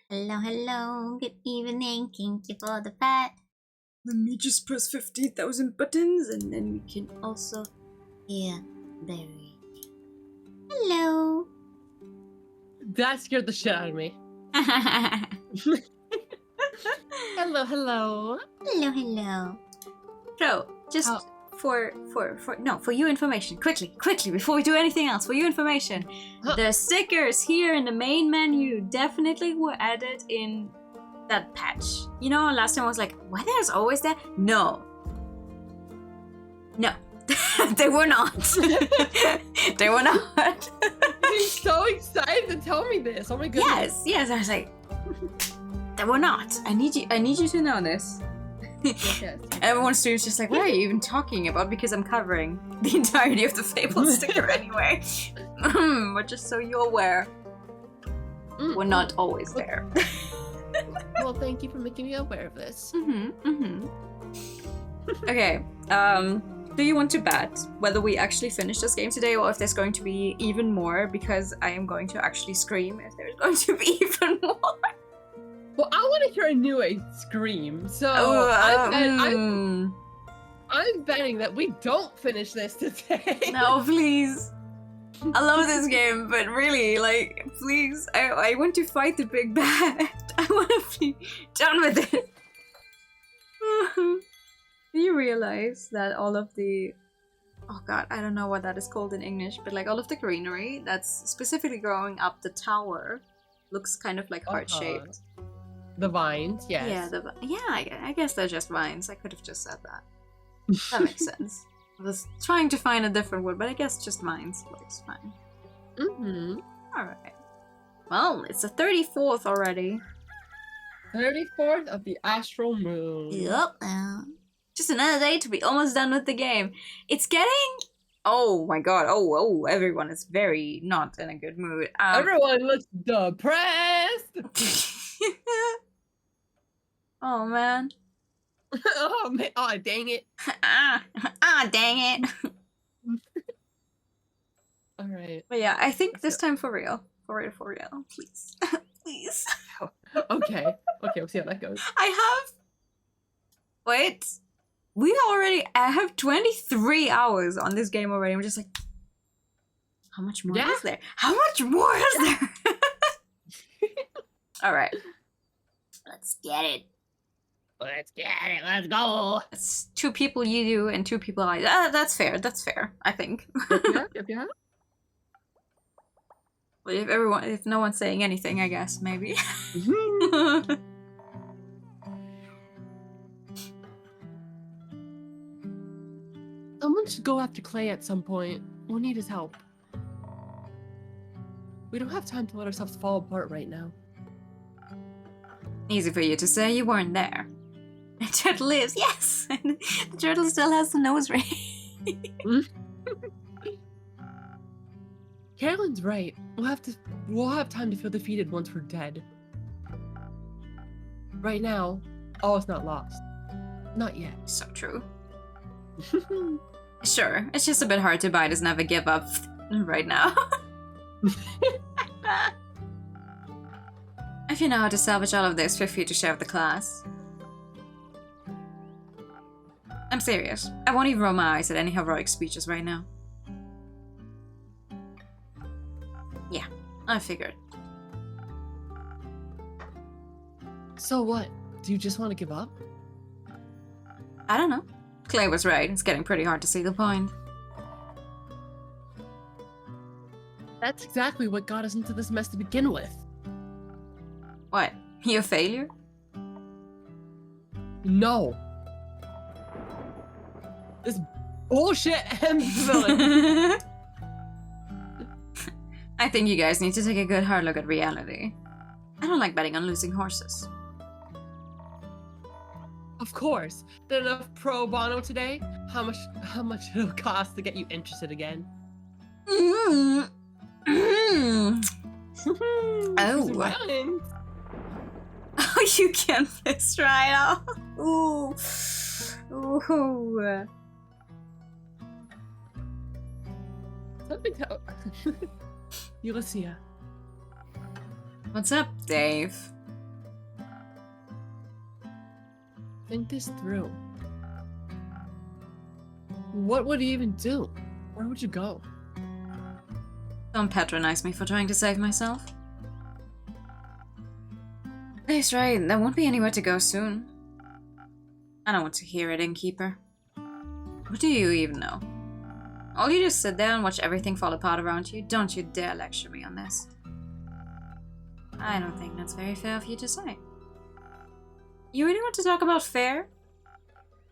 Hello, hello. Good evening. Thank you for the pat. Let me just press 50,000 buttons and then we can also hear Barry. Hello. That scared the shit out of me. Hello, hello. Hello, hello. So, just for your information, quickly, before we do anything else, for your information, the stickers here in the main menu definitely were added in that patch. You know, last time I was like, why there's always that? No, they were not. They were not. You're so excited to tell me this. Oh my goodness. Yes. I was like, they were not. I need you to know this. Yes. Everyone's stream's just like, what are you even talking about? Because I'm covering the entirety of the Fable sticker anyway. But just so you're aware, we're not always there. Well, thank you for making me aware of this. Okay, do you want to bet whether we actually finish this game today or if there's going to be even more? Because I am going to actually scream if there's going to be even more. Well, I want to hear a new scream, so I'm betting that we don't finish this today. No, please. I love this game, but really, like, please, I want to fight the big bad. I want to be done with it. Do you realize that all of the... Oh god, I don't know what that is called in English, but like all of the greenery that's specifically growing up the tower looks kind of like heart-shaped. The vines, yes. Yeah, I guess they're just vines. I could have just said that. That makes sense. I was trying to find a different word, but I guess just vines looks fine. Alright. Well, it's the 34th already. 34th of the astral moon. Yep. Just another day to be almost done with the game. It's getting... Oh my god. Oh, everyone is very not in a good mood. Everyone looks depressed! Oh man. Oh man, oh dang it. Dang it. Alright. But yeah, I think this time for real. For real. Please. Please. Okay, we'll see how that goes. Wait. I have 23 hours on this game already. I'm just like, how much more is there? How much more is there? Alright. Let's get it. Let's go. It's 2 people you do and 2 people I do. That's fair, I think. Yep. Well, if no one's saying anything, I guess, maybe. Someone should go after Clay at some point. We'll need his help. We don't have time to let ourselves fall apart right now. Easy for you to say, you weren't there. The turtle lives, yes! And the turtle still has the nose ring. Carolyn's right. We'll have time to feel defeated once we're dead. Right now, all is not lost. Not yet. So true. Sure, it's just a bit hard to bite as never give up right now. If you know how to salvage all of this, feel free to share with the class. I'm serious. I won't even roll my eyes at any heroic speeches right now. Yeah, I figured. So what? Do you just want to give up? I don't know. Clay was right. It's getting pretty hard to see the point. That's exactly what got us into this mess to begin with. What? You a failure? No. This bullshit villain. I think you guys need to take a good hard look at reality. I don't like betting on losing horses. Of course. Did enough pro bono today? How much it'll cost to get you interested again? Oh. Oh, you can fist right off. Ooh. Ooh. Something to... Ulysses. What's up, Dave? Think this through. What would you even do? Where would you go? Don't patronize me for trying to save myself. Dave's right, there won't be anywhere to go soon. I don't want to hear it, Innkeeper. What do you even know? All you just sit there and watch everything fall apart around you? Don't you dare lecture me on this. I don't think that's very fair of you to say. You really want to talk about fair?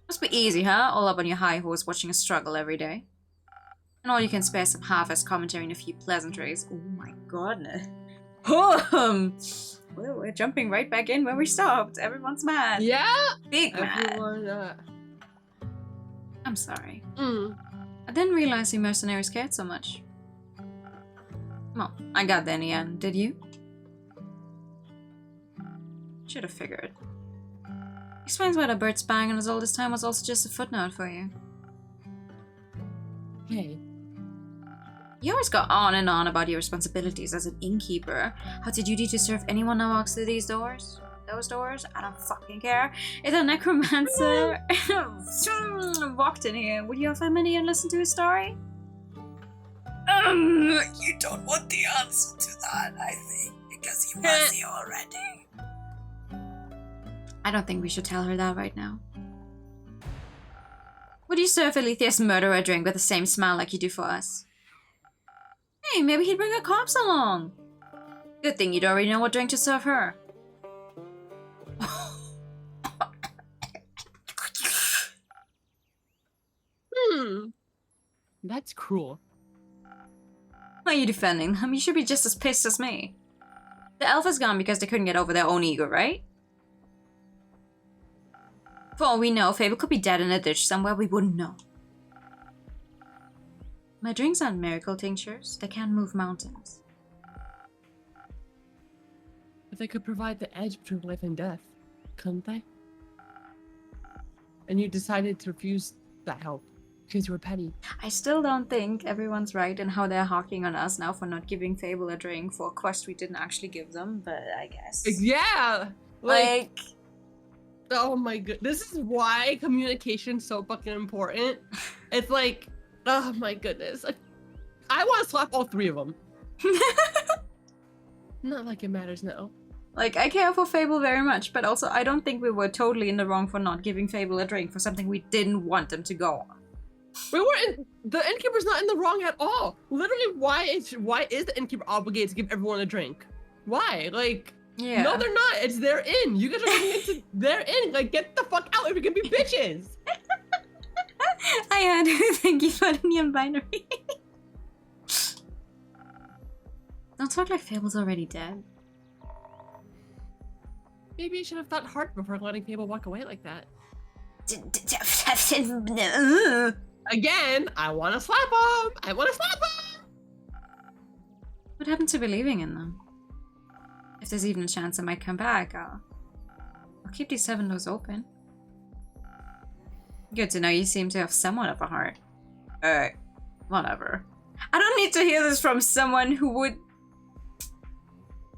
Must be easy, huh? All up on your high horse watching a struggle every day. And all you can spare some half-assed commentary and a few pleasantries. Oh my goodness. Well, we're jumping right back in where we stopped. Everyone's mad. Yeah? Big mad. Everyone, I'm sorry. I didn't realize you mercenaries cared so much. Well, I got there in the end, did you? Should have figured. Explains why the bird spying on us all this time was also just a footnote for you. Hey. You always go on and on about your responsibilities as an innkeeper. How to duty to serve anyone that walks through these doors? Those doors? I don't fucking care. If a necromancer walked in here, would you have him in here and listen to his story? You don't want the answer to that, I think, because he was here already. I don't think we should tell her that right now. Would you serve Alethia's murderer a drink with the same smile like you do for us? Hey, maybe he'd bring a corpse along. Good thing you'd already know what drink to serve her. That's cruel. Why are you defending them? You should be just as pissed as me. The elf is gone because they couldn't get over their own ego, right? For all we know, Fable could be dead in a ditch somewhere we wouldn't know. My drinks aren't miracle tinctures. They can't move mountains. But they could provide the edge between life and death, couldn't they? And you decided to refuse that help because you were petty. I still don't think everyone's right in how they're hawking on us now for not giving Fable a drink for a quest we didn't actually give them, but I guess. Yeah! Like oh my god. This is why communication's so fucking important. It's like, oh my goodness. Like, I want to slap all three of them. Not like it matters now. Like, I care for Fable very much, but also I don't think we were totally in the wrong for not giving Fable a drink for something we didn't want them to go on. The innkeeper's not in the wrong at all. Literally, why is the innkeeper obligated to give everyone a drink? Why? Like, yeah. No, they're not. It's their inn. You guys are getting into their inn. Like, get the fuck out if you're gonna be bitches. I had to thank you for the neon binary. Don't talk like Fable's already dead. Maybe you should have thought hard before letting people walk away like that. Again, I want to slap them. I want to slap them. What happened to believing in them? If there's even a chance I might come back, I'll keep these 7 doors open. Good to know you seem to have somewhat of a heart. Whatever. I don't need to hear this from someone who would...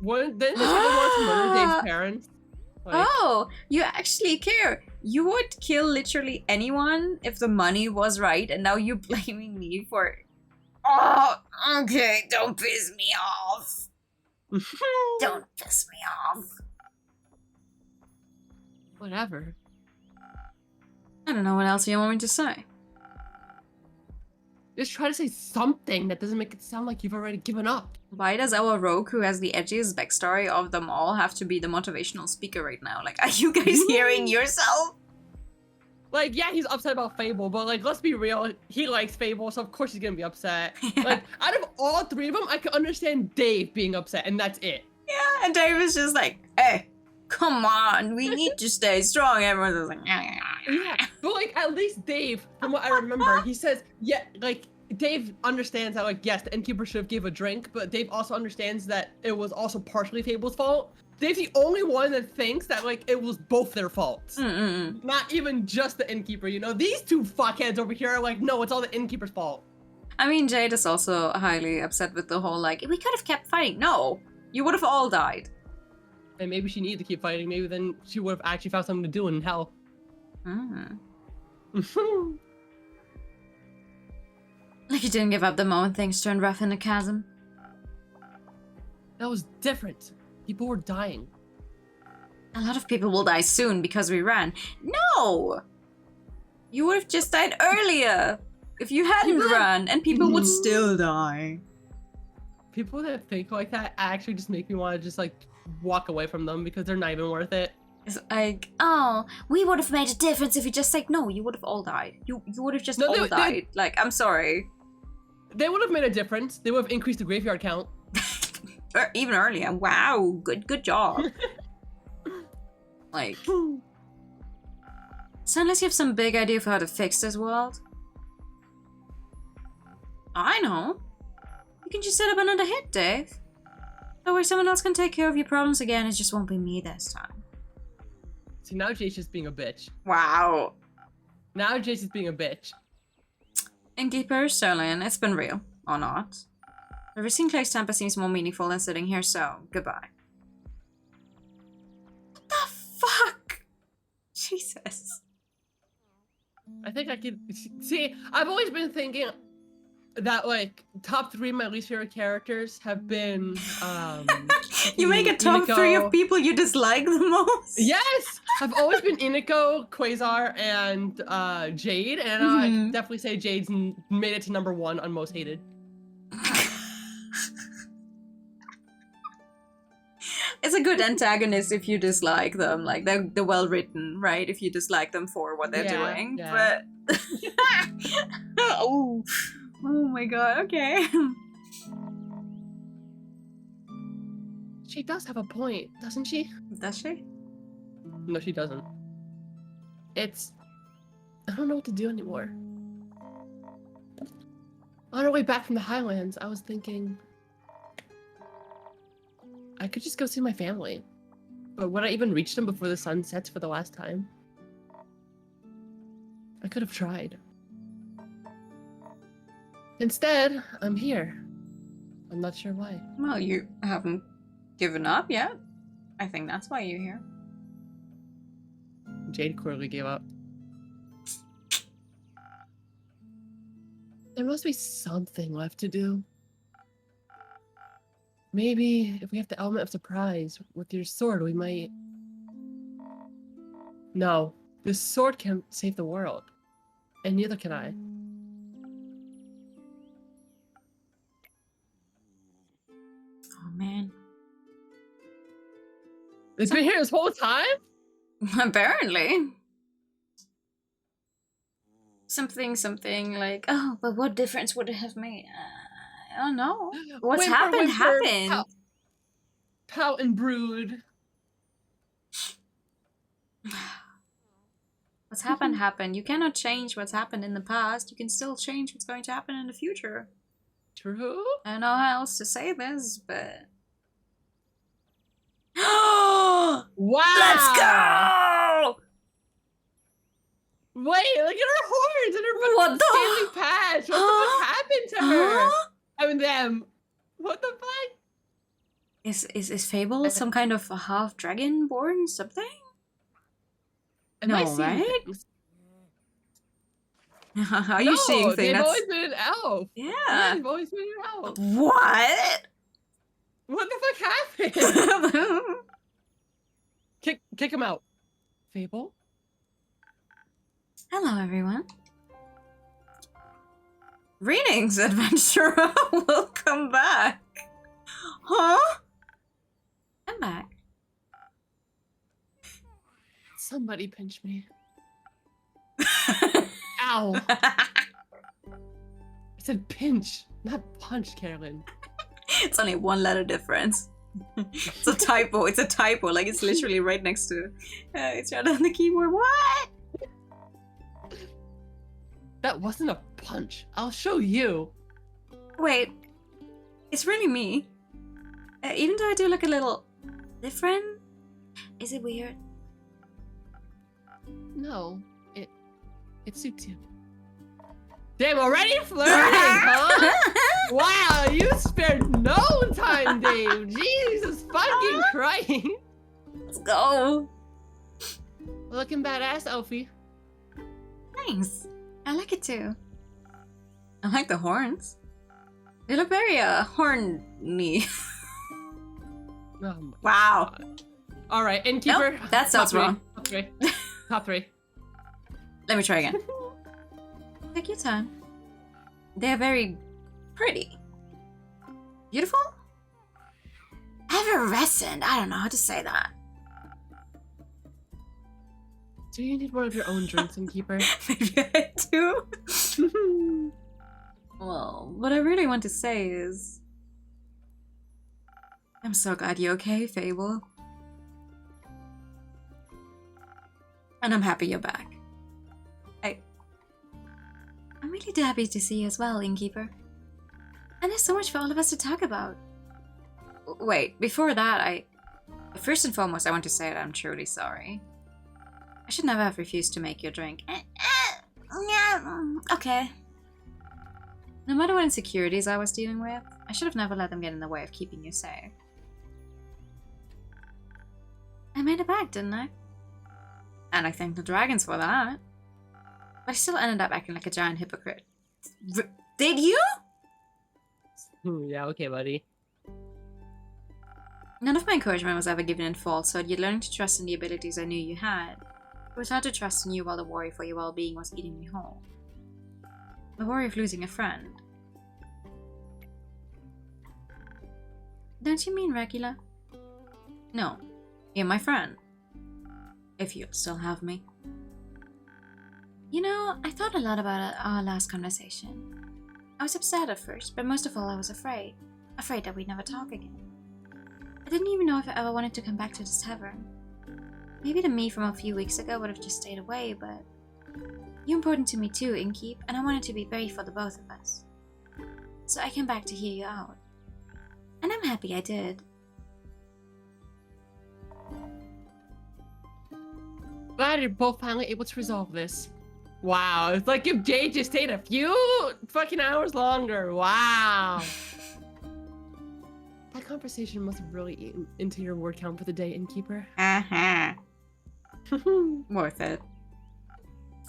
Didn't this want to murder Dave's parents? Like... Oh, you actually care. You would kill literally anyone if the money was right, and now you're blaming me for... Oh, okay, don't piss me off. Don't piss me off. Whatever. I don't know what else you want me to say. Just try to say something that doesn't make it sound like you've already given up. Why does our rogue, who has the edgiest backstory of them all, have to be the motivational speaker right now? Like, are you guys hearing yourself? Like, yeah, he's upset about Fable, but like, let's be real. He likes Fable, so of course he's gonna be upset. Yeah. Like, out of all 3 of them, I can understand Dave being upset, and that's it. Yeah, and Dave is just like, hey, come on, we need to stay strong. Everyone's just like, yeah, but like, at least Dave, from what I remember, he says, yeah, like, Dave understands that, like, yes, the innkeeper should have gave a drink, but Dave also understands that it was also partially Fable's fault. Dave's the only one that thinks that, like, it was both their faults. Not even just the innkeeper, you know? These 2 fuckheads over here are like, no, it's all the innkeeper's fault. I mean, Jade is also highly upset with the whole, like, we could have kept fighting. No, you would have all died. And maybe she needed to keep fighting. Maybe then she would have actually found something to do in hell. Like you didn't give up the moment things turned rough in the chasm. That was different. People were dying. A lot of people will die soon because we ran. No! You would have just died earlier if you hadn't run, and people would still die. People that think like that actually just make me want to just like walk away from them because they're not even worth it. It's like, oh, we would have made a difference if you just like, no, you would have all died. You would have just all died. Like, I'm sorry. They would have made a difference. They would have increased the graveyard count. Or even earlier. Wow, good job. Like, so unless you have some big idea for how to fix this world. I know. You can just set up another hit, Dave. That way someone else can take care of your problems again. It just won't be me this time. See, now Jace just being a bitch. Wow. Now Jace is being a bitch. Innkeeper, Sterling, it's been real. Or not. Reversing Clay's temper seems more meaningful than sitting here, so goodbye. What the fuck? Jesus. I think I could... See, I've always been thinking that, like, top 3 of my least favorite characters have been, You make a top Iniko. 3 of people you dislike the most? Yes! I've always been Iniko, Quasar, and Jade, and I can definitely say Jade's made it to number 1 on most hated. It's a good antagonist if you dislike them. Like, they're well written, right? If you dislike them for what they're doing. Yeah. But... oh my god, okay. She does have a point, doesn't she? Does she? No, she doesn't. It's... I don't know what to do anymore. On our way back from the Highlands, I was thinking... I could just go see my family. But would I even reach them before the sun sets for the last time? I could have tried. Instead, I'm here. I'm not sure why. Well, you haven't given up yet. I think that's why you're here. Jade clearly gave up. There must be something left to do. Maybe if we have the element of surprise with your sword, we might... No, this sword can't save the world. And neither can I. Oh, man. It's been here this whole time? Apparently. Something like, oh, but what difference would it have made? I don't know. What's happened. Pout and brood. What's happened. You cannot change what's happened in the past. You can still change what's going to happen in the future. True. I don't know how else to say this, but... Wow! Let's go! Wait, look at her horns and her What the- Stanley patch. What the fuck happened to her? I mean, them. What the fuck? Is Fable some kind of a half dragon born something? Am I No, seeing right? things? Are you seeing things? They've always been an elf. Yeah. They've always been an elf. What? What the fuck happened? Kick him out. Fable? Hello, everyone. Greetings, adventurer. Welcome back. Huh? I'm back. Somebody pinch me. Ow. I said pinch, not punch, Carolyn. It's only 1 letter difference. It's a typo. It's a typo. Like, it's literally right next to each other on the keyboard. What? That wasn't a punch. I'll show you. Wait. It's really me. Even though I do look a little different, is it weird? No, it suits you. Damn, already flirting, huh? Wow, you spared no time, Dave. Jesus fucking Christ. Let's go. Looking badass, Elfie. Thanks. I like it too. I like the horns. They look very horny. Oh my Wow. God. All right, innkeeper. Nope, that sounds wrong. Top three. Top three. Let me try again. Take your time. They're very pretty. Beautiful? Effervescent. I don't know how to say that. Do you need more of your own drinks, innkeeper? Maybe I do. Well, what I really want to say is... I'm so glad you're okay, Fable. And I'm happy you're back. I'm really happy to see you as well, Innkeeper. And there's so much for all of us to talk about. Wait, before that, first and foremost, I want to say that I'm truly sorry. I should never have refused to make your drink. Okay. No matter what insecurities I was dealing with, I should have never let them get in the way of keeping you safe. I made it back, didn't I? And I thank the dragons for that. But I still ended up acting like a giant hypocrite. Did you? Yeah, okay, buddy. None of my encouragement was ever given in falsehood, yet learning to trust in the abilities I knew you had. It was hard to trust in you while the worry for your well-being was eating me whole. The worry of losing a friend. Don't you mean regular? No, you're my friend. If you'll still have me. You know, I thought a lot about our last conversation. I was upset at first, but most of all I was afraid. Afraid that we'd never talk again. I didn't even know if I ever wanted to come back to this tavern. Maybe the me from a few weeks ago would have just stayed away, but... You're important to me too, Innkeep, and I wanted to be brave for the both of us. So I came back to hear you out. And I'm happy I did. Glad you're both finally able to resolve this. Wow, it's like if Jade just stayed a few fucking hours longer. Wow. That conversation must have really eaten into your word count for the day, Innkeeper. Uh-huh. Worth it.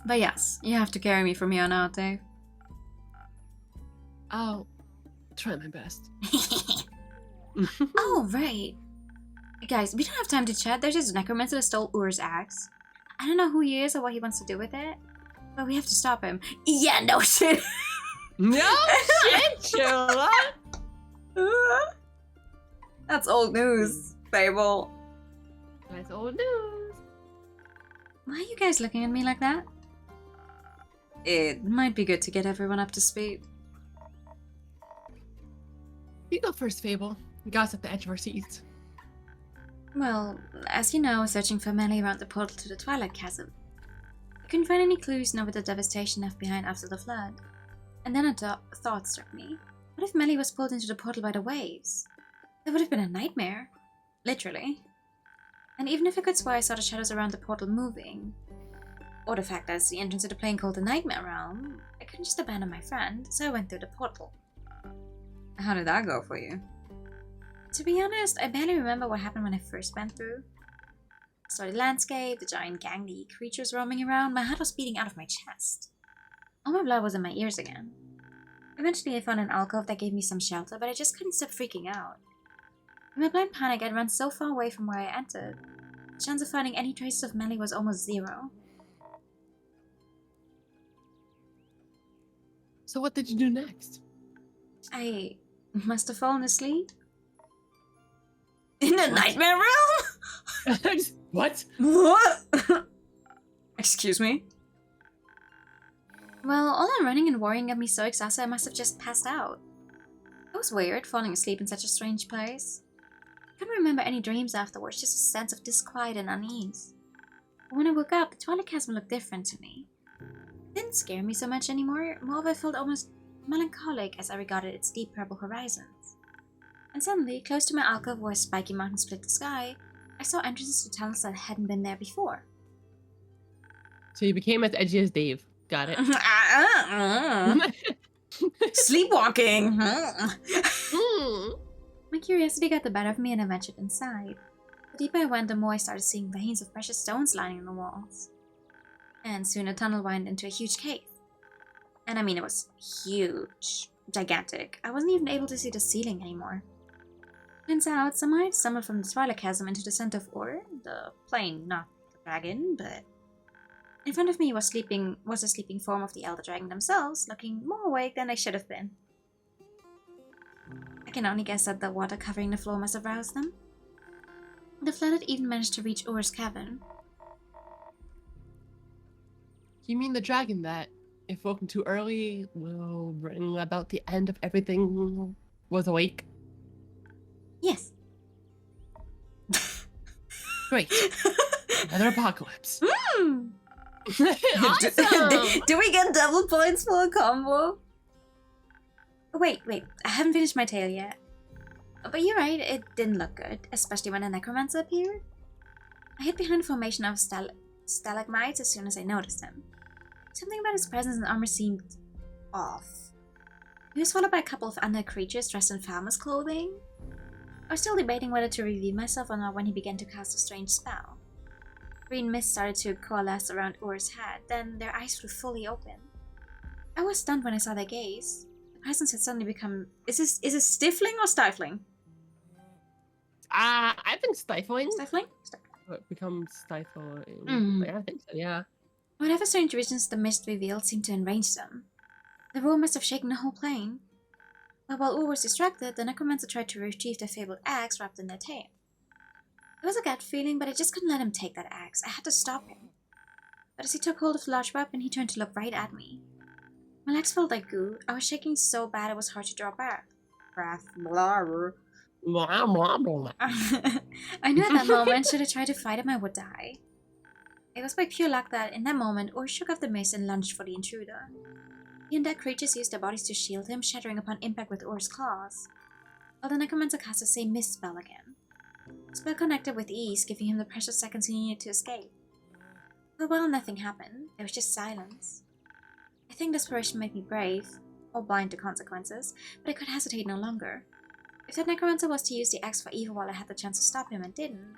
But yes, you have to carry me from here on out, Dave. I'll try my best. Oh, right. Guys, we don't have time to chat. There's this necromancer that stole Ur's axe. I don't know who he is or what he wants to do with it, but we have to stop him. Yeah, no shit. No shit, Sheila. That's old news, Fable. That's old news. Why are you guys looking at me like that? It might be good to get everyone up to speed. You go first, Fable. You got us at the edge of our seats. Well, as you know, I was searching for Melly around the portal to the Twilight Chasm. I couldn't find any clues nor the devastation left behind after the flood. And then a thought struck me. What if Melly was pulled into the portal by the waves? That would have been a nightmare. Literally. And even if I could swear I saw the shadows around the portal moving, or the fact that it's the entrance to the plane called the Nightmare Realm, I couldn't just abandon my friend, so I went through the portal. How did that go for you? To be honest, I barely remember what happened when I first went through. I saw the landscape, the giant gangly creatures roaming around, my heart was beating out of my chest. All my blood was in my ears again. Eventually I found an alcove that gave me some shelter, but I just couldn't stop freaking out. In my blind panic, I'd run so far away from where I entered. The chance of finding any traces of Melly was almost zero. So what did you do next? I must have fallen asleep. In the Nightmare Realm? What? What? Excuse me? Well, all that running and worrying got me so exhausted I must have just passed out. It was weird, falling asleep in such a strange place. I couldn't remember any dreams afterwards, just a sense of disquiet and unease. But when I woke up, the Twilight Chasm looked different to me. It didn't scare me so much anymore, moreover I felt almost melancholic as I regarded its deep purple horizons. And suddenly, close to my alcove where a spiky mountain split the sky, I saw entrances to tunnels that hadn't been there before. So you became as edgy as Dave. Got it. Sleepwalking. My curiosity got the better of me and I ventured inside. The deeper I went, the more I started seeing veins of precious stones lining the walls. And soon a tunnel wound into a huge cave. And I mean, it was huge, gigantic. I wasn't even able to see the ceiling anymore. Turns out, somehow I stumbled from the Twilight Chasm into the center of Ur, the plane, not the dragon, but... In front of me was a sleeping form of the Elder Dragon themselves, looking more awake than they should have been. I can only guess that the water covering the floor must have roused them. The flood had even managed to reach Ur's cavern. You mean the dragon that, if woken too early, will bring about the end of everything, was awake? Yes. Great. Another apocalypse. Awesome! Do we get double points for a combo? Wait, I haven't finished my tale yet. But you're right, it didn't look good, especially when a necromancer appeared. I hid behind a formation of stalagmites as soon as I noticed him. Something about his presence and armor seemed off. He was followed by a couple of undead creatures dressed in farmer's clothing. I was still debating whether to reveal myself or not when he began to cast a strange spell. Green mist started to coalesce around Ur's head, then their eyes flew fully open. I was stunned when I saw their gaze. The presence had suddenly become... Is it stifling or stifling? I think stifling. Stifling? It becomes stifling. Mm. I think so, yeah. Whatever strange visions the mist revealed seemed to enrage them. The roar must have shaken the whole plane. But while Ur was distracted, the necromancer tried to retrieve the fabled axe wrapped in their tail. It was a gut feeling, but I just couldn't let him take that axe. I had to stop him. But as he took hold of the large weapon, he turned to look right at me. My legs felt like goo. I was shaking so bad it was hard to draw breath. I knew at that moment, should I try to fight him, I would die. It was by pure luck that, in that moment, Ur shook off the mist and lunged for the intruder. The undead creatures used their bodies to shield him, shattering upon impact with Ur's claws. While the necromancer cast the same mist spell again. The spell connected with ease, giving him the precious seconds he needed to escape. For a while, nothing happened. There was just silence. I think desperation made me brave, or blind to consequences, but I could hesitate no longer. If that necromancer was to use the axe for evil while I had the chance to stop him and didn't,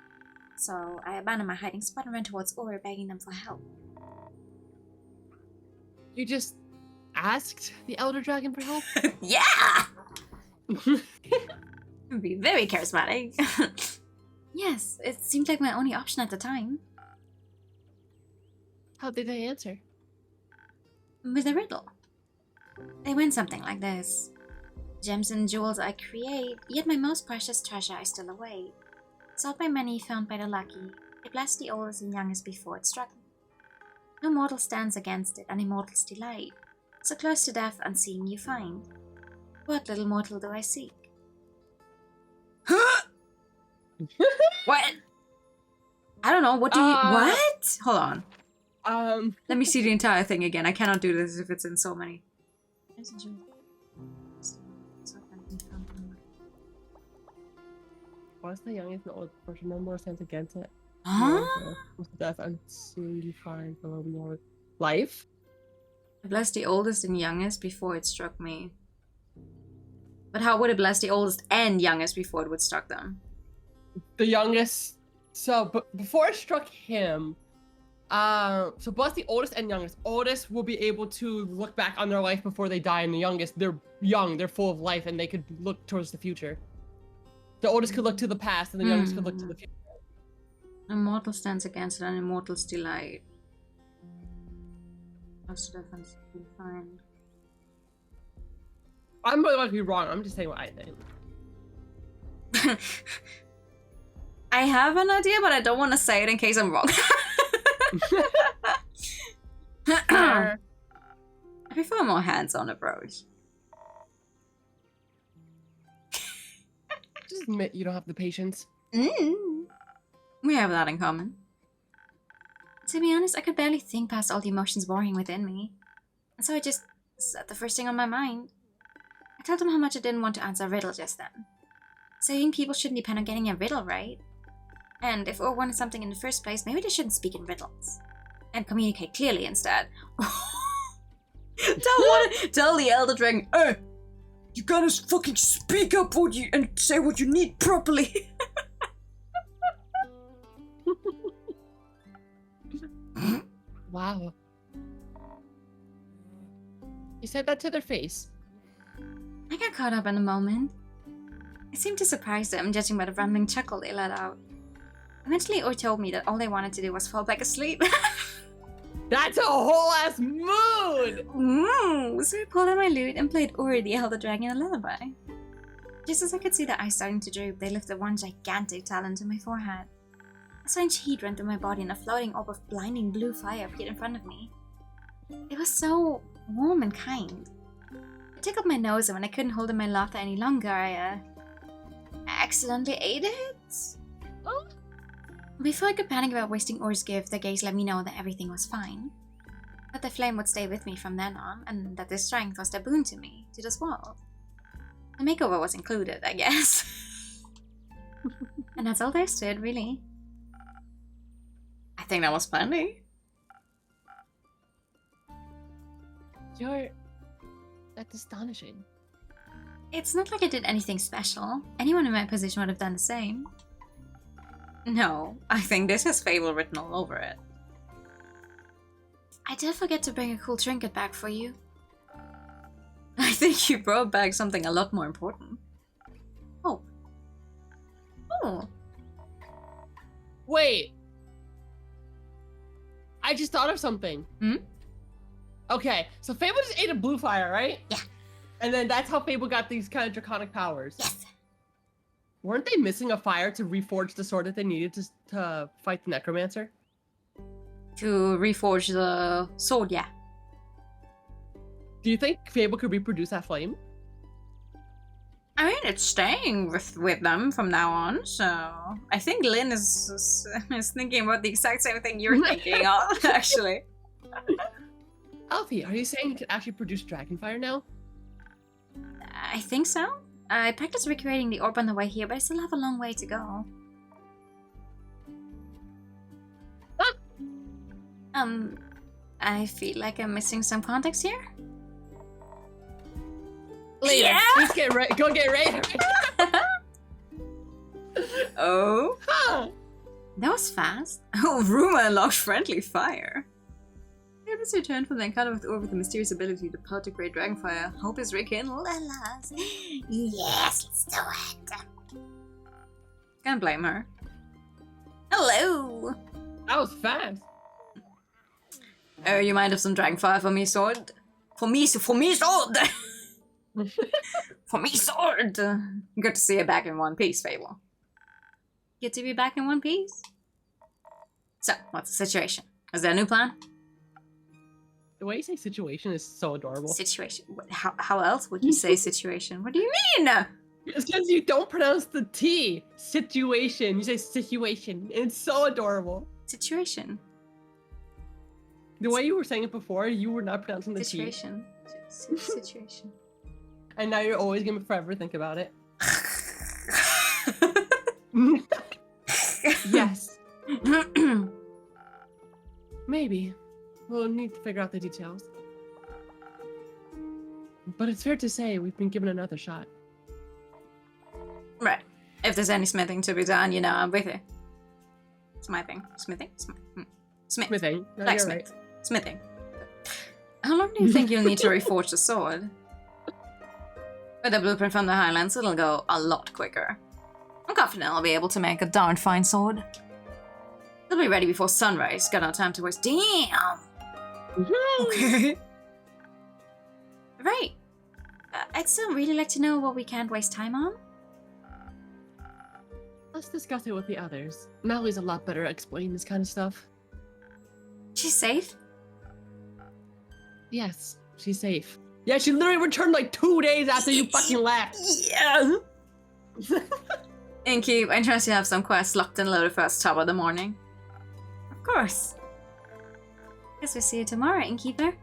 so I abandoned my hiding spot and ran towards Ur, begging them for help. You just asked the Elder Dragon for help? Yeah! Be very charismatic. Yes, it seemed like my only option at the time. How did they answer? With a riddle. They went something like this. Gems and jewels I create, yet my most precious treasure I still await. Sought by many, found by the lucky, it blessed the oldest and youngest before it struck me. No mortal stands against it, an immortal's delight. So close to death, unseen you find. What little mortal do I seek? What? I don't know, what do you... What? Hold on. Let me see the entire thing again. I cannot do this if it's in so many. Was the youngest and oldest person no more stands against it? Huh? Death unseen you find no more life? I blessed the oldest and youngest before it struck me. But how would it bless the oldest and youngest before it would struck them? The youngest. So, before it struck him, so bless the oldest and youngest. Oldest will be able to look back on their life before they die, and the youngest, they're young, they're full of life, and they could look towards the future. The oldest could look to the past, and the youngest could look to the future. A mortal stands against it, an immortal's delight. What's the difference? Fine. I'm really likely wrong. I'm just saying what I think. I have an idea, but I don't want to say it in case I'm wrong. I prefer a more hands-on approach. Just admit you don't have the patience. We have that in common. To be honest, I could barely think past all the emotions warring within me. And so I just said the first thing on my mind. I told him how much I didn't want to answer a riddle just then. Saying people shouldn't depend on getting a riddle right. And if Ur wanted something in the first place, maybe they shouldn't speak in riddles. And communicate clearly instead. Tell the Elder Dragon, hey! You gotta fucking speak up and say what you need properly. Wow. You said that to their face. I got caught up in the moment. I seemed to surprise them, judging by the rambling chuckle they let out. Eventually, Or told me that all they wanted to do was fall back asleep. That's a whole ass mood! So I pulled out my lute and played Uri the Elder Dragon a lullaby. Just as I could see the eyes starting to droop, they lifted one gigantic talon to my forehead. A strange heat ran through my body and a floating orb of blinding blue fire appeared in front of me. It was so warm and kind. I took up my nose, and when I couldn't hold in my laughter any longer, I accidentally ate it? Oh. Before I could panic about wasting Or's gift, the gaze let me know that everything was fine. That the flame would stay with me from then on, and that this strength was the boon to me, to this world. The makeover was included, I guess. And that's all there's to it, really. I think that was plenty. That's astonishing. It's not like I did anything special. Anyone in my position would have done the same. No, I think this has Fable written all over it. I did forget to bring a cool trinket back for you. I think you brought back something a lot more important. Oh. Oh. Wait. I just thought of something. Hmm? Okay, so Fable just ate a blue fire, right? Yeah. And then that's how Fable got these kind of draconic powers. Yes. Weren't they missing a fire to reforge the sword that they needed to fight the necromancer? To reforge the sword, yeah. Do you think Fable could reproduce that flame? I mean, it's staying with them from now on, so... I think Lynn is thinking about the exact same thing you're thinking of, actually. Alfie, are you saying you can actually produce dragonfire now? I think so. I practiced recreating the orb on the way here, but I still have a long way to go. I feel like I'm missing some context here. Later. Yeah! Let's get ready. Go get ready. Oh? Huh. That was fast. Oh, rumor unlocked friendly fire. Davis returned from the encounter with Orb with the mysterious ability to power to create dragonfire. Hope is rekindled. Alas. Yes, let's do it. Can't blame her. Hello. That was fast. You might have some dragonfire for me, sword? For me, sword! For me, sword! Good to see you back in one piece, Fable. Good to be back in one piece? So, what's the situation? Is there a new plan? The way you say situation is so adorable. Situation. How else would you say situation? What do you mean? It's because you don't pronounce the T. Situation. You say situation. It's so adorable. Situation. The way you were saying it before, you were not pronouncing the Situation. Situation. T. And now you're always going to forever think about it. Yes. Maybe. We'll need to figure out the details. But it's fair to say we've been given another shot. Right. If there's any smithing to be done, you know, I'm with you. Smithing. Smithing? Smithing. No, Blacksmith. you're right. Smithing. How long do you think you'll need to reforge the sword? With a blueprint from the Highlands, it'll go a lot quicker. I'm confident I'll be able to make a darn fine sword. It'll be ready before sunrise. Got no time to waste. Damn! Okay. Right. I'd still really like to know what we can't waste time on. Let's discuss it with the others. Mallory's a lot better at explaining this kind of stuff. She's safe? Yes, she's safe. Yeah, she literally returned like 2 days after you fucking left. Yeah. Innkeep, I trust you have some quests locked and loaded for us top of the morning. Of course. Guess we'll see you tomorrow, Innkeeper.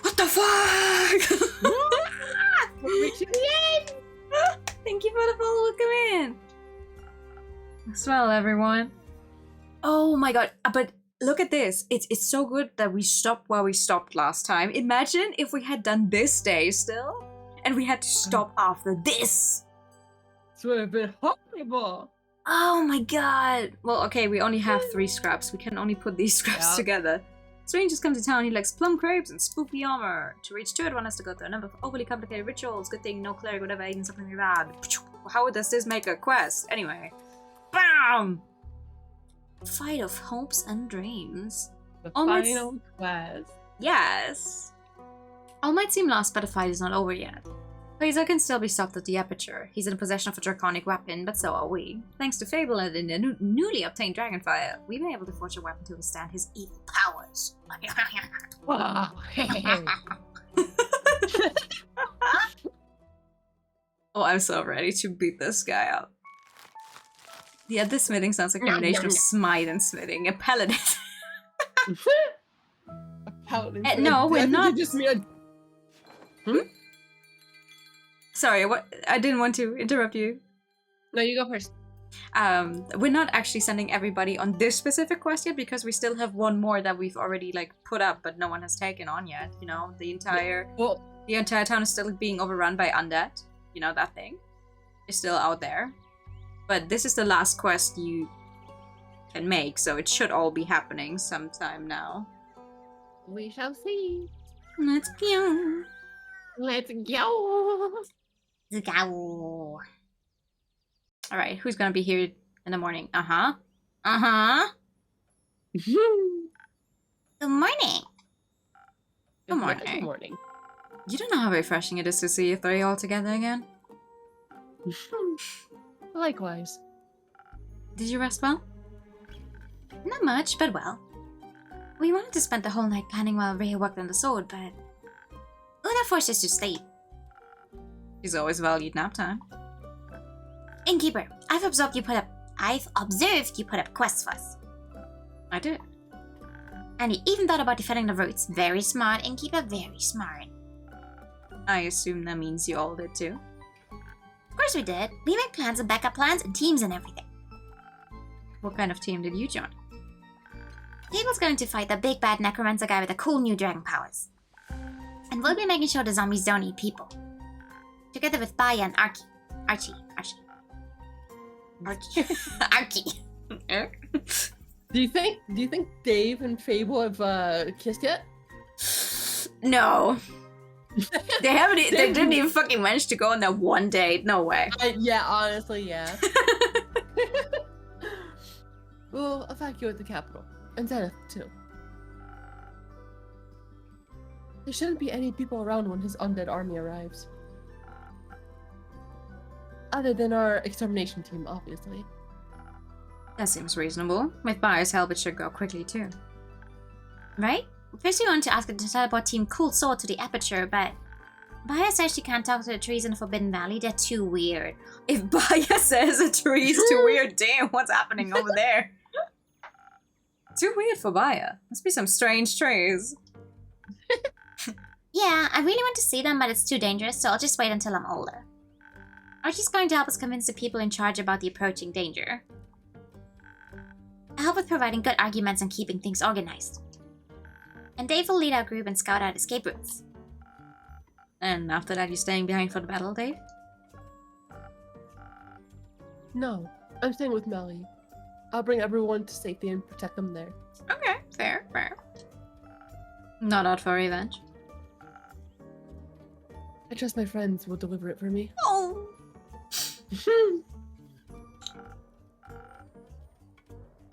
What the fuck? We're reaching the end! Thank you for the follow. Welcome in. Swell, everyone. Oh my god, but look at this. It's so good that we stopped where we stopped last time. Imagine if we had done this day still, and we had to stop after this. This would have been horrible. Oh my god! Well, okay, we only have 3 scraps. We can only put these scraps together. Strangers come to town. He likes plum crepes and spooky armor. To reach to it, one has to go through a number of overly complicated rituals. Good thing no cleric would ever aid in something like that. How does this make a quest? Anyway. BAM! Fight of hopes and dreams. The final quest. Yes. All might seem lost, but the fight is not over yet. Fraser can still be stopped at the aperture. He's in possession of a draconic weapon, but so are we. Thanks to Fable and the newly obtained Dragonfire, we've been able to forge a weapon to withstand his evil powers. Wow. Oh, I'm so ready to beat this guy up. Yeah, this smithing sounds like a combination of smite and smithing. A paladin. A paladin. No, we're not. You just mean Sorry, what? I didn't want to interrupt you. No, you go first. We're not actually sending everybody on this specific quest yet because we still have one more that we've already like put up, but no one has taken on yet. You know, the entire town is still being overrun by undead. You know, that thing is still out there. But this is the last quest you can make, so it should all be happening sometime now. We shall see. Let's go. Let's go. Let's go. All right, who's gonna be here in the morning? Uh-huh. Uh-huh. Good morning. Good morning. Good morning. You don't know how refreshing it is to see you 3 all together again. Likewise. Did you rest well? Not much, but well. We wanted to spend the whole night planning while Rhea worked on the sword, but Una forced us to sleep. She's always valued nap time. Innkeeper, I've observed you put up quests for us. I did. And you even thought about defending the routes. Very smart, Innkeeper, very smart. I assume that means you all did too. Of course we did. We made plans and backup plans and teams and everything. What kind of team did you join? Fable's going to fight the big bad necromancer guy with the cool new dragon powers. And we'll be making sure the zombies don't eat people. Together with Baya and Archie. Do you think Dave and Fable have kissed yet? No. They haven't. They didn't even fucking manage to go on that one date. No way. Yeah, honestly, yeah. We'll evacuate the capital. And Zenith, too. There shouldn't be any people around when his undead army arrives. Other than our extermination team, obviously. That seems reasonable. With Baya's help, it should go quickly, too. Right? First, we want to ask the teleport team Cool Sword to the aperture, but Baya says she can't talk to the trees in the Forbidden Valley. They're too weird. If Baya says a tree's too weird, damn, what's happening over there? Too weird for Baya. Must be some strange trees. Yeah, I really want to see them, but it's too dangerous, so I'll just wait until I'm older. Archie's going to help us convince the people in charge about the approaching danger. I'll help with providing good arguments and keeping things organized. And Dave will lead our group and scout out escape routes. And after that, you're staying behind for the battle, Dave? No, I'm staying with Melly. I'll bring everyone to safety and protect them there. Okay, fair. Not out for revenge. I trust my friends will deliver it for me. Oh!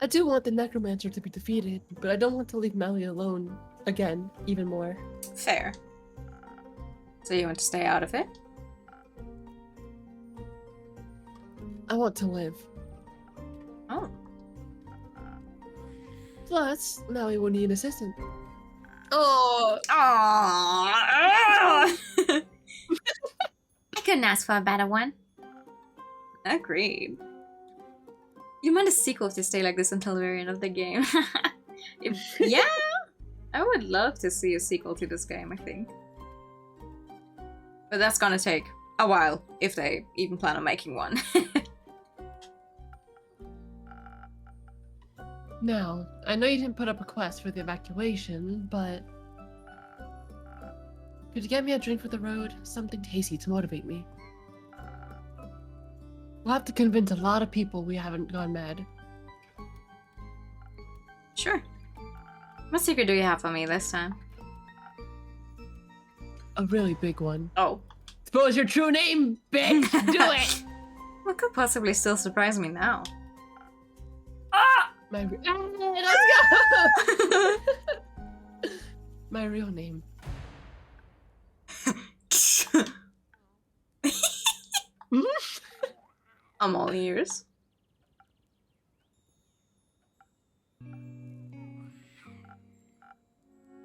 I do want the necromancer to be defeated, but I don't want to leave Melly alone again, even more. Fair. So you want to stay out of it? I want to live. Oh. Plus, Melly will need an assistant. Oh! I couldn't ask for a better one. Agreed. You meant a sequel to stay like this until the very end of the game. Yeah, I would love to see a sequel to this game, I think. But that's gonna take a while, if they even plan on making one. Now, I know you didn't put up a quest for the evacuation, but could you get me a drink for the road? Something tasty to motivate me. We'll have to convince a lot of people we haven't gone mad. Sure. What secret do you have for me this time? A really big one. Oh. Suppose your true name, bitch! Do it! What could possibly still surprise me now? Ah! Let's go! My real name. I'm all ears.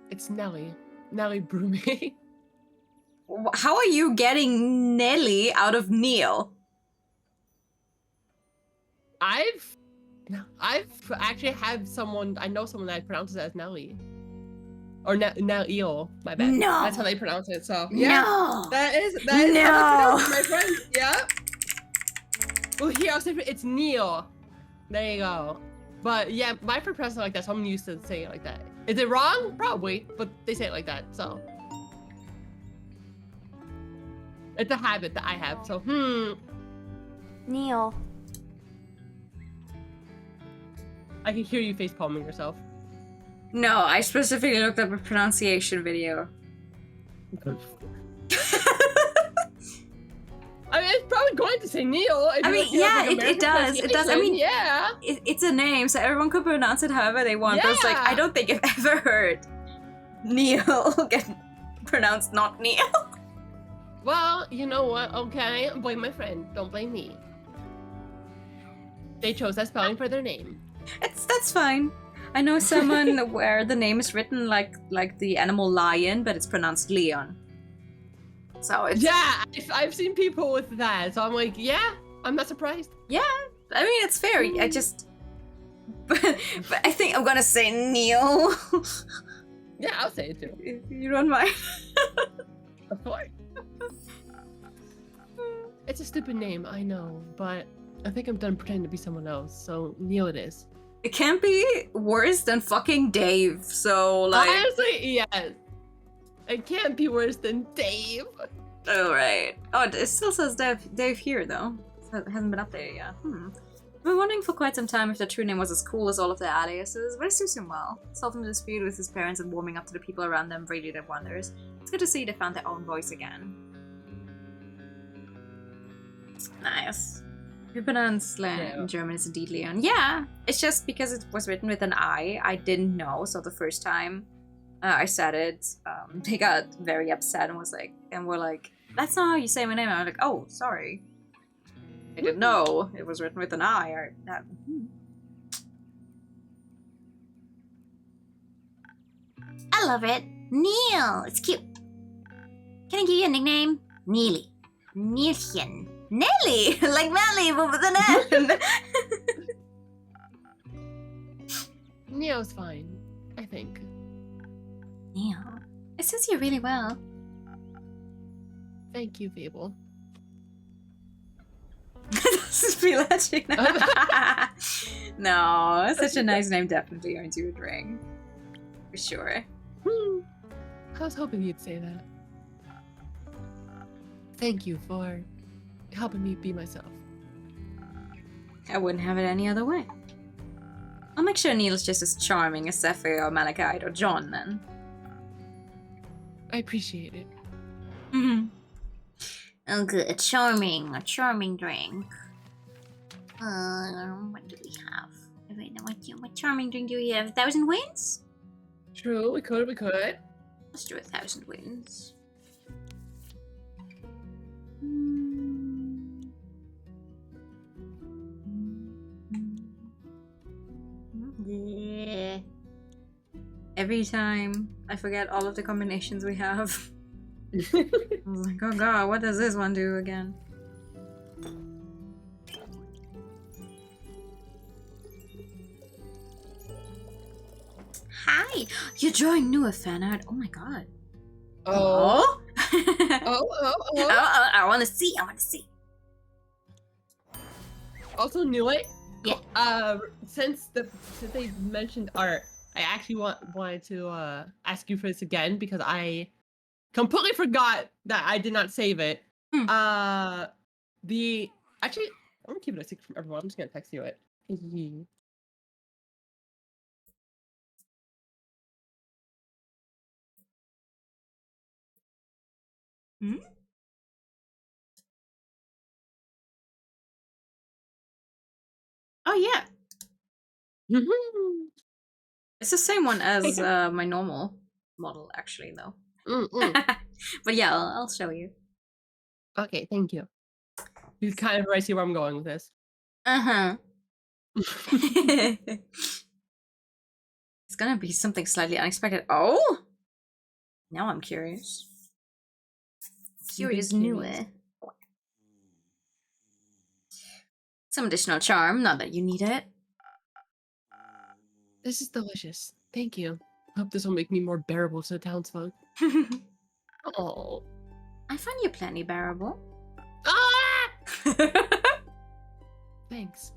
It's Nelly. Nelly Brumey. How are you getting Nelly out of Neil? I've actually had someone, I know someone that pronounces it as Nelly. Or Nell-eel, my bad. No. That's how they pronounce it, so. Yeah. No. That is No. how they pronounce it, my friend. Yeah. Well, here, I'll say it's Neil. There you go. But yeah, my friend pronounces it like that, so I'm used to saying it like that. Is it wrong? Probably, but they say it like that, so. It's a habit that I have, so, Neil. I can hear you face palming yourself. No, I specifically looked up a pronunciation video. I mean, it's probably going to say Neil. I mean, yeah, it does. It does. I mean, yeah. It's a name, so everyone could pronounce it however they want. Yeah. But it's like, I don't think I've ever heard Neil get pronounced not Neil. Well, you know what? Okay, blame my friend. Don't blame me. They chose that spelling for their name. That's fine. I know someone where the name is written like the animal lion, but it's pronounced Leon. So it's Yeah, I've seen people with that, so I'm like, yeah, I'm not surprised. yeah. I mean, it's fair. I just, but I think I'm gonna say Neil. Yeah, I'll say it too. If you don't mind. Of course. It's a stupid name, I know, but I think I'm done pretending to be someone else, so Neil it is. It can't be worse than fucking Dave. So like, Honestly, yes. It can't be worse than Dave. all right. Oh, it still says Dave here though. It hasn't been updated yet. I've been wondering for quite some time if the true name was as cool as all of the aliases, but it suits him well. Solving the dispute with his parents and warming up to the people around them really did wonders. It's good to see they found their own voice again. Nice. Who pronounced in German is indeed Leon. Yeah, it's just because it was written with an I didn't know, so the first time I said it, they got very upset and were like, that's not how you say my name. I was like, oh, sorry. I didn't know it was written with an I. I love it. Neil. It's cute. Can I give you a nickname? Neely. Neilchen. Nelly! Like Melly, but with an N. Neil's fine, I think. Neil. It suits you really well. Thank you, Fable. This is belating. No, such a nice name definitely earns you a drink. For sure. I was hoping you'd say that. Thank you for helping me be myself. I wouldn't have it any other way. I'll make sure Neil's just as charming as Zephyr or Malachite or John then. I appreciate it. Oh good, a charming drink. What do we have? What charming drink do we have? 1,000 wins? True, we could. Let's do 1,000 wins. Yeah. Every time I forget all of the combinations we have. I was like, oh god, what does this one do again? Hi! You're drawing newer fan art. Oh my god. Oh. I wanna see. Also knew it. Yeah. Since they mentioned art, I actually wanted to ask you for this again because I completely forgot that I did not save it. gonna keep it a secret from everyone. I'm just gonna text you it. Hmm? Oh yeah, it's the same one as my normal model, actually, though. But yeah, I'll show you. Okay, thank you. You kind of already see where I'm going with this. Uh-huh. It's gonna be something slightly unexpected. Oh! Now I'm curious. Curious newer. Some additional charm, not that you need it. This is delicious. Thank you. Hope this will make me more bearable to the townsfolk. Oh. I find you plenty bearable. Ah! Thanks.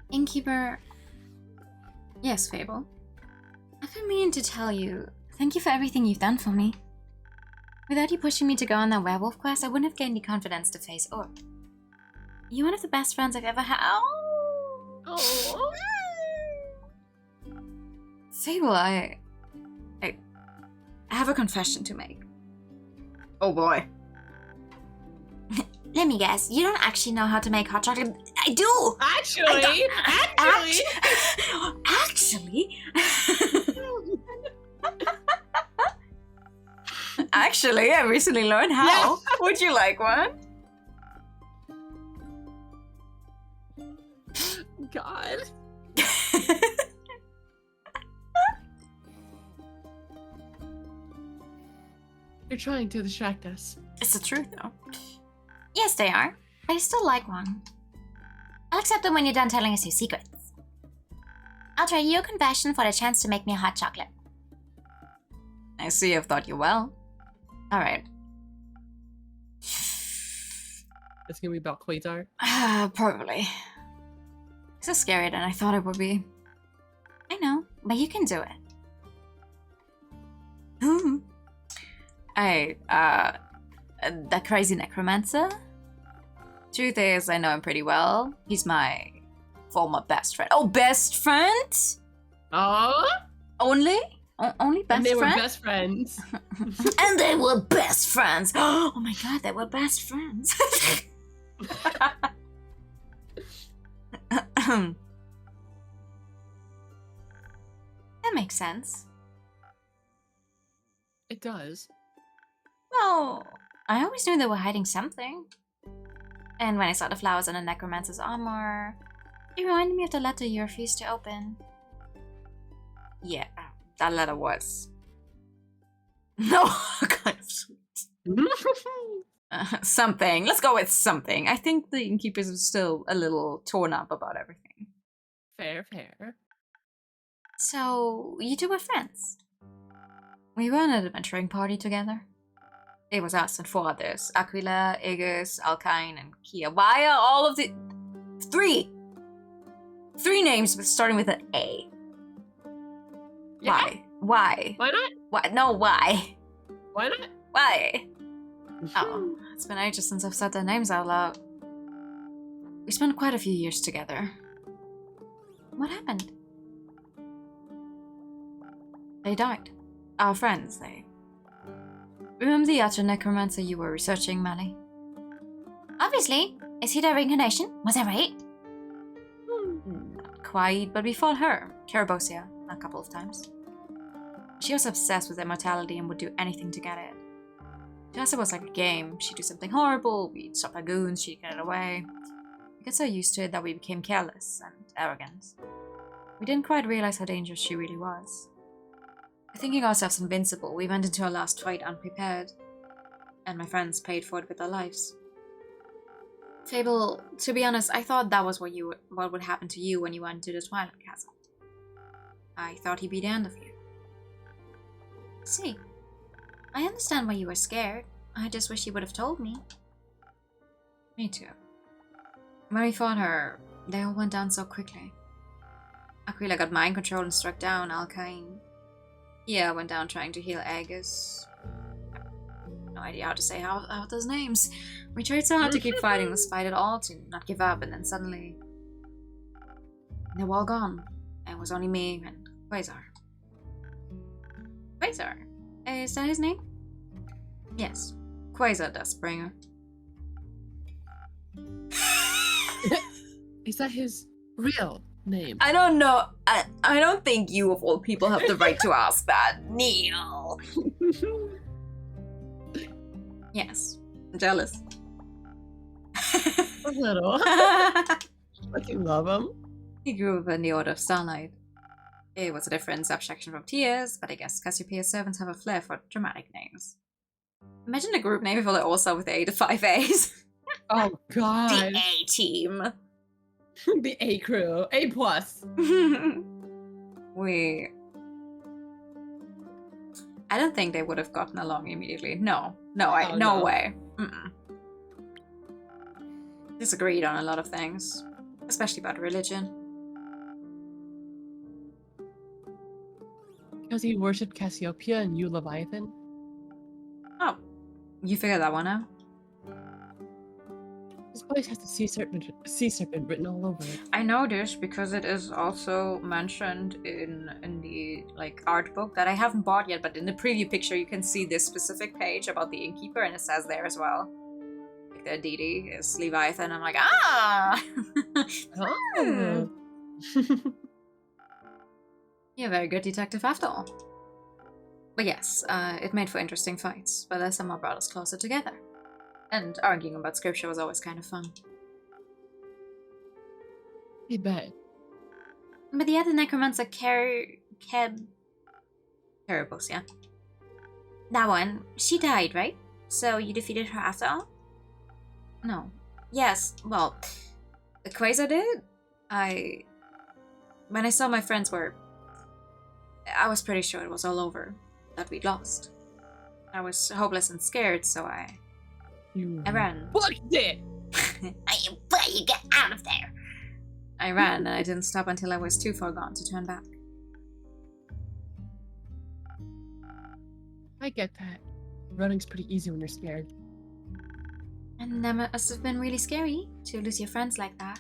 Innkeeper. Yes, Fable. I've been meaning to tell you, thank you for everything you've done for me. Without you pushing me to go on that werewolf quest, I wouldn't have gained the confidence to face Orc. You're one of the best friends I've ever had. Oh. Fable, I have a confession to make. Oh boy. Let me guess, you don't actually know how to make hot chocolate? I do! Actually! Actually? Actually, I recently learned how. Yeah. Would you like one? God. You're trying to distract us. It's the truth, though. Yes, they are. I still like one. I'll accept them when you're done telling us your secrets. I'll try your confession for the chance to make me a hot chocolate. I see you've thought you well. Alright. It's gonna be about Quasar? Probably. It's so scarier than I thought it would be. I know, but you can do it. That crazy necromancer? Truth is, I know him pretty well. He's my former best friend. Oh, best friend? Oh? Only? Only best friend? And they were best friends. And they were best friends. Oh my god, they were best friends. That makes sense. It does. Well, I always knew they were hiding something. And when I saw the flowers on the necromancer's armor, it reminded me of the letter you refused to open. Yeah, that letter was... No, kind of sweet. Something. Let's go with something. I think the innkeepers are still a little torn up about everything. Fair, fair. So, you two were friends? We were on an adventuring party together. It was us and 4 others. Aquila, Aegis, Alkine, and Kia. Why are all of the... 3! 3 names starting with an A. Yeah. Why? Why? Why not? Why? No, why? Why not? Why? Oh, it's been ages since I've said their names out loud. We spent quite a few years together. What happened? They died. Our friends, they... Remember the utter necromancer you were researching, Mally? Obviously. Is he their reincarnation? Was that right? Not quite, but we fought her, Carabosia, a couple of times. She was obsessed with immortality and would do anything to get it. To us it was like a game. She'd do something horrible, we'd stop her goons, she'd get it away. We got so used to it that we became careless and arrogant. We didn't quite realize how dangerous she really was. Thinking ourselves invincible, we went into our last fight unprepared, and my friends paid for it with their lives. Fable, to be honest, I thought that was what would happen to you when you went to the Twilight Castle. I thought he'd be the end of you. See, I understand why you were scared. I just wish you would have told me. Me too. When we fought her, they all went down so quickly. Aquila got mind control and struck down Alkine. Yeah, I went down trying to heal Aegis. No idea how to say out those names. We tried so hard to keep fighting this fight at all, to not give up, and then suddenly they were all gone. And it was only me and Quasar. Quasar? Is that his name? Yes. Quasar Dustbringer. Is that his real name? I don't know. I don't think you of all people have the right to ask that, Neil. Yes. I'm jealous. A little. But you love him. He grew up in the Order of Starlight. It was a different subsection from Tears, but I guess Cassiopeia's servants have a flair for dramatic names. Imagine a group name if they all start with A to 5 A's. Oh god. The A team. The A crew. A plus. I don't think they would have gotten along immediately. No way. Mm-mm. Disagreed on a lot of things, especially about religion. Because he worshipped Cassiopeia and you Leviathan? Oh, you figured that one out? This place has the sea serpent written all over it. I know this because it is also mentioned in the art book that I haven't bought yet, but in the preview picture you can see this specific page about the innkeeper, and it says there as well. Like the deity is Leviathan. I'm like, ah! Oh. You're a very good detective after all. But yes, it made for interesting fights, but that somehow brought us closer together. And arguing about scripture was always kind of fun. I bet. But the other necromancer, Kerberos, yeah? That one, she died, right? So you defeated her after all? No. Yes, well, the Quasar did. When I saw my friends I was pretty sure it was all over, that we'd lost. I was hopeless and scared, so I ran. Fuck it! You get out of there! I ran, and I didn't stop until I was too far gone to turn back. I get that. Running's pretty easy when you're scared. And that must have been really scary, to lose your friends like that.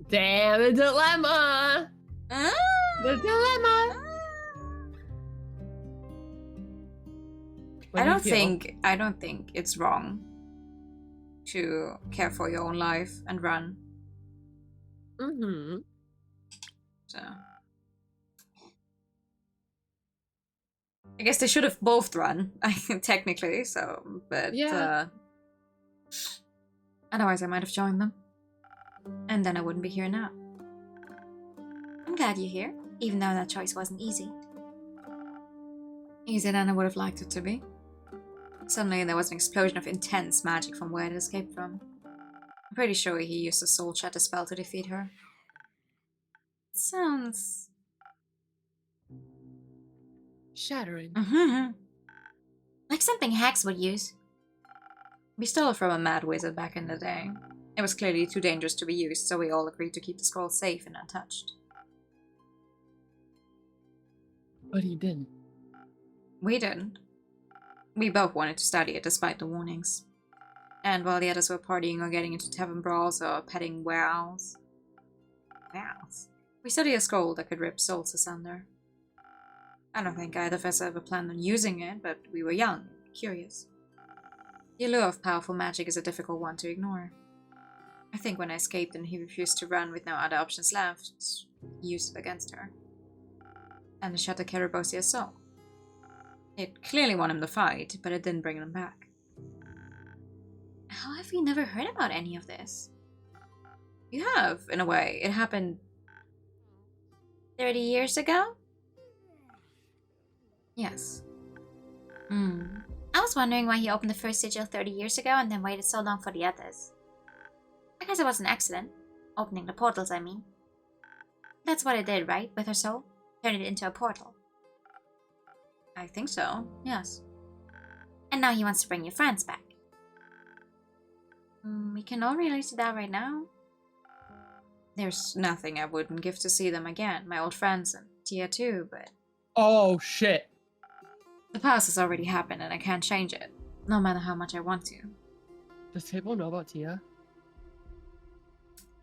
Damn, the dilemma! The dilemma! I don't think it's wrong to care for your own life and run. Mm-hmm. So I guess they should have both run, technically, so but yeah. Otherwise I might have joined them. And then I wouldn't be here now. I'm glad you're here, even though that choice wasn't easy. Easier than I would have liked it to be. Suddenly there was an explosion of intense magic from where it escaped from. I'm pretty sure he used a soul shatter spell to defeat her. It sounds... shattering. Mm-hmm. Like something hacks would use. We stole it from a mad wizard back in the day. It was clearly too dangerous to be used, so we all agreed to keep the scroll safe and untouched. But he didn't. We didn't. We both wanted to study it despite the warnings. And while the others were partying or getting into tavern brawls or petting were-owls, we studied a scroll that could rip souls asunder. I don't think either of us ever planned on using it, but we were young and curious. The allure of powerful magic is a difficult one to ignore. I think when I escaped and he refused to run with no other options left, he used it against her. And it shattered Kerberosia's soul. It clearly won him the fight, but it didn't bring him back. How have we never heard about any of this? You have, in a way. It happened 30 years ago? Yes. I was wondering why he opened the first sigil 30 years ago and then waited so long for the others. I guess it was an accident. Opening the portals, I mean. That's what it did, right? With her soul? Turned it into a portal. I think so, yes. And now he wants to bring your friends back. We can all relate to that right now. There's nothing I wouldn't give to see them again. My old friends and Tia too, but Oh shit. the past has already happened and I can't change it, no matter how much I want to. Does Fable know about Tia?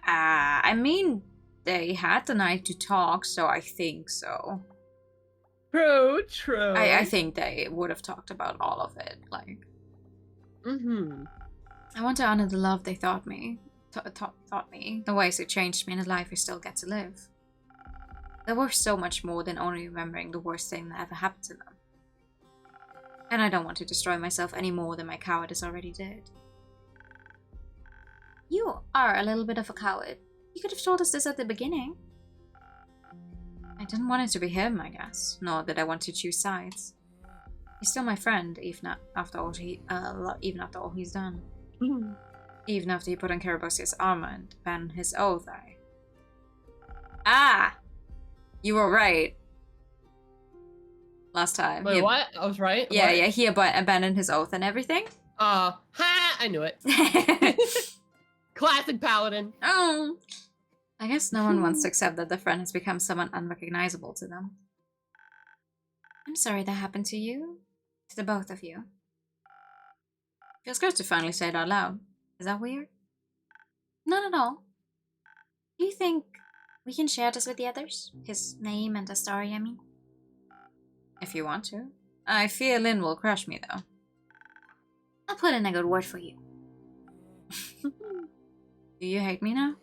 I mean, they had the night to talk, so I think so. True. I think they would have talked about all of it, like. Mm-hmm. I want to honor the love they taught me, the ways they changed me, and the life I still get to live. They're worth so much more than only remembering the worst thing that ever happened to them. And I don't want to destroy myself any more than my cowardice already did. You are a little bit of a coward. You could have told us this at the beginning. I didn't want it to be him, I guess. Nor did I want to choose sides. He's still my friend, even after all he's done. Mm. Even after he put on Karabosia's armor and abandoned his oath, Ah! You were right. Last time. Wait, what? I was right? Yeah, What? yeah, he abandoned his oath and everything. I knew it. Classic paladin. Oh. I guess no one wants to accept that their friend has become someone unrecognizable to them. I'm sorry that happened to you. To the both of you. Feels good to finally say it out loud. Is that weird? Not at all. Do you think we can share this with the others? His name and the story, I mean? If you want to. I fear Lynn will crush me, though. I'll put in a good word for you. Do you hate me now?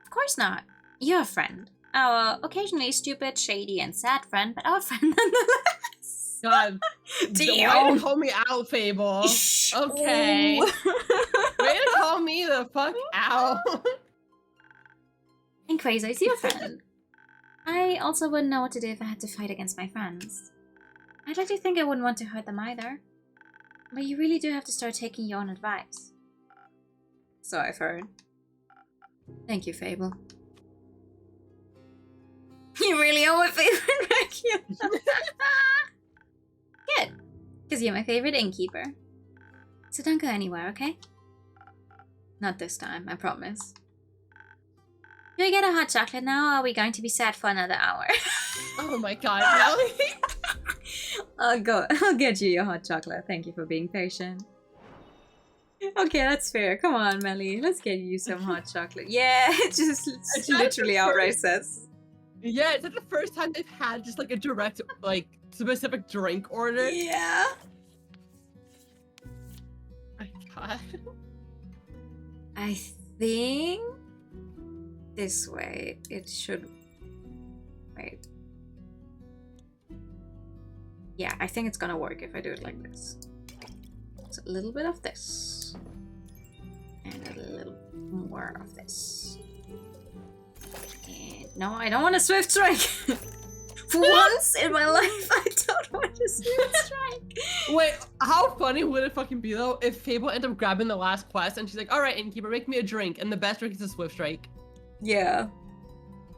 Of course not. You're a friend. Our occasionally stupid, shady, and sad friend, but our friend nonetheless. God. Damn. Way to call me out, Fable. Okay. Way to call me the fuck out. And Quasar is your friend. I also wouldn't know what to do if I had to fight against my friends. I'd like to think I wouldn't want to hurt them either. But you really do have to start taking your own advice. So I've heard. Thank you, Fable. You really are my favorite vacuum. Good. Because you're my favorite innkeeper. So don't go anywhere, okay? Not this time, I promise. Do we get a hot chocolate now, or are we going to be sad for another hour? Oh my god, Melly. I'll get you your hot chocolate. Thank you for being patient. Okay, that's fair. Come on, Melly. Let's get you some hot chocolate. Yeah, it's literally outright says. Yeah, it's like the first time they've had just like a direct, like, specific drink order. Yeah. My god. I think this way it should. Wait. Yeah, I think it's gonna work if I do it like this. So a little bit of this. And a little more of this. And no, I don't want a swift strike! For once in my life, I don't want a swift strike! Wait, how funny would it fucking be though if Fable ended up grabbing the last quest and she's like, alright, innkeeper, make me a drink, and the best drink is a swift strike. Yeah.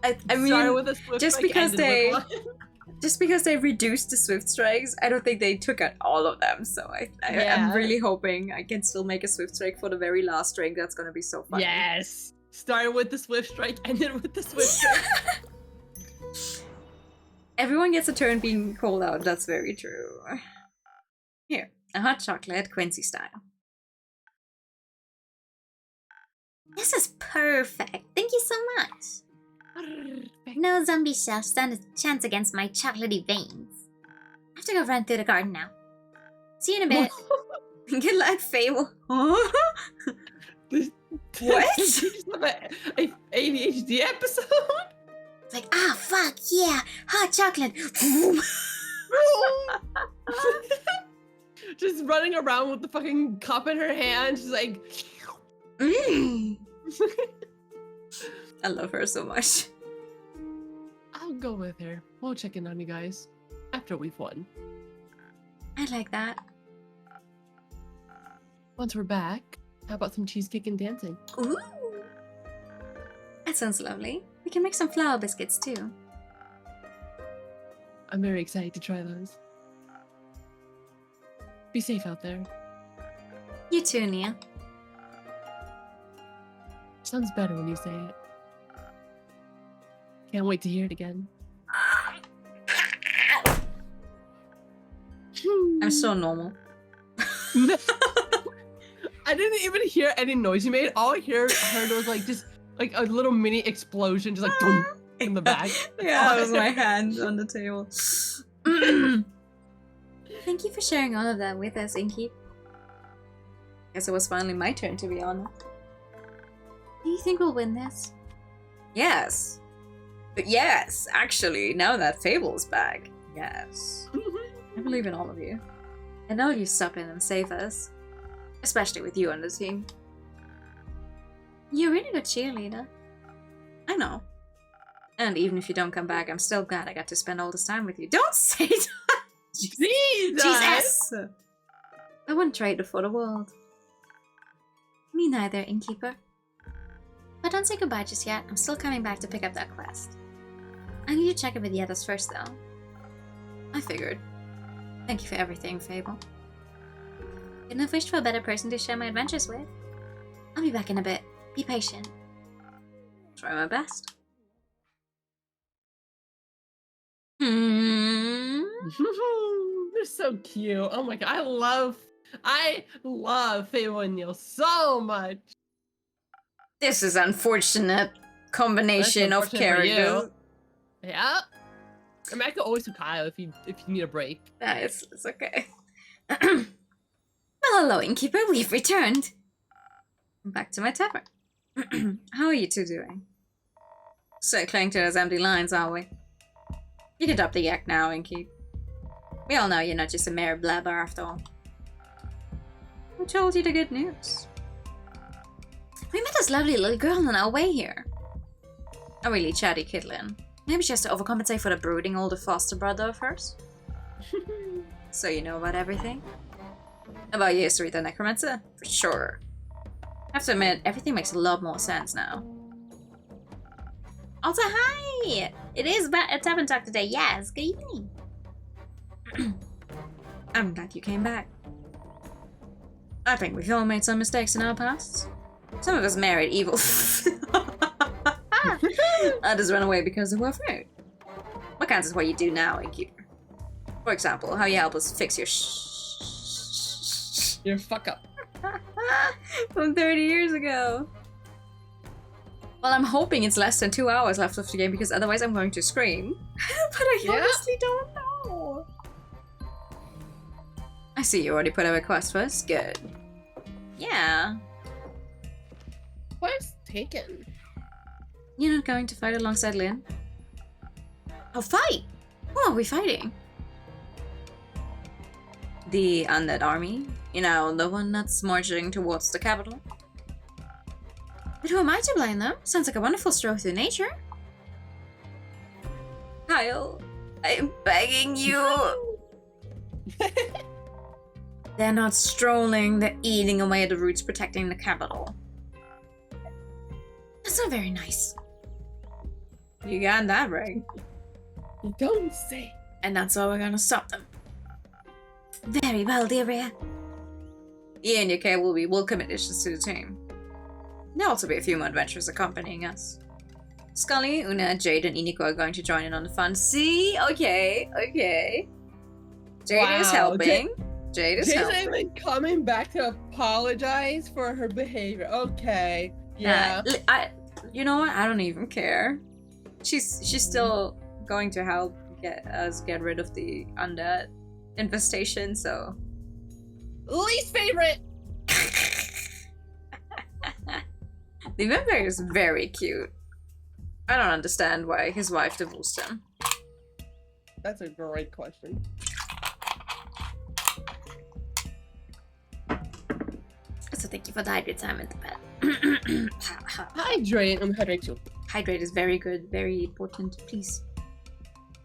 I Started mean, with a swift just strike, because ended they... with one. Just because they reduced the swift strikes, I don't think they took out all of them. So I'm Yeah. really hoping I can still make a swift strike for the very last drink. That's gonna be so fun. Yes! Started with the swift strike, ended with the swift strike. Everyone gets a turn being called out. That's very true. Here, a hot chocolate, Quincy style. This is perfect. Thank you so much. No zombie shall stand a chance against my chocolatey veins. I have to go run through the garden now. See you in a bit. Good luck, Fable. What? A ADHD episode? It's like, ah, fuck, yeah, hot chocolate. Just running around with the fucking cup in her hand. She's like, I love her so much. I'll go with her. We'll check in on you guys after we've won. I like that. Once we're back, how about some cheesecake and dancing? Ooh. That sounds lovely. We can make some flour biscuits too. I'm very excited to try those. Be safe out there. You too, Nia. Sounds better when you say it. Can't wait to hear it again. I'm so normal. I didn't even hear any noise you made. All I heard was like just like a little mini explosion, just like boom in the back. Yeah, that was my hand on the table. Thank you for sharing all of that with us, Inky. Guess it was finally my turn to be honest. Do you think we'll win this? Yes. But yes, actually, now that Fable's back, yes. I believe in all of you. I know you step in and save us. Especially with you on the team. You're a really good cheerleader. I know. And even if you don't come back, I'm still glad I got to spend all this time with you. Don't say that! Jesus! I wouldn't trade it for the world. Me neither, Innkeeper. But don't say goodbye just yet. I'm still coming back to pick up that quest. I need to check in with the others first, though. I figured. Thank you for everything, Fable. Couldn't have wished for a better person to share my adventures with. I'll be back in a bit. Be patient. Try my best. They're so cute. Oh my god, I love Fable and Neil so much. This is unfortunate combination of characters. Yeah. I mean, I could always do Kyle if you need a break. Nah, it's okay. Well, hello, Innkeeper. We've returned. Back to my tavern. How are you two doing? Circling to those empty lines, are we? You can drop the yak now, Innkeep. We all know you're not just a mere blabber after all. Who told you the good news? We met this lovely little girl on our way here. A really chatty kidlin. Maybe just to overcompensate for the brooding older foster brother of hers. So you know about everything? About your history with the necromancer? For sure. I have to admit, everything makes a lot more sense now. Also, hi! It is a Tavern Talk today, yes, good evening. I'm glad you came back. I think we've all made some mistakes in our pasts. Some of us married evil. Others ran away because they were afraid. What counts is what you do now, Innkeeper. For example, how you help us fix your fuck up. From 30 years ago. Well, I'm hoping it's less than 2 hours left of the game because otherwise I'm going to scream. But I honestly don't know. I see you already put out a quest first. Good. Yeah. Quest taken. You're not going to fight alongside Lynn? Oh, fight! Who are we fighting? The undead army. You know, the one that's marching towards the capital. But who am I to blame them? Sounds like a wonderful stroll through nature. Kyle, I'm begging you. They're not strolling, they're eating away at the roots protecting the capital. That's not very nice. You got that right. You don't say. And that's why we're gonna stop them. Very well, dear Rhea. You and your care will be welcome additions to the team. There'll also be a few more adventurers accompanying us. Scully, Una, Jade, and Iniko are going to join in on the fun. See? Okay. Jade is helping. Jade is helping. Jade's even coming back to apologize for her behavior. Okay. Yeah. You know what? I don't even care. She's still going to help get rid of the undead infestation, so. Least favorite! The vampire is very cute. I don't understand why his wife divorced him. That's a great question. So thank you for the hydrate time at the bed. Hydrate. I'm hydrate too. Hydrate is very good, very important. Please.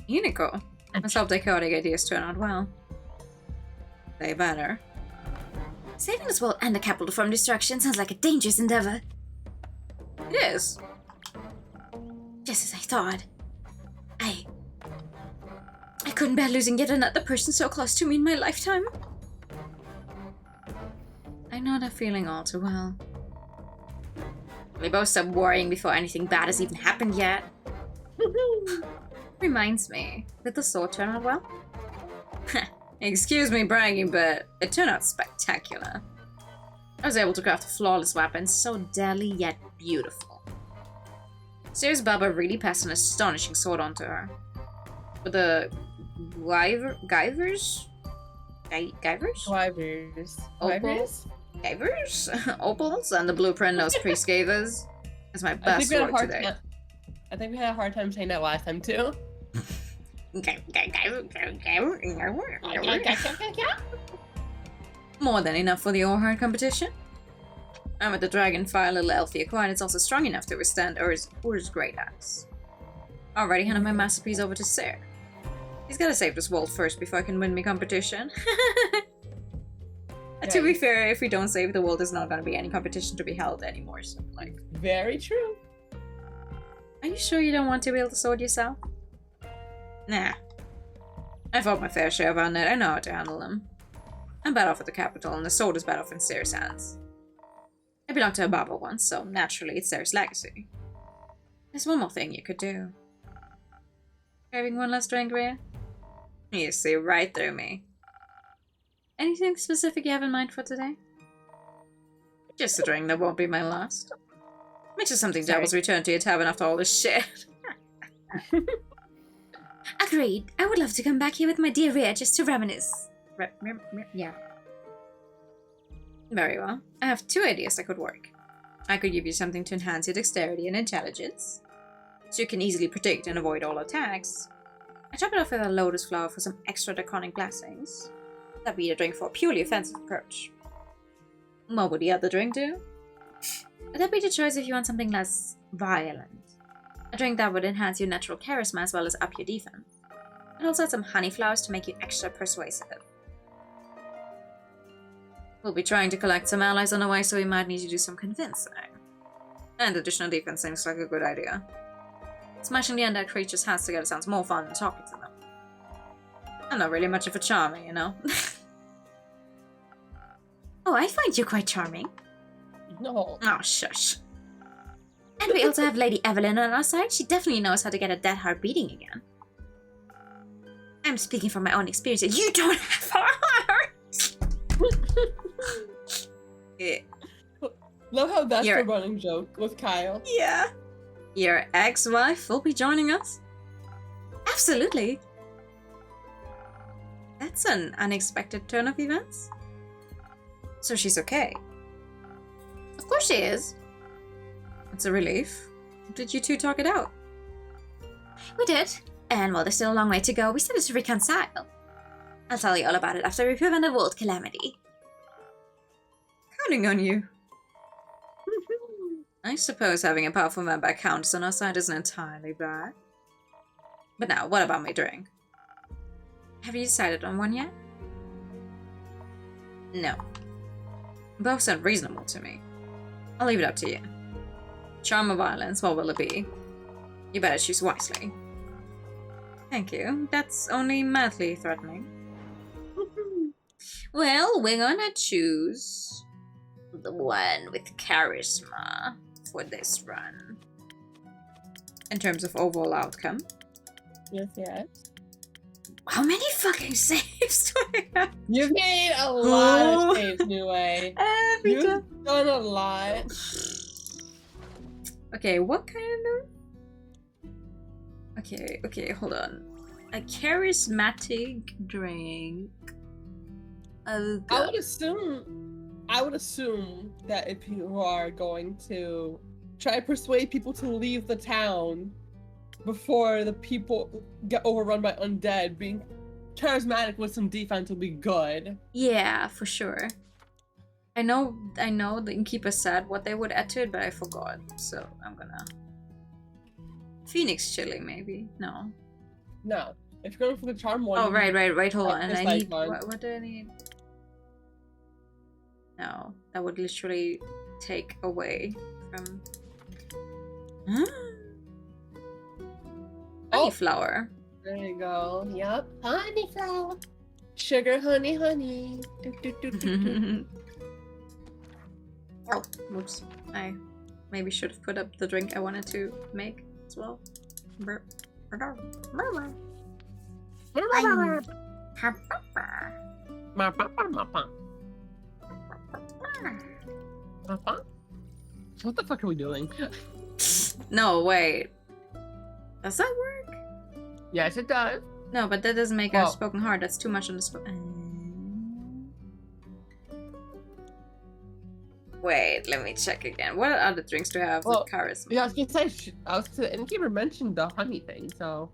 Unico. Let's hope the chaotic ideas turn out well. They better. Saving this world and the capital from destruction sounds like a dangerous endeavor. It is. Just as I thought. I couldn't bear losing yet another person so close to me in my lifetime. I know that feeling all too well. We both stopped worrying before anything bad has even happened yet. Reminds me, did the sword turn out well? Excuse me bragging, but it turned out spectacular. I was able to craft a flawless weapon, so deadly yet beautiful. Seer's Baba really passed an astonishing sword onto her. With the Givers? Opals and the blueprint those priests gave us. It's my best sword today. I think we had a hard time saying that last time too. More than enough for the all-hard competition. I'm at the Dragonfire, little elfie acquired. It's also strong enough to withstand Ur's great axe. Already handed my masterpiece over to Ser. He's gotta save this world first before I can win me competition. Nice. To be fair, if we don't save the world, there's not gonna be any competition to be held anymore. So, like, very true. Are you sure you don't want to wield the sword yourself? Nah. I fought my fair share of undead. I know how to handle them. I'm bad off at the capital, and the sword is bad off in Ser's hands. I belonged to a Baba once, so naturally it's Ser's legacy. There's one more thing you could do. Having one last drink, Rhea? You see right through me. Anything specific you have in mind for today? Just a drink that won't be my last. Which is something devils return to your tavern after all this shit. Agreed. I would love to come back here with my dear Rhea just to reminisce. Yeah. Very well. I have 2 ideas that could work. I could give you something to enhance your dexterity and intelligence, so you can easily predict and avoid all attacks. I top it off with a lotus flower for some extra draconic blessings. That'd be a drink for a purely offensive approach. What would the other drink do? That'd be the choice if you want something less violent. A drink that would enhance your natural charisma as well as up your defense. It also had some honey flowers to make you extra persuasive. We'll be trying to collect some allies on the way, so we might need to do some convincing. And additional defense seems like a good idea. Smashing the undead creatures' hands together sounds more fun than talking to them. I'm not really much of a charmer, you know? Oh, I find you quite charming. No. Oh, shush. And we also have Lady Evelyn on our side. She definitely knows how to get a dead heart beating again. I'm speaking from my own experience, and you don't have a heart! Yeah. Love how that's the running joke with Kyle. Yeah. Your ex-wife will be joining us? Absolutely. That's an unexpected turn of events. So she's okay? Of course she is. It's a relief. Did you 2 talk it out? We did. And while there's still a long way to go, we started to reconcile. I'll tell you all about it after we prevent a world calamity. Counting on you. I suppose having a powerful member countess on our side isn't entirely bad. But now, what about my drink? Have you decided on one yet? No. Both sound reasonable to me. I'll leave it up to you. Charm or violence, what will it be? You better choose wisely. Thank you. That's only mildly threatening. Well, we're gonna choose the one with charisma for this run. In terms of overall outcome. Yes. How many fucking saves do I have? You've made a lot of saves, New Way. You've done a lot. Okay, what kind of... Okay, hold on. A charismatic drink. Oh, God. I would assume that if you are going to try to persuade people to leave the town before the people get overrun by undead, being charismatic with some defense will be good. Yeah, for sure. I know the innkeeper said what they would add to it, but I forgot. So I'm gonna... Phoenix chilling, maybe? No. No. If you're going for the charm one... Oh, right, hold on. I need... What do I need? No, that would literally take away from... Honeyflower. There you go. Yup. Honeyflower. Sugar, honey. Oh, whoops. I maybe should have put up the drink I wanted to make as well. What the fuck are we doing? No, wait. Does that work? Yes, it does. No, but that doesn't make a spoken heart. That's too much on the Wait, let me check again. What other drinks do I have with charisma? Yeah, I was gonna say, the innkeeper mentioned the honey thing, so.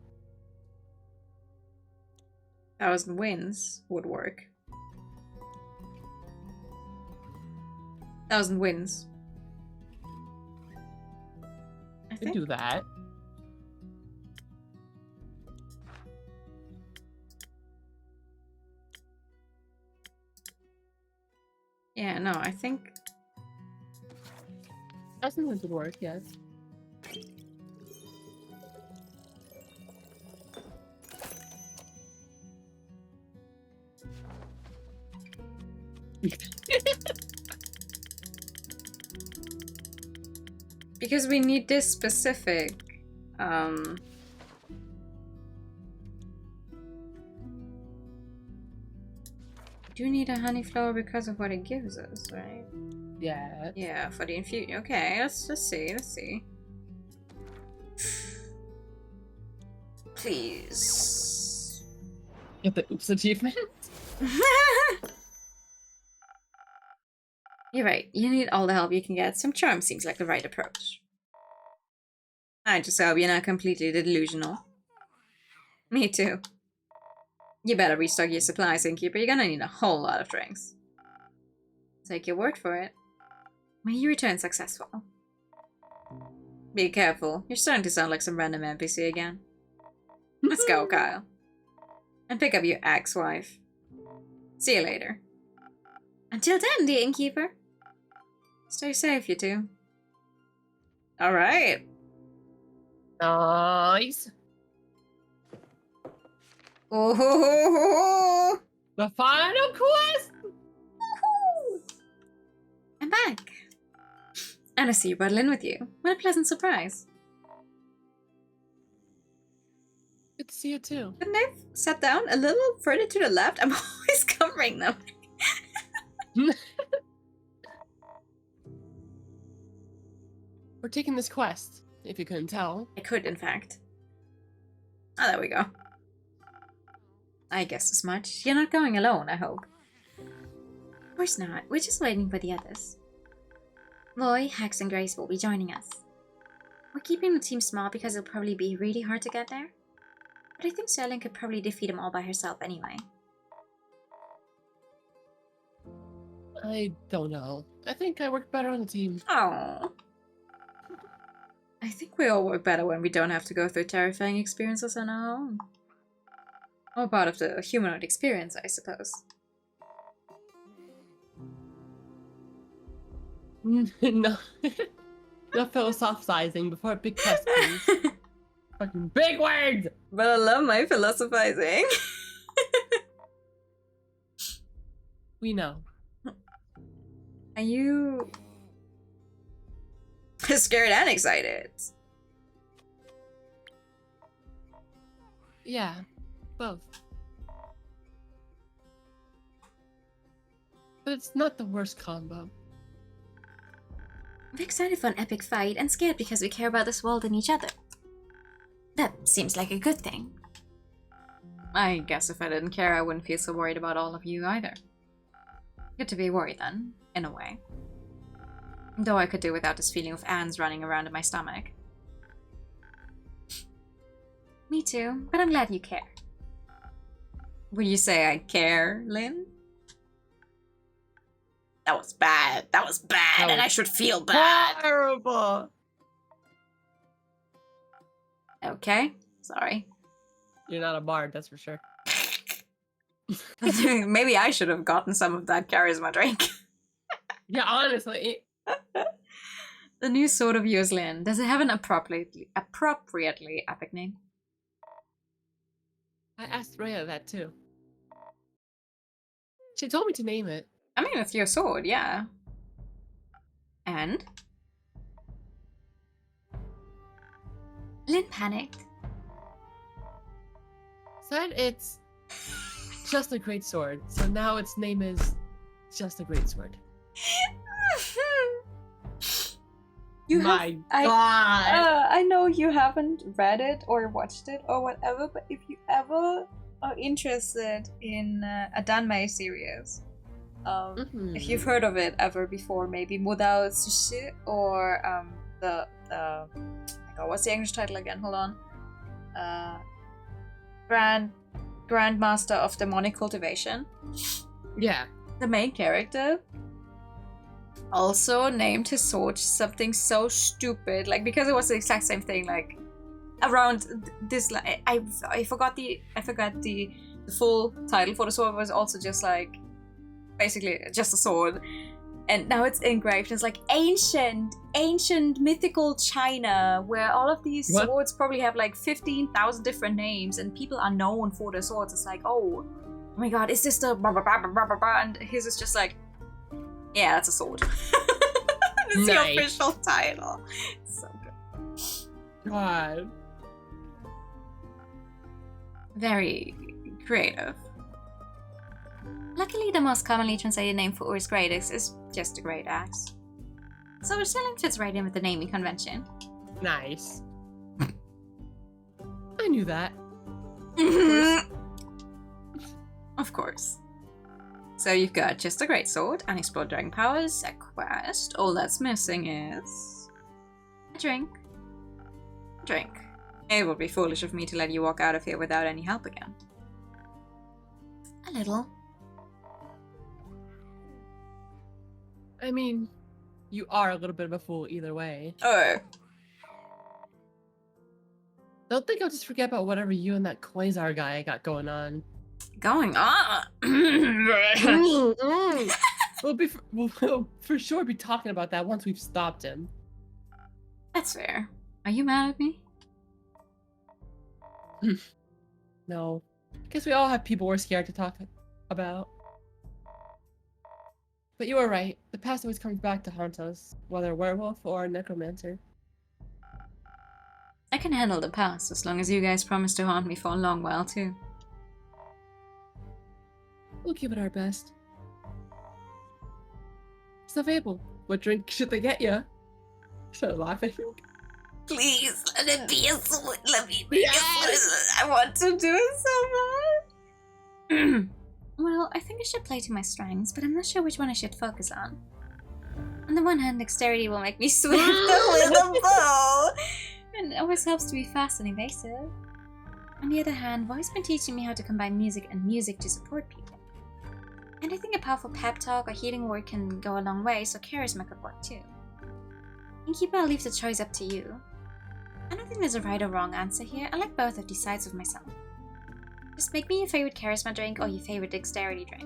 1,000 wins would work. 1,000 wins. I could do that. Yeah, no, I think... That would work, yes. Because we need this specific, do need a honey flower because of what it gives us, right? Yeah. Yeah, for the infusion. Okay, let's see. Please. Get the oops achievement. You're right. You need all the help you can get. Some charm seems like the right approach. I just hope you're not completely delusional. Me too. You better restock your supplies, innkeeper. You're gonna need a whole lot of drinks. Take your word for it. May you return successful. Be careful. You're starting to sound like some random NPC again. Let's go, Kyle. And pick up your ex-wife. See you later. Until then, dear innkeeper. Stay safe, you two. Alright. Nice. Oh, the final quest! I'm back. And I see you brought Lynn with you. What a pleasant surprise. Good to see you too. Couldn't I have sat down a little further to the left? I'm always covering them. We're taking this quest, if you couldn't tell. I could, in fact. Oh, there we go. I guess as much. You're not going alone, I hope. Of course not. We're just waiting for the others. Loy, Hex, and Grace will be joining us. We're keeping the team small because it'll probably be really hard to get there. But I think Sterling could probably defeat them all by herself anyway. I don't know. I think I work better on the team. Oh. I think we all work better when we don't have to go through terrifying experiences on our own. Or part of the humanoid experience, I suppose. No. No philosophizing before a big quest, please. Fucking big words! But I love my philosophizing. We know. Are you... scared and excited? Yeah, both. But it's not the worst combo. I'm excited for an epic fight and scared because we care about this world and each other. That seems like a good thing. I guess if I didn't care, I wouldn't feel so worried about all of you either. Good to be worried then, in a way. Though I could do without this feeling of ants running around in my stomach. Me too, but I'm glad you care. Would you say I care, Lynn? That was bad. That was bad, and I should feel bad. Terrible. Okay, sorry. You're not a bard, that's for sure. Maybe I should have gotten some of that charisma drink. Yeah, honestly. The new sword of yours, Lynn. Does it have an appropriately epic name? I asked Rhea that too. She told me to name it. I mean, it's your sword, yeah. And? Lynn panicked. Said it's just a great sword. So now its name is just a great sword. My God. I know you haven't read it or watched it or whatever, but if you ever are interested in a Danmei series, if you've heard of it ever before, maybe Modao Tsushi or the oh my God, what's the English title again? Hold on. Grandmaster of Demonic Cultivation. Yeah. The main character also named his sword something so stupid, like, because it was the exact same thing, like around this, like, I forgot the full title for the sword was also just like basically just a sword, and now it's engraved as like ancient mythical China, where all of these swords probably have like 15,000 different names and people are known for their swords. It's like, oh my God, is this the blah, blah, blah, blah, blah, blah, and his is just like, yeah, that's a sword. It's the official title. It's so good. God. Very creative. Luckily, the most commonly translated name for Ur's great axe is just a great axe. So it still fits right in with the naming convention. Nice. I knew that. Of course. So you've got just a great sword, unexplored dragon powers, a quest. All that's missing is a drink. Drink. It would be foolish of me to let you walk out of here without any help again. A little. I mean, you are a little bit of a fool either way. Oh. Don't think I'll just forget about whatever you and that Quasar guy got going on. Going on? We'll for sure be talking about that once we've stopped him. That's fair. Are you mad at me? No. I guess we all have people we're scared to talk about. But you were right. The past always comes back to haunt us, whether a werewolf or a necromancer. I can handle the past as long as you guys promise to haunt me for a long while too. We'll give it our best. So Fable, what drink should they get you? Start laughing. Please, let it be a sword. Let me be a sword. I want to do it so much. Well, I think I should play to my strengths, but I'm not sure which one I should focus on. On the one hand, dexterity will make me swifter with a bow, and it always helps to be fast and evasive. On the other hand, Voi's been teaching me how to combine music and music to support people. And I think a powerful pep talk or healing word can go a long way, so charisma could work too. Innkeeper, I'll leave the choice up to you. I don't think there's a right or wrong answer here. I like both of these sides of myself. Just make me your favorite charisma drink or your favorite dexterity drink.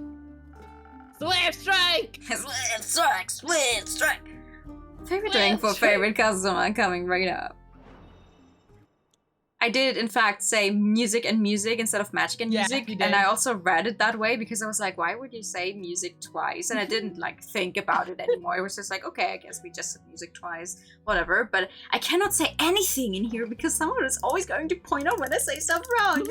Swift strike! Swift strike! Swift strike! Favorite drink for favorite customer coming right up. I did, in fact, say music and music instead of magic and music, and I also read it that way because I was like, why would you say music twice? And I didn't, like, think about it anymore. It was just like, okay, I guess we just said music twice, whatever. But I cannot say anything in here because someone is always going to point out when I say stuff wrong.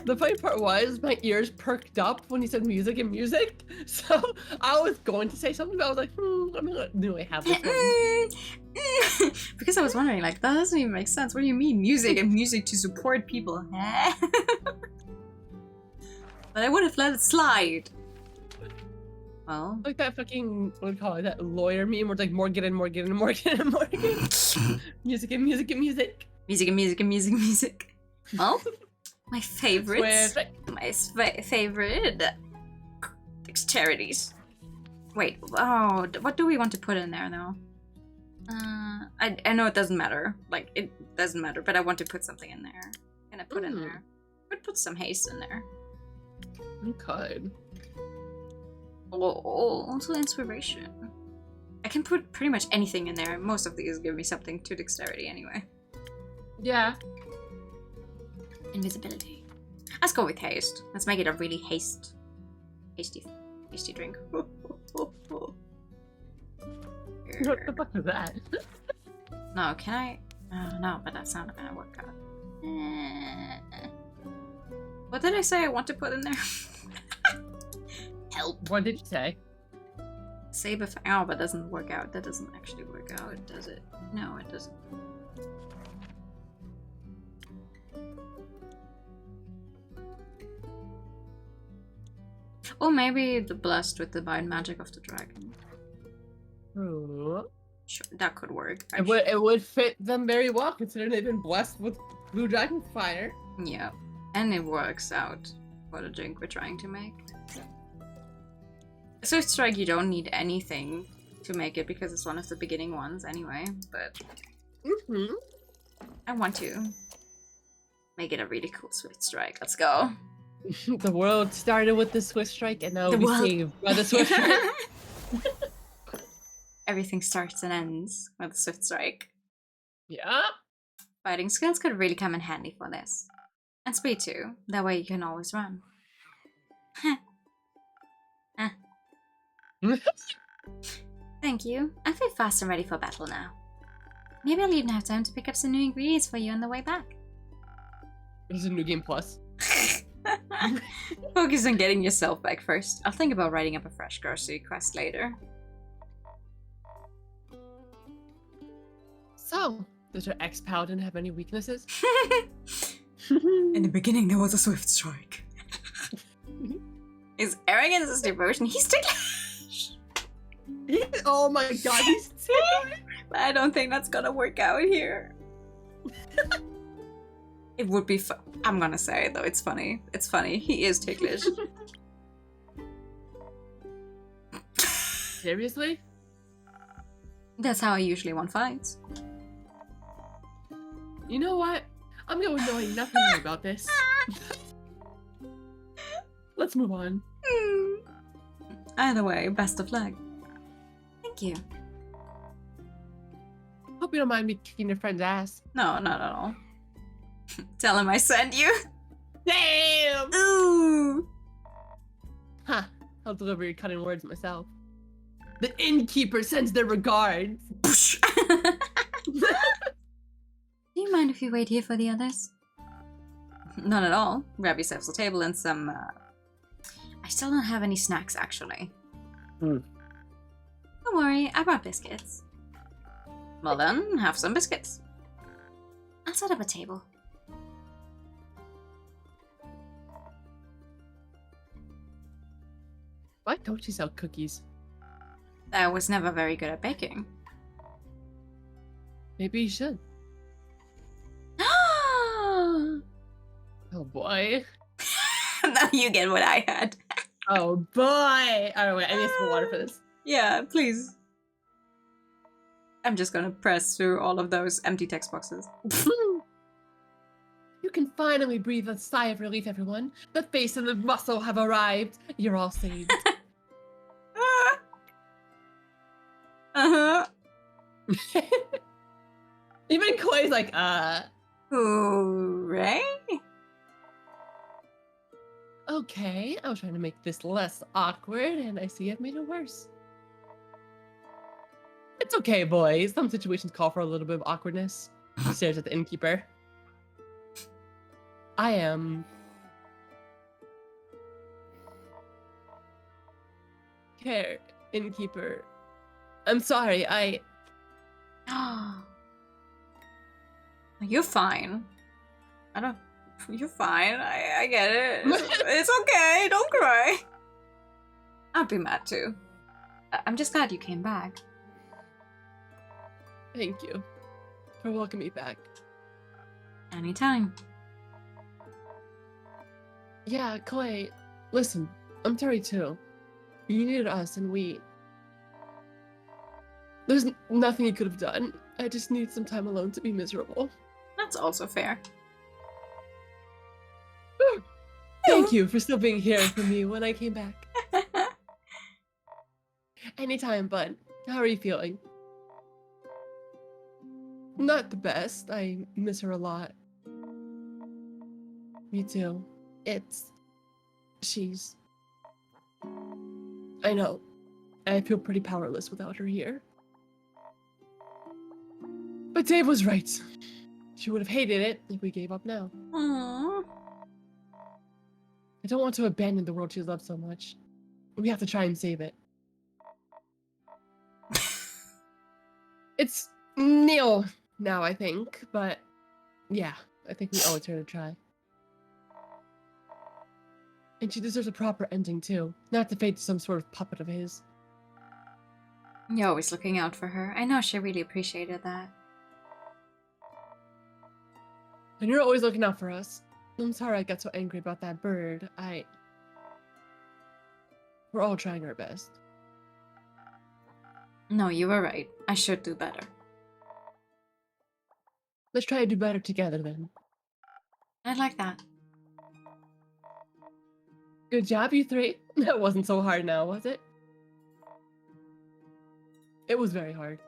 The funny part was my ears perked up when he said music and music, so I was going to say something, but I was like, I'm gonna do I have this one? Because I was wondering, like, that doesn't even make sense. What do you mean, music and music to support people? But I would have let it slide. Well, like that fucking, what do you call it, that lawyer meme where it's like Morgan and Morgan and Morgan and Morgan. Music and music and music. Music and music and music and music. Well, my favorites. My favorite dexterities. Wait, oh, what do we want to put in there though? I know it doesn't matter. Like, it doesn't matter, but I want to put something in there. I'm gonna put in there. I would put some haste in there. Okay. Oh, also inspiration. I can put pretty much anything in there. Most of these give me something to dexterity anyway. Yeah. Invisibility. Let's go with haste. Let's make it a really hasty drink. What the fuck is that? No, can I? No, but that's not gonna work out. What did I say I want to put in there? Help. What did you say? Saber fang. Oh, but doesn't work out. That doesn't actually work out, does it? No, it doesn't. Or maybe the blessed with the divine magic of the dragon. Ooh. Sure, that could work. It would fit them very well, considering they've been blessed with blue dragon fire. Yeah, and it works out for the drink we're trying to make. Swift Strike, you don't need anything to make it because it's one of the beginning ones anyway, but I want to make it a really cool Swift Strike. Let's go. The world started with the Swift Strike, and now we saved by the Swift Strike. Everything starts and ends with a Swift Strike. Yeah. Fighting skills could really come in handy for this. And speed too. That way you can always run. Thank you. I feel fast and ready for battle now. Maybe I'll even have time to pick up some new ingredients for you on the way back. This is a new game plus. Focus on getting yourself back first. I'll think about writing up a fresh grocery quest later. So, does your ex-paladin have any weaknesses? In the beginning, there was a Swift Strike. His arrogance is devotion. He's ticklish. Oh my god, he's ticklish. I don't think that's gonna work out here. It would be fun. I'm gonna say it though. It's funny. It's funny. He is ticklish. Seriously? That's how I usually want fights. You know what? I'm going to know nothing more about this. Let's move on. Either way, best of luck. Thank you. Hope you don't mind me kicking your friend's ass. No, not at all. Tell him I sent you. Damn! Ooh! Huh. I'll deliver your cutting words myself. The innkeeper sends their regards. Do you mind if you wait here for the others? Not at all. Grab yourselves a table and some, I still don't have any snacks, actually. Don't worry, I brought biscuits. Well then, have some biscuits. I'll set up a table. Why don't you sell cookies? I was never very good at baking. Maybe you should. Oh boy. Now you get what I had. Oh boy! Alright, wait, I need some water for this. Yeah, please. I'm just gonna press through all of those empty text boxes. You can finally breathe a sigh of relief, everyone. The face and the muscle have arrived. You're all saved. Uh-huh. Even Koi's like, Hooray. Okay, I was trying to make this less awkward, and I see I've made it worse. It's okay, boys. Some situations call for a little bit of awkwardness. He stares at the innkeeper. I am... Care, innkeeper. I'm sorry, You're fine. I don't... You're fine. I get it. It's okay. Don't cry. I'd be mad too. I'm just glad you came back. Thank you for welcoming me back. Anytime. Yeah, Koi, listen, I'm sorry too. You needed us and we... There's nothing you could have done. I just need some time alone to be miserable. That's also fair. Thank you for still being here for me when I came back. Anytime, bud. How are you feeling? Not the best. I miss her a lot. Me too. She's... I know. I feel pretty powerless without her here. But Dave was right. She would have hated it if we gave up now. Aww. I don't want to abandon the world she loves so much. We have to try and save it. It's nil now, I think, but yeah, I think we owe it to her to try. And she deserves a proper ending too, not to fade to some sort of puppet of his. You're always looking out for her. I know she really appreciated that. And you're always looking out for us. I'm sorry I got so angry about that bird. We're all trying our best. No, you were right. I should do better. Let's try to do better together then. I like that. Good job, you three. That wasn't so hard now, was it? It was very hard.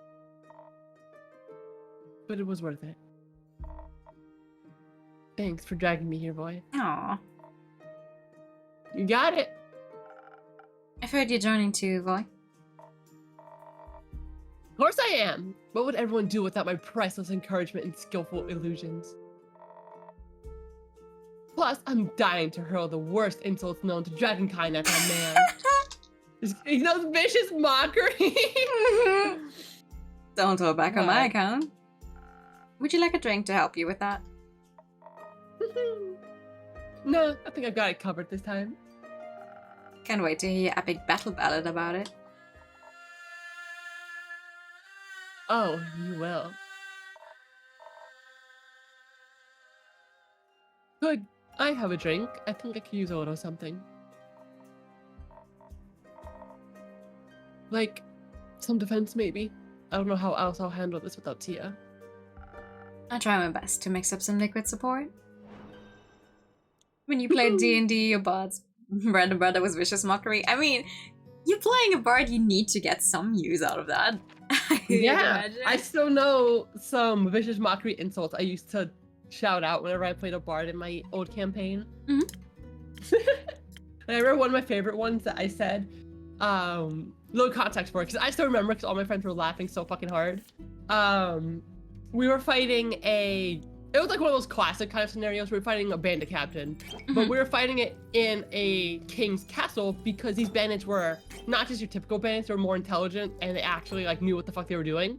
But it was worth it. Thanks for dragging me here, boy. Aww. You got it. I've heard you're joining too, boy. Of course I am. What would everyone do without my priceless encouragement and skillful illusions? Plus, I'm dying to hurl the worst insults known to dragonkind at that man. You know, vicious mockery. Don't throw it back on my account. Would you like a drink to help you with that? No, I think I got it covered this time. Can't wait to hear your epic battle ballad about it. Oh, you will. Good. I have a drink. I think I could use a little something. Like, some defense maybe. I don't know how else I'll handle this without Tia. I'll try my best to mix up some liquid support. When you played D&D, your bard's random brother was vicious mockery. I mean, you're playing a bard, you need to get some use out of that. Yeah, I still know some vicious mockery insults I used to shout out whenever I played a bard in my old campaign. And I remember one of my favorite ones that I said, little context for it, because I still remember because all my friends were laughing so fucking hard. We were fighting it was like one of those classic kind of scenarios. We were fighting a bandit captain, but we were fighting it in a king's castle because these bandits were not just your typical bandits, they were more intelligent and they actually like knew what the fuck they were doing.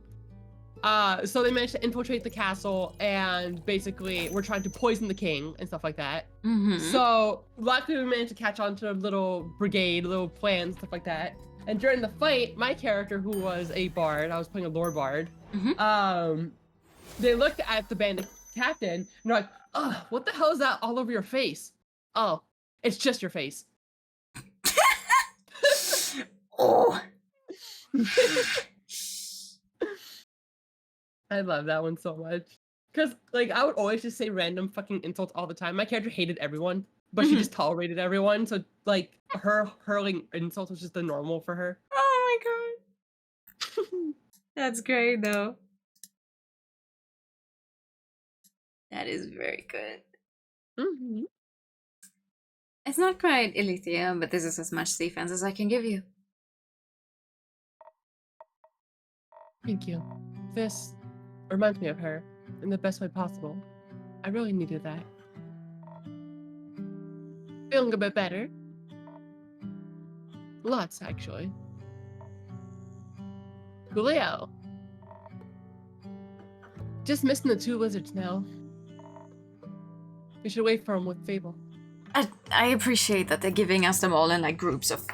So they managed to infiltrate the castle and basically were trying to poison the king and stuff like that. So luckily we managed to catch on to a little brigade, little plan, stuff like that. And during the fight, my character, who was a bard, I was playing a lore bard, they looked at the bandit captain and they're like, "Oh, what the hell is that all over your face?" "Oh, it's just your face." Oh. I love that one so much. Because, like, I would always just say random fucking insults all the time. My character hated everyone, but she just tolerated everyone. So, like, her hurling insults was just the normal for her. Oh my god. That's great, though. That is very good. It's not quite Elysium, but this is as much defense as I can give you. Thank you. This reminds me of her in the best way possible. I really needed that. Feeling a bit better. Lots, actually. Coolio. Just missing the 2 lizards now. We should wait for them with Fable. I appreciate that they're giving us them all in like groups of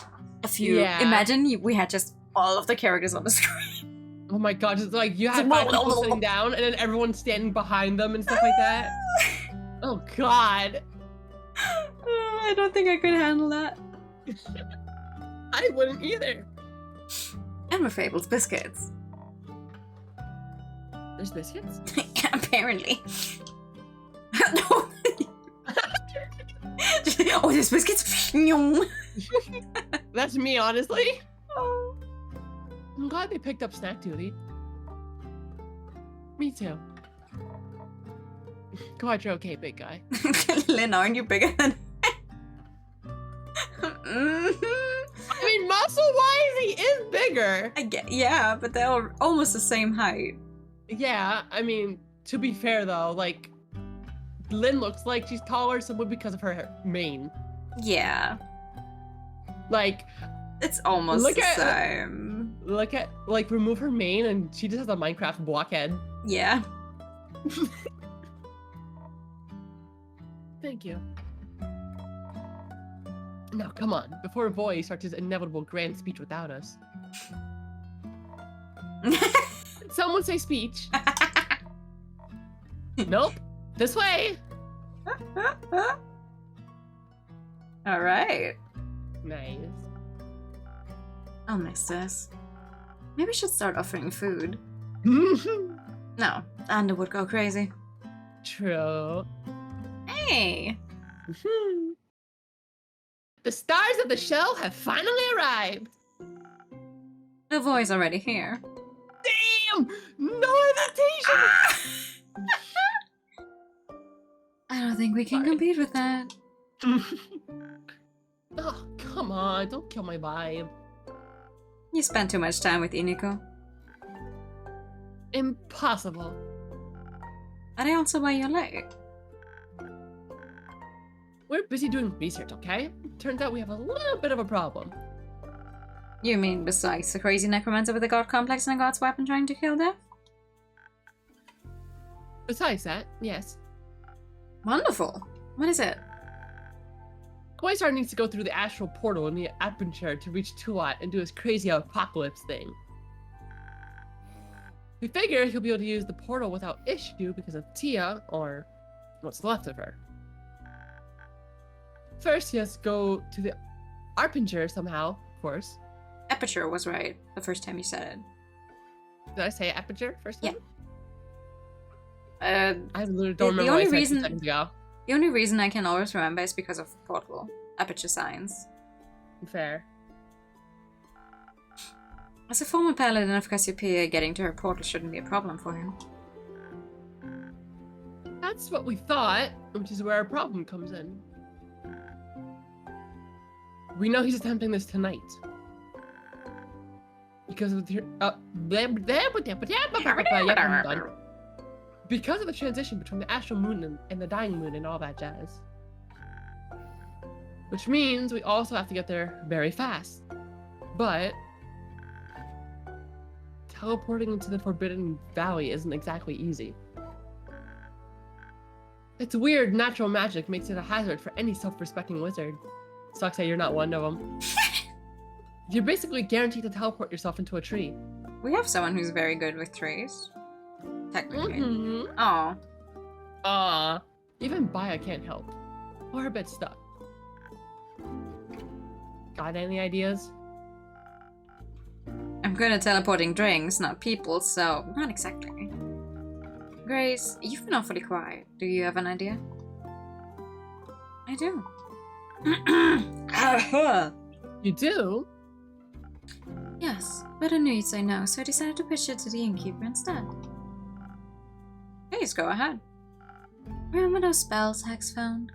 a few. Yeah. Imagine we had just all of the characters on the screen. Oh my god, it's like you had 5 people sitting down and then everyone standing behind them and stuff like that. Oh god. I don't think I could handle that. I wouldn't either. And with Fable's biscuits. There's biscuits? Apparently. No. Oh, there's biscuits. That's me, honestly. Oh. I'm glad they picked up snack duty. Me too. Glad you're okay, big guy. Lynn, aren't you bigger than I mean, muscle-wise, he is bigger. I get, yeah, but they're all almost the same height. Yeah, I mean, to be fair though, like, Lynn looks like she's taller simply because of her mane. Yeah. Like, It's almost Look the at- same. look at, like, remove her mane and she just has a Minecraft blockhead. Yeah. Thank you. Now, come on, before Voy starts his inevitable grand speech without us. Someone say speech. Nope. This way. All right. Nice. I'll miss this. Maybe we should start offering food. No, Anna would go crazy. True. Hey! The stars of the show have finally arrived. The boy's already here. Damn! No invitation! I don't think we can Sorry. compete with that. Oh, come on, don't kill my vibe. You spent too much time with Iniko. Impossible. Are they also why you're late? We're busy doing research, okay? Turns out we have a little bit of a problem. You mean besides the crazy necromancer with a god complex and a god's weapon trying to kill death? Besides that, yes. Wonderful. What is it? Quasar needs to go through the astral portal in the aperture to reach Tuat and do his crazy apocalypse thing. We figure he'll be able to use the portal without issue because of Tia, or what's left of her. First, he has to go to the Arpinger somehow, of course. Aperture was right the first time you said Did I say aperture first time? it. I literally don't The remember what I only said reason- 2 seconds ago. The only reason I can always remember is because of portal. Aperture signs. Fair. As a former paladin of Cassiopeia, getting to her portal shouldn't be a problem for him. That's what we thought, which is where our problem comes in. We know he's attempting this tonight. Because of the because of the transition between the astral moon and the dying moon and all that jazz. Which means we also have to get there very fast. But teleporting into the Forbidden Valley isn't exactly easy. It's weird natural magic makes it a hazard for any self-respecting wizard. Sucks that you're not one of them. You're basically guaranteed to teleport yourself into a tree. We have someone who's very good with trees. Technically. Mm-hmm. Oh. Even Baya can't help. Or a bit stuck. Got any ideas? I'm good at teleporting drinks, not people, so not exactly. Grace, you've been awfully quiet. Do you have an idea? I do. You do? Yes, but I knew you'd say no, so I decided to pitch it to the innkeeper instead. Please go ahead. Remember those spells Hex found?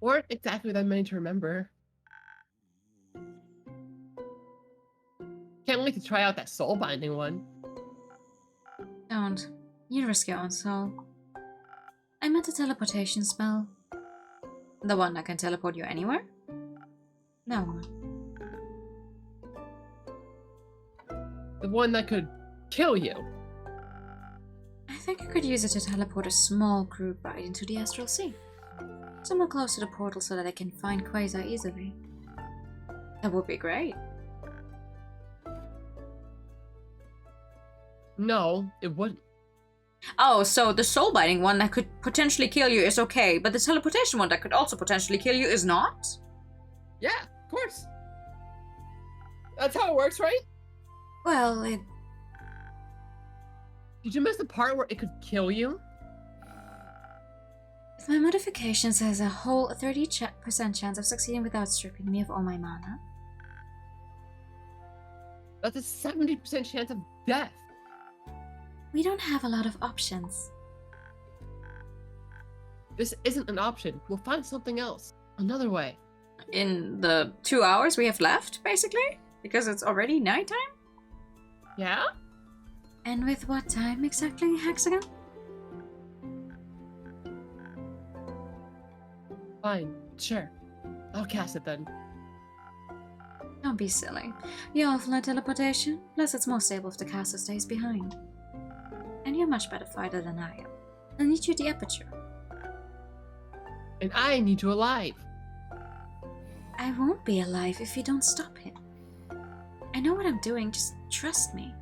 Weren't exactly that many to remember. Can't wait to try out that soul binding one. Don't. You'd risk your own soul. I meant a teleportation spell. The one that can teleport you anywhere? No one. The one that could kill you. I think I could use it to teleport a small group right into the Astral Sea. Somewhere close to the portal so that I can find Quasar easily. That would be great. No, it wouldn't. Oh, so the soul-binding one that could potentially kill you is okay, but the teleportation one that could also potentially kill you is not? Yeah, of course. That's how it works, right? Well, it... Did you miss the part where it could kill you? If my modification says a whole 30% chance of succeeding without stripping me of all my mana. That's a 70% chance of death. We don't have a lot of options. This isn't an option. We'll find something else. Another way. In the 2 hours we have left, basically? Because it's already nighttime? Yeah? And with what time exactly, Hexagon? Fine, sure. I'll cast it then. Don't be silly. You're awful at teleportation, plus it's more stable if the caster stays behind. And you're a much better fighter than I am. I need you at the aperture. And I need you alive. I won't be alive if you don't stop him. I know what I'm doing, just trust me.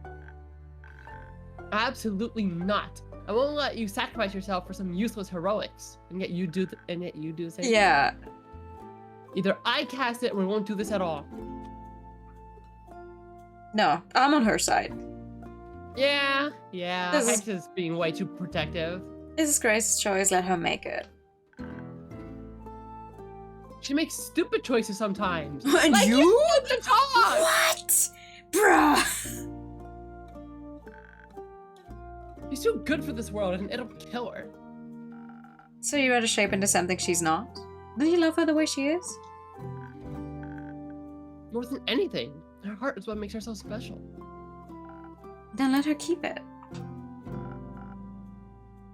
Absolutely not. I won't let you sacrifice yourself for some useless heroics, and yet you do the same. Yeah. Either I cast it or we won't do this at all. No, I'm on her side. Yeah. This is- Hex is being way too protective. This is Grace's choice, let her make it. She makes stupid choices sometimes. And Like you? you to talk! What? Bruh! She's too good for this world and it'll kill her. So you rather shape into something she's not? Do you love her the way she is? More than anything, her heart is what makes her so special. Then let her keep it.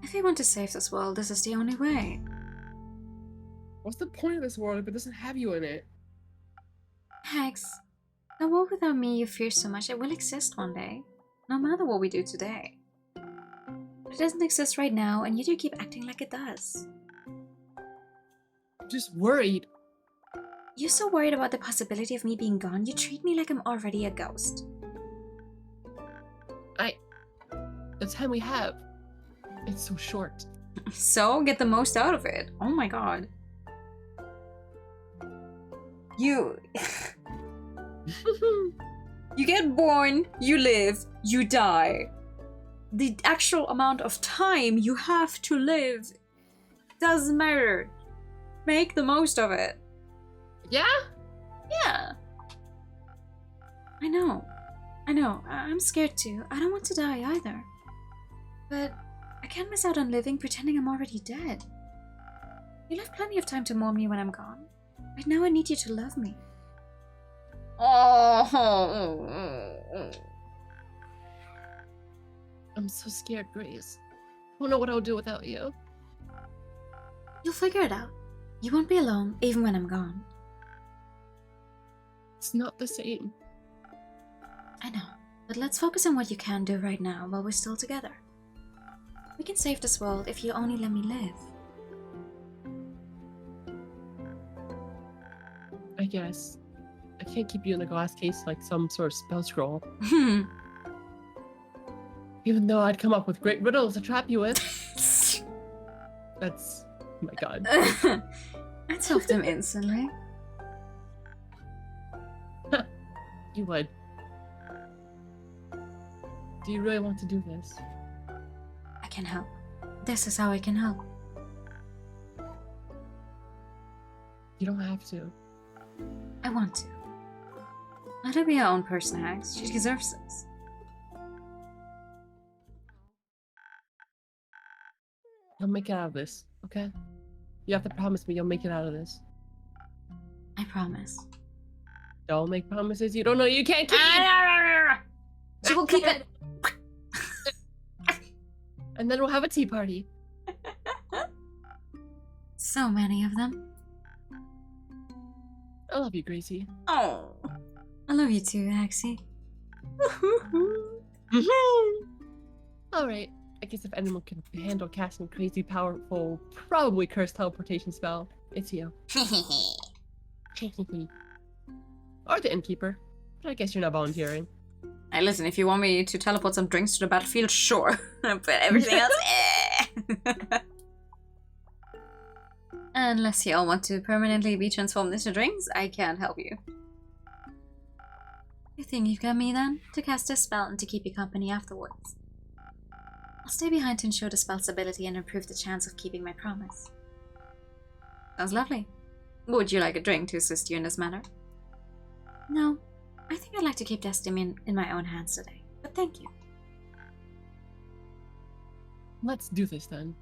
If you want to save this world, this is the only way. What's the point of this world if it doesn't have you in it? Hex, the world without me you fear so much, it will exist one day. No matter what we do today. But it doesn't exist right now, and you do keep acting like it does. I'm just worried. You're so worried about the possibility of me being gone, you treat me like I'm already a ghost. The time we have, it's so short. So, get the most out of it. Oh my god. You get born, you live, you die. The actual amount of time you have to live doesn't matter. Make the most of it. Yeah? Yeah. I know. I'm scared too. I don't want to die either. But I can't miss out on living pretending I'm already dead. You'll have plenty of time to mourn me when I'm gone. Right now I need you to love me. Oh. I'm so scared, Grace. I don't know what I'll do without you. You'll figure it out. You won't be alone, even when I'm gone. It's not the same. I know, but let's focus on what you can do right now while we're still together. We can save this world if you only let me live. I guess. I can't keep you in a glass case like some sort of spell scroll. Even though I'd come up with great riddles to trap you with. That's... oh my god. I'd solve them instantly. You would. Do you really want to do this? I can help. This is how I can help. You don't have to. I want to. Let her be her own person, Hags. She deserves this. You'll make it out of this, okay? You have to promise me you'll make it out of this. I promise. Don't make promises you don't know you can't keep! She will keep it! And then we'll have a tea party. So many of them. I love you, Gracie. Oh. I love you too, Haxie. Alright, I guess if anyone can handle casting a crazy, powerful, probably cursed teleportation spell, it's you. Or the innkeeper. But I guess you're not volunteering. Hey, listen, if you want me to teleport some drinks to the battlefield, sure. But everything else, eh. Unless you all want to permanently be transformed into drinks, I can't help you. You think you've got me then? To cast this spell and to keep you company afterwards. I'll stay behind to ensure the spell's ability and improve the chance of keeping my promise. Sounds lovely. Would you like a drink to assist you in this manner? No. I think I'd like to keep destiny in my own hands today, but thank you. Let's do this then.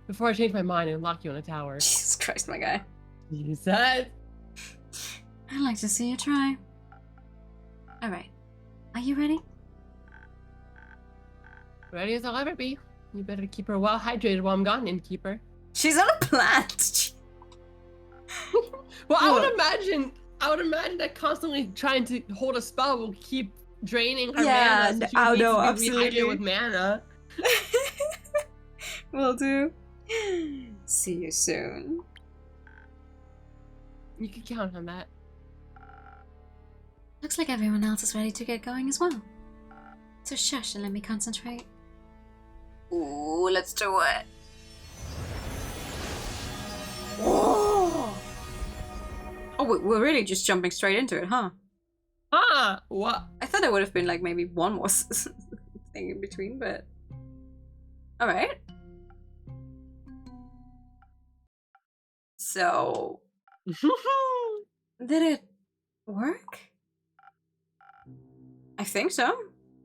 Before I change my mind and lock you in a tower. Jesus Christ, my guy. Jesus. I'd like to see you try. Alright. Are you ready? Ready as I'll ever be. You better keep her well hydrated while I'm gone, innkeeper. She's on a plant. Well, I would imagine that constantly trying to hold a spell will keep draining her mana. So she I would need know, to be absolutely. rehydrated with mana. Will do. See you soon. You can count on that. Looks like everyone else is ready to get going as well. So shush and let me concentrate. Ooh, let's do it. Whoa! Oh, we're really just jumping straight into it, huh? What? I thought there would have been like maybe one more thing in between, but... Alright. So... Did it work? I think so.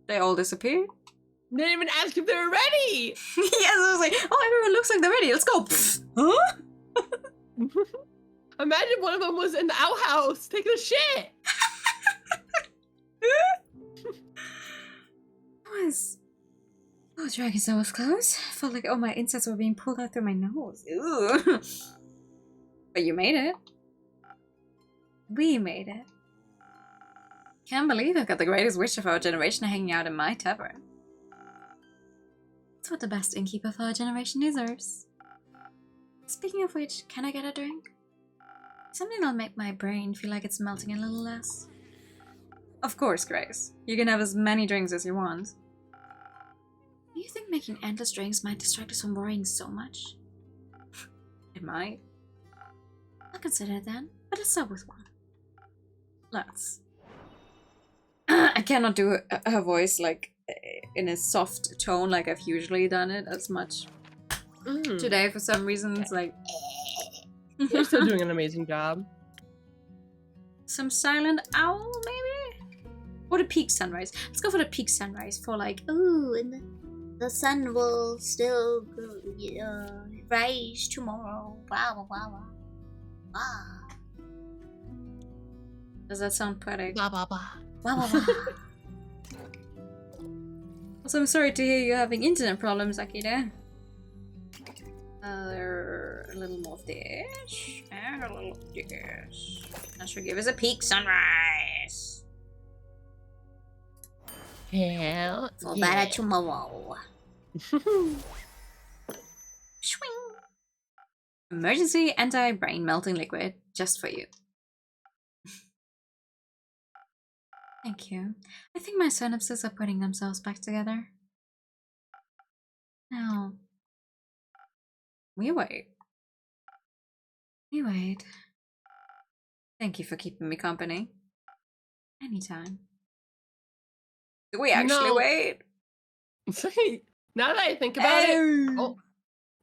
They all disappeared. They didn't even ask if they were ready! Yes, I was like, oh, everyone looks like they're ready. Let's go. Huh? Imagine one of them was in the outhouse taking a shit! Oh, dragging so close. I felt like all my insides were being pulled out through my nose. Ew. But you made it. We made it. Can't believe I've got the greatest witch of our generation hanging out in my tavern. That's what the best innkeeper of our generation deserves. Speaking of which, can I get a drink? Something that'll make my brain feel like it's melting a little less. Of course, Grace. You can have as many drinks as you want. Do you think making endless drinks might distract us from worrying so much? It might. I'll consider it then, but let's start with one. Let's. I cannot do her voice like in a soft tone like I've usually done it as much. Today, for some reason, it's like... You're still doing an amazing job. Some silent owl, maybe? Or the peak sunrise. Let's go for the peak sunrise for like, ooh, and the sun will still rise tomorrow. Wow, wow, wow. Wow. Does that sound poetic? Blah, blah, blah. Wow, wow, wow. Also, I'm sorry to hear you're having internet problems, Akira. A little more of this, and a little of this. That should give us a peak sunrise. Hell For yeah. better tomorrow. Swing. Emergency anti-brain melting liquid, just for you. Thank you. I think my synapses are putting themselves back together. Now, we wait. We wait. Thank you for keeping me company. Anytime. Do we actually wait? Now that I think about it,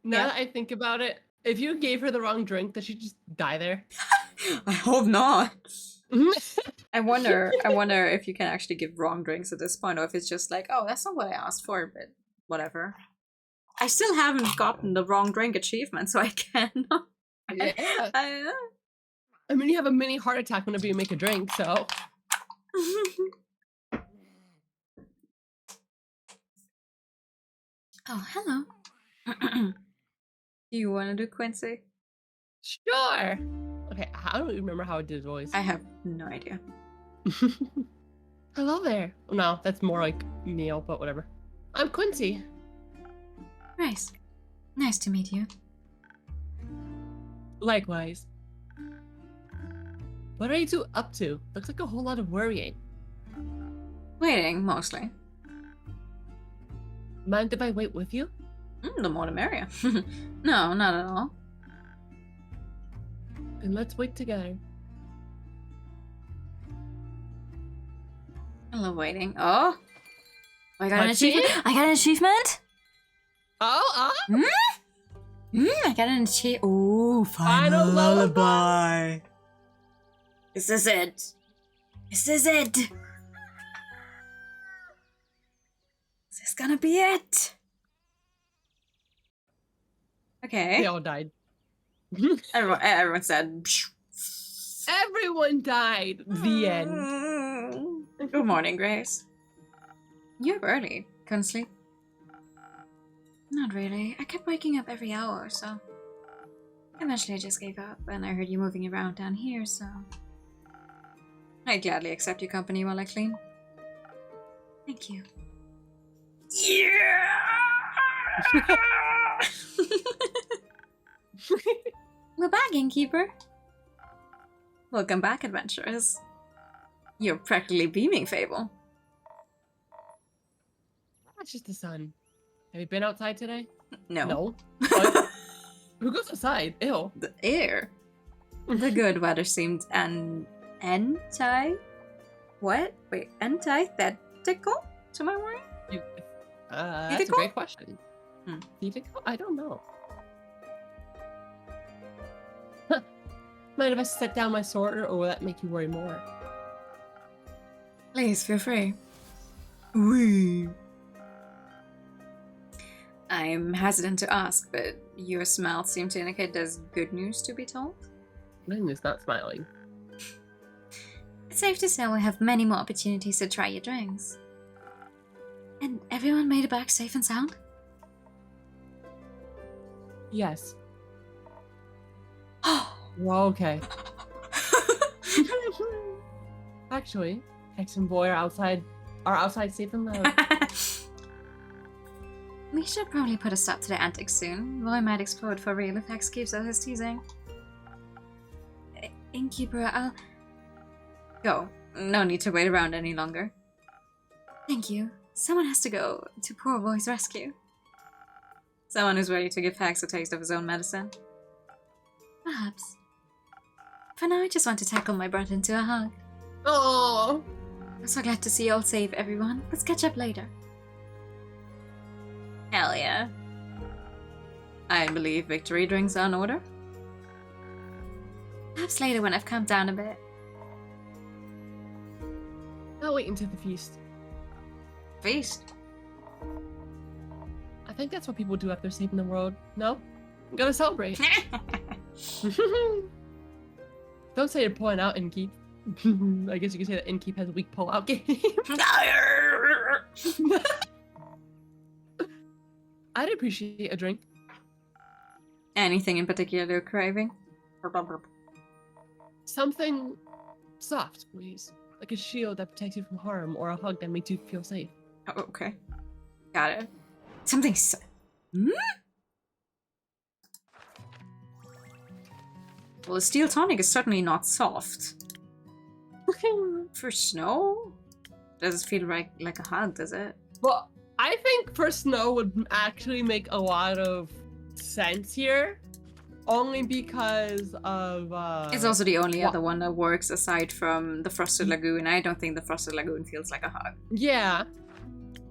now that I think about it, if you gave her the wrong drink, does she just die there? I hope not. I wonder if you can actually give wrong drinks at this point, or if it's just like, oh, that's not what I asked for, but whatever. I still haven't gotten the wrong drink achievement, so I cannot. Yeah. I mean, you have a mini heart attack whenever you make a drink, so. Oh, hello. Do you want to do Quincy? Sure. Okay, I don't remember how I did his voice. I have no idea. Hello there. No, that's more like Neil, but whatever. I'm Quincy. Nice. Nice to meet you. Likewise. What are you two up to? Looks like a whole lot of worrying. Waiting, mostly. Mind if I wait with you? The more the merrier. No, not at all. Then let's wait together. I love waiting. Oh! I got an Let's see. achievement! I got an achievement! Oh, I got an achievement. Ooh, Final lullaby. This is it. This is it. Is this gonna be it? Okay. They all died. Everyone said. Everyone died. The end. Good morning, Grace. You're up early. Couldn't sleep? Not really. I kept waking up every hour or so. Eventually I just gave up, and I heard you moving around down here, so... I gladly accept your company while I clean. Thank you. Yeah! We're back, innkeeper. Welcome back, adventurers. You're practically beaming, Fable. That's just the sun. Have you been outside today? No. No. But who goes outside? Ew. The air. The good weather seemed antithetical to my worry? That's a great question. Hmm. Do you think? I don't know. Huh. Mind if I set down my sword, or will that make you worry more? Please, feel free. Wee. I'm hesitant to ask, but your smile seemed to indicate there's good news to be told. Lynn is not smiling. It's safe to say we have many more opportunities to try your drinks. And everyone made it back safe and sound? Yes. Oh. Well, okay. Actually, Hex and Boy are outside safe and loud. We should probably put a stop to the antics soon. Roy might explode for real if Hex keeps up his teasing. Innkeeper, I'll... Go. No need to wait around any longer. Thank you. Someone has to go to poor Roy's rescue. Someone who's ready to give Hex a taste of his own medicine. Perhaps. For now, I just want to tackle my brother into a hug. Oh. I'm so glad to see you all safe, everyone. Let's catch up later. Hell yeah. I believe victory drinks are in order. Perhaps later when I've calmed down a bit. I'll wait until the feast. Feast? I think that's what people do after saving the world. No? I'm gonna celebrate. Don't say to point out Innkeep. I guess you could say that Innkeep has a weak pull-out game. I'd appreciate a drink. Anything in particular you're craving? Something soft, please. Like a shield that protects you from harm, or a hug that makes you feel safe. Oh, okay. Got it. Something Hmm? Well, a steel tonic is certainly not soft. For snow? Does it feel like a hug, does it? Well, I think for snow would actually make a lot of sense here. Only because of it's also the only other one that works aside from the Frosted Lagoon. I don't think the Frosted Lagoon feels like a hug. Yeah.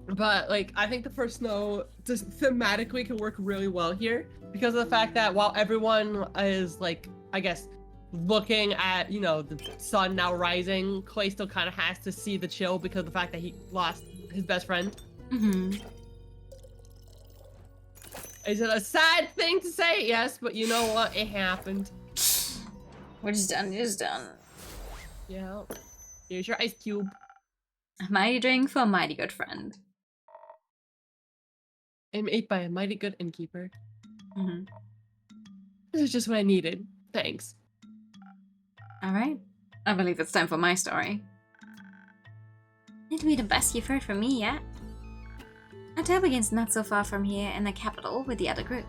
But like I think the first snow just thematically can work really well here because of the fact that while everyone is like, I guess, looking at, you know, the sun now rising, Clay still kind of has to see the chill because of the fact that he lost his best friend. Mm-hmm. Is it a sad thing to say? Yes, but you know what? It happened. What is done is done. Yeah. Here's your ice cube. A mighty drink for a mighty good friend. I'm ate by a mighty good innkeeper. Mm-hmm. This is just what I needed. Thanks. Alright. I believe it's time for my story. It'll be the best you've heard from me yet. Our tale begins not so far from here in the capital with the other group.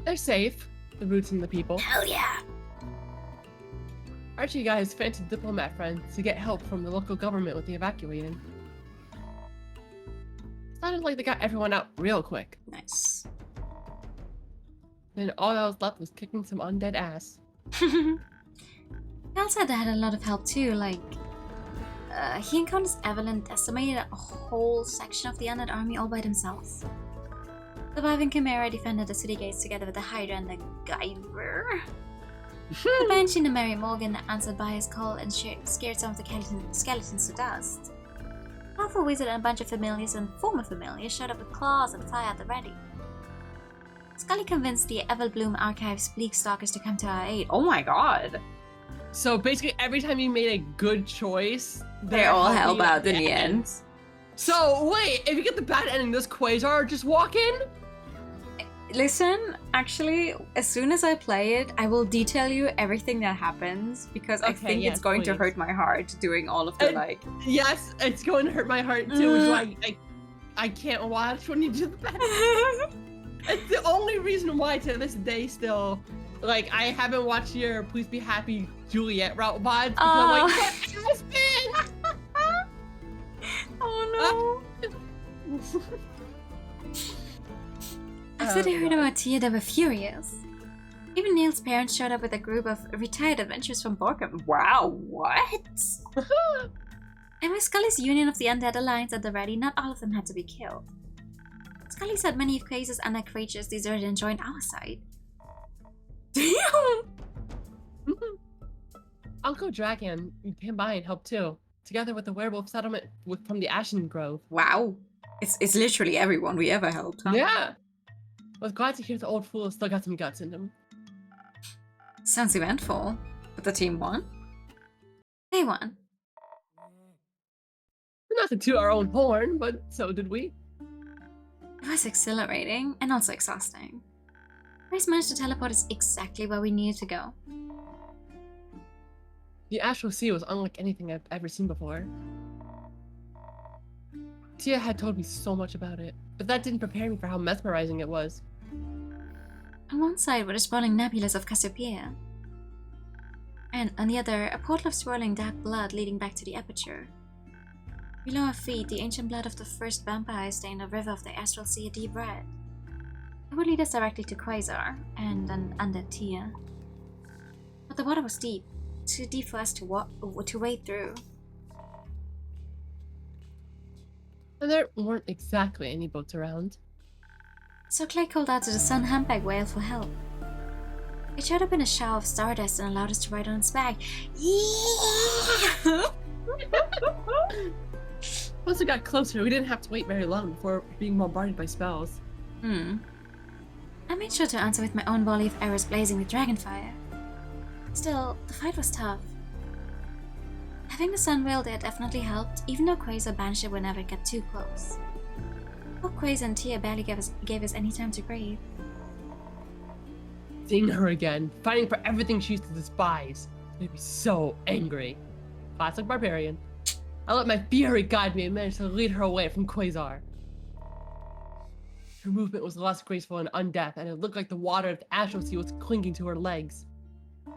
They're safe. The roots and the people. Hell yeah! Archie got his fancy diplomat friend to get help from the local government with the evacuating. Sounded like they got everyone out real quick. Nice. Then all that was left was kicking some undead ass. Cal said they had a lot of help too, like... he and Countess Evelyn decimated a whole section of the undead army all by themselves. Surviving Chimera defended the city gates together with the Hydra and the Guyver. The Banshee and Mary Morgan answered by his call and scared some of the skeletons to dust. Powerful Wizard and a bunch of familiars and former familiars showed up with claws and fire at the ready. Scully convinced the Evelbloom Archives Bleak Stalkers to come to our aid. Oh my god! So basically every time you made a good choice, they all held out in the end. So wait, if you get the bad ending, does Quasar just walk in? Listen, actually, as soon as I play it, I will detail you everything that happens because I think it's going to hurt my heart doing all of the like. Yes, it's going to hurt my heart too, which is why I can't watch when you do the best. It's the only reason why to this day still, like, I haven't watched your Please Be Happy Juliet route VODs because I'm like, what has been? Oh no. After they heard about Tia, they were furious. Even Neil's parents showed up with a group of retired adventurers from Borkham. Wow, what? And with Scully's union of the Undead Alliance at the ready, not all of them had to be killed. Scully said many of Quase's undead creatures deserted and joined our side. Damn! Uncle Dragon came by and helped too, together with the werewolf settlement from the Ashen Grove. Wow. It's literally everyone we ever helped, huh? Yeah. I was glad to hear the old fool still got some guts in him. Sounds eventful. But the team won? They won. Not to toot our own horn, but so did we. It was exhilarating and also exhausting. Grace managed to teleport us exactly where we needed to go. The Astral Sea was unlike anything I've ever seen before. Tia had told me so much about it, but that didn't prepare me for how mesmerizing it was. On one side were the sprawling nebulas of Cassiopeia, and on the other, a portal of swirling dark blood leading back to the aperture. Below our feet, the ancient blood of the first vampire stained the river of the Astral Sea a deep red. It would lead us directly to Quasar, and an undead Tia. But the water was deep, too deep for us to wade through. And there weren't exactly any boats around. So Clay called out to the sun humpback whale for help. It showed up in a shower of stardust and allowed us to ride on its back. Yeah! Once we got closer, we didn't have to wait very long before being bombarded by spells. I made sure to answer with my own volley of arrows blazing with dragonfire. Still, the fight was tough. Having the sun whale there definitely helped, even though Quasar banished it whenever it got too close. Both Quasar and Tia barely gave us any time to breathe. Seeing her again, fighting for everything she used to despise, made me so angry. Classic barbarian. I let my fury guide me and managed to lead her away from Quasar. Her movement was less graceful and undeath, and it looked like the water of the Astral Sea was clinging to her legs. I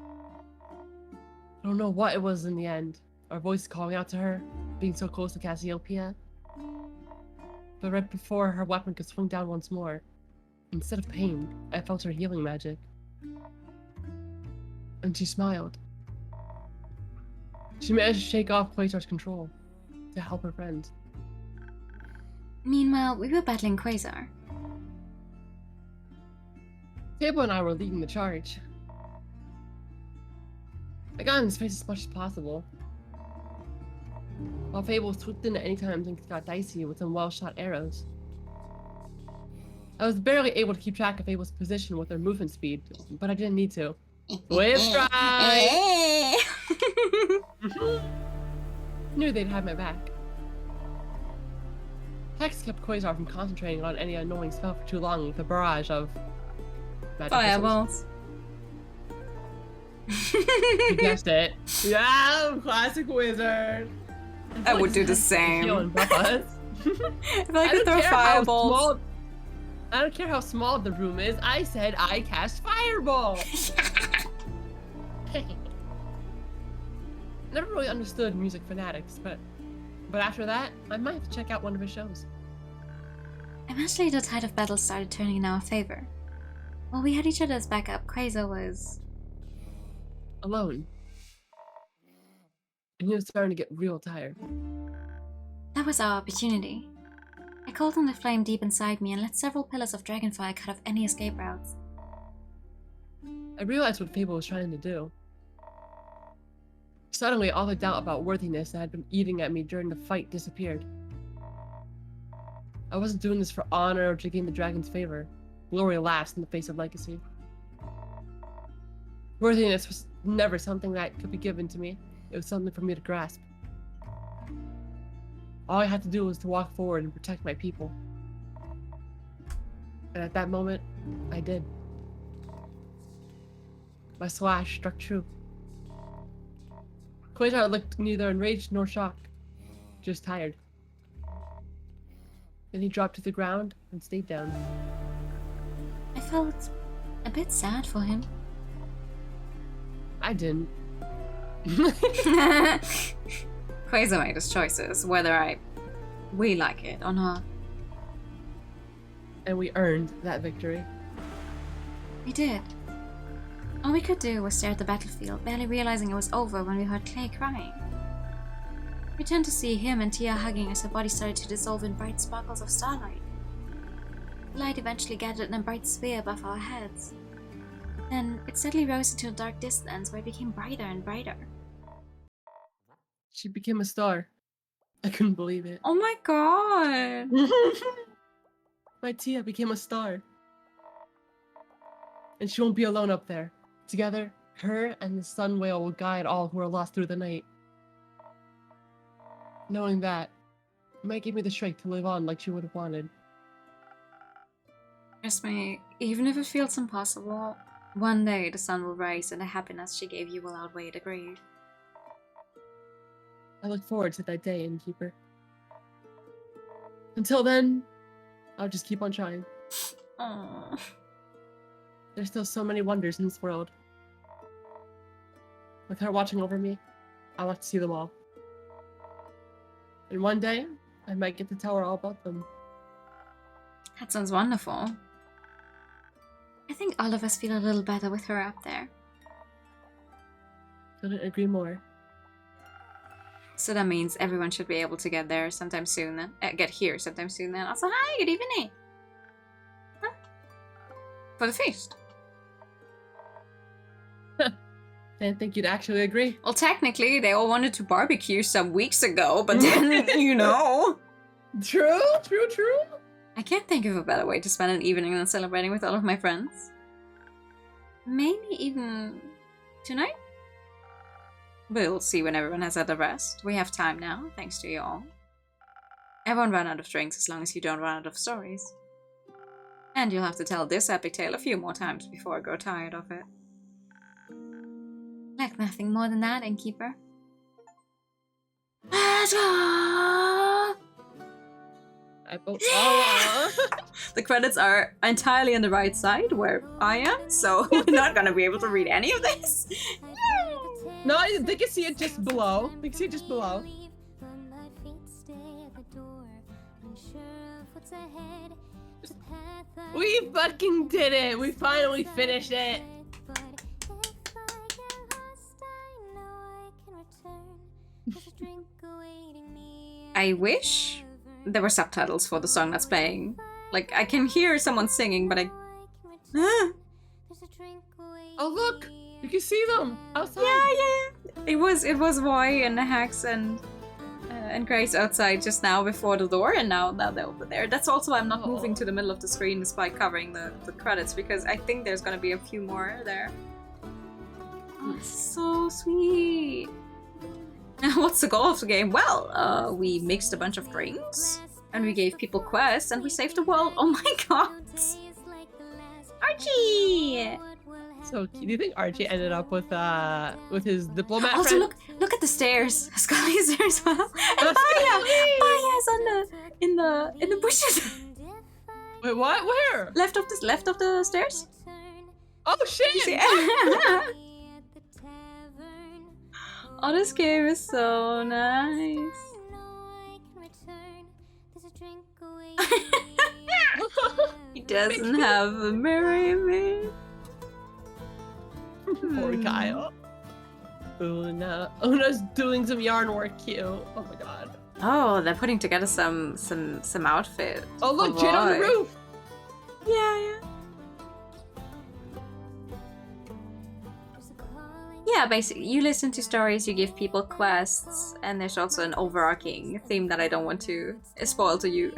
don't know what it was in the end. Our voices calling out to her, being so close to Cassiopeia. But right before her weapon could swing down once more, instead of pain, I felt her healing magic. And she smiled. She managed to shake off Quasar's control to help her friend. Meanwhile, we were battling Quasar. Fable and I were leading the charge. I got in his face as much as possible, while Fable swooped in at any time things got dicey with some well-shot arrows. I was barely able to keep track of Fable's position with her movement speed, but I didn't need to. Whip strike! Knew they'd have my back. Hex kept Quasar from concentrating on any annoying spell for too long with a barrage of magic Fireballs. You guessed it. Yeah, classic wizard. I would do the same. If I could throw fireballs. I don't care how small the room is. I said I cast fireball. Never really understood music fanatics, but after that, I might have to check out one of his shows. Eventually, the tide of battle started turning in our favor. While we had each other's backup, Quasar was alone. And he was starting to get real tired. That was our opportunity. I called on the flame deep inside me and let several pillars of dragonfire cut off any escape routes. I realized what Fable was trying to do. Suddenly, all the doubt about worthiness that had been eating at me during the fight disappeared. I wasn't doing this for honor or to gain the dragon's favor. Glory laughs in the face of legacy. Worthiness was never something that could be given to me. It was something for me to grasp. All I had to do was to walk forward and protect my people. And at that moment, I did. My slash struck true. Quasar looked neither enraged nor shocked, just tired. Then he dropped to the ground and stayed down. I felt a bit sad for him. I didn't. Quasar made his choices, whether we like it or not. And we earned that victory. We did. All we could do was stare at the battlefield, barely realizing it was over when we heard Clay crying. We turned to see him and Tia hugging as her body started to dissolve in bright sparkles of starlight. The light eventually gathered in a bright sphere above our heads. Then it steadily rose into a dark distance where it became brighter and brighter. She became a star. I couldn't believe it. Oh my god! My Tia became a star. And she won't be alone up there. Together, her and the sun whale will guide all who are lost through the night. Knowing that, it might give me the strength to live on like she would have wanted. Trust me, even if it feels impossible, one day the sun will rise and the happiness she gave you will outweigh the grief. I look forward to that day, Innkeeper. Until then, I'll just keep on trying. Aww. There's still so many wonders in this world. With her watching over me, I want to see them all. And one day, I might get to tell her all about them. That sounds wonderful. I think all of us feel a little better with her up there. Couldn't agree more. So that means everyone should be able to get there sometime soon then. Get here sometime soon then. Also, hi, good evening. Huh? For the feast. Didn't think you'd actually agree. Well, technically, they all wanted to barbecue some weeks ago, but then, you know. True. I can't think of a better way to spend an evening than celebrating with all of my friends. Maybe even tonight? We'll see when everyone has had a rest. We have time now, thanks to you all. I won't run out of drinks as long as you don't run out of stories. And you'll have to tell this epic tale a few more times before I grow tired of it. Like nothing more than that, Innkeeper. I vote. The credits are entirely on the right side where I am, so we're not gonna be able to read any of this. No, they can see it just below. We fucking did it! We finally finished it! I wish there were subtitles for the song that's playing. Like, I can hear someone singing, but Oh look! You can see them outside. Yeah. It was Roy and Hax and Grace outside just now before the door, and now they're over there. That's also why I'm not moving to the middle of the screen despite covering the credits, because I think there's gonna be a few more there. Oh, so sweet. What's the goal of the game? Well, we mixed a bunch of drinks, and we gave people quests, and we saved the world. Oh my god! Archie! So, do you think Archie ended up with his diplomat also, friend? look at the stairs. Scully's there as well. And Baya's in the bushes. Wait, what? Where? Left of the stairs. Oh shit! Oh, this game is so nice. He doesn't have a mirror image. Poor Kyle. Una's doing some yarn work cute. Oh my god. Oh, they're putting together some outfit. Oh look, Jade on the roof! Yeah. Yeah, basically, you listen to stories, you give people quests, and there's also an overarching theme that I don't want to spoil to you.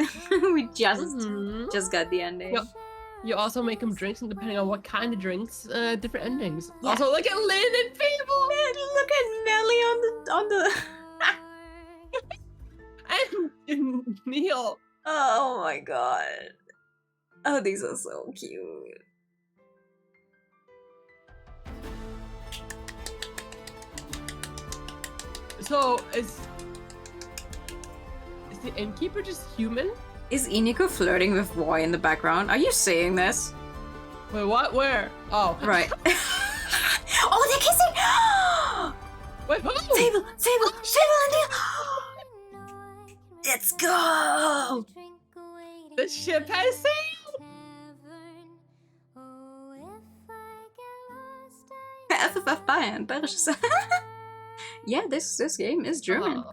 We just got the ending. Yep. You also make them drinks, and depending on what kind of drinks, different endings. Yeah. Also, look at Lynn and people! Look at Nelly on the... and Neil. Oh my god. Oh, these are so cute. So is the innkeeper just human? Is Iniko flirting with Roy in the background? Are you seeing this? Wait, what? Where? Oh, Right. Oh, they're kissing! Wait, who? Fable and Neil! Let's go! The ship has sailed. FFF Bayern, Bayerisches. Yeah, this game is German.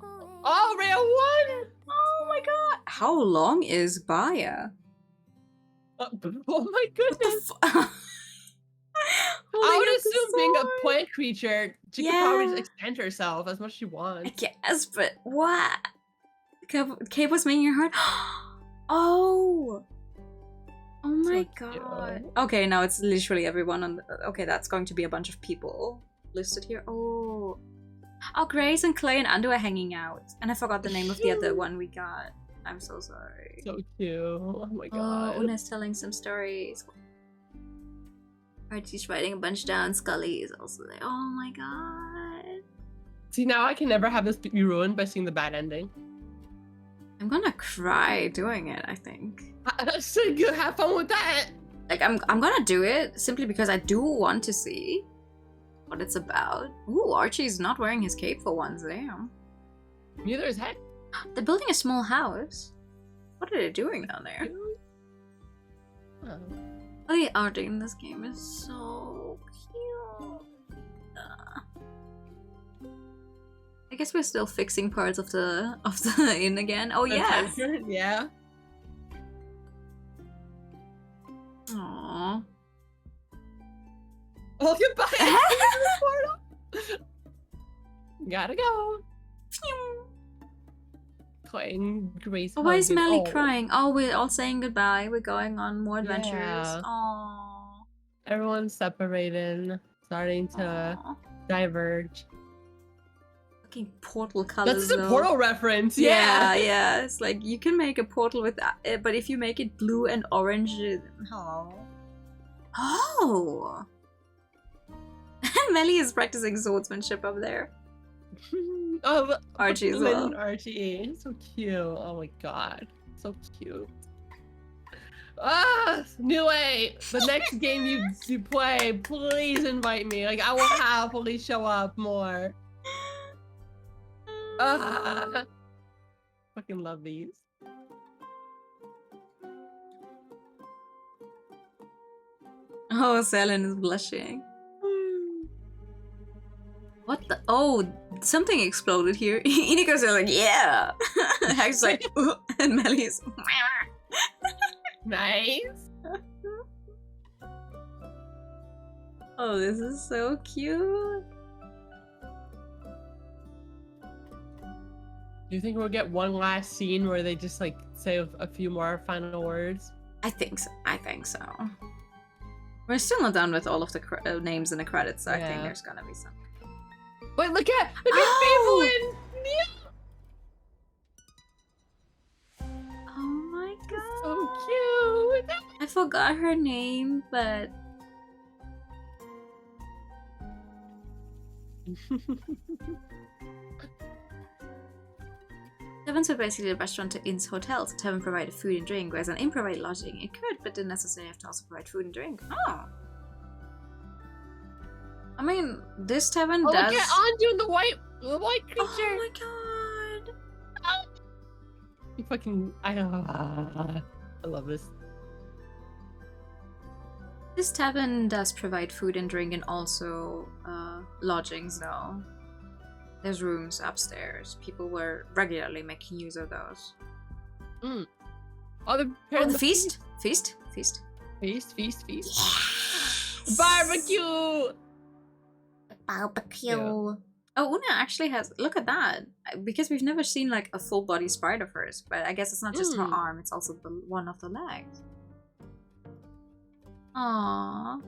Oh, Real 1! Oh my god! How long is Bayer? Oh my goodness! I would assume being a plant creature, she could probably just extend herself as much as she wants. I guess, but what? Cape was making her heart. Oh! Oh my god. Okay, now it's literally everyone on the... Okay, that's going to be a bunch of people listed here. Oh. Oh, Grace and Clay and Ando are hanging out. And I forgot the name of the other one we got. I'm so sorry. So cute. Oh my god. Oh, Una's telling some stories. Archie's writing a bunch down. Scully is also there. Oh my god. See, now I can never have this be ruined by seeing the bad ending. I'm gonna cry doing it, I think. So you have fun with that. Like, I'm gonna do it simply because I do want to see what it's about. Ooh, Archie's not wearing his cape for once, damn. Neither is Heck. They're building a small house. What are they doing down there? Oh. Oh, the art in this game is so cute. I guess we're still fixing parts of the inn again. Oh yes. Yeah. Aww. Oh, goodbye. Gotta go. Playing Grace. Oh, why is Melly Oh. crying? Oh, we're all saying goodbye. We're going on more adventures. Yeah. Aww. Everyone's separating, starting to diverge. Fucking portal colors. That's a though. Portal reference. Yeah, yeah. It's like you can make a portal with that, but if you make it blue and orange, oh. Melly is practicing swordsmanship up there. Oh, Archie as well. Archie, so cute. Oh my god, so cute. Ah, New A, the next game you play, please invite me. Like, I will happily show up more. Ah, fucking love these. Oh, Selen is blushing. What the? Oh, something exploded here. Iniko's like, yeah. Hack's like, ooh, and Melly's. Nice. Oh, this is so cute. Do you think we'll get one last scene where they just like say a few more final words? I think so. I think so. We're still not done with all of the names in the credits, so I think there's gonna be some. Wait, look at Fable and Neil. Oh my god. So cute. I forgot her name, but Taverns were basically a restaurant to inns hotels. The tavern provided food and drink, whereas an inn provided lodging. It could, but didn't necessarily have to also provide food and drink. Oh. I mean, this tavern does. Look at Anju, the white creature. Oh my god. Oh. You fucking, I love this. This tavern does provide food and drink and also lodgings, though. There's rooms upstairs. People were regularly making use of those. Mm. Oh, the feast? Feast? Feast. Yes! Barbecue! Barbecue. Yeah. Oh, Una actually has... Look at that. Because we've never seen, like, a full body sprite of hers. But I guess it's not just her arm. It's also one of the legs. Aww.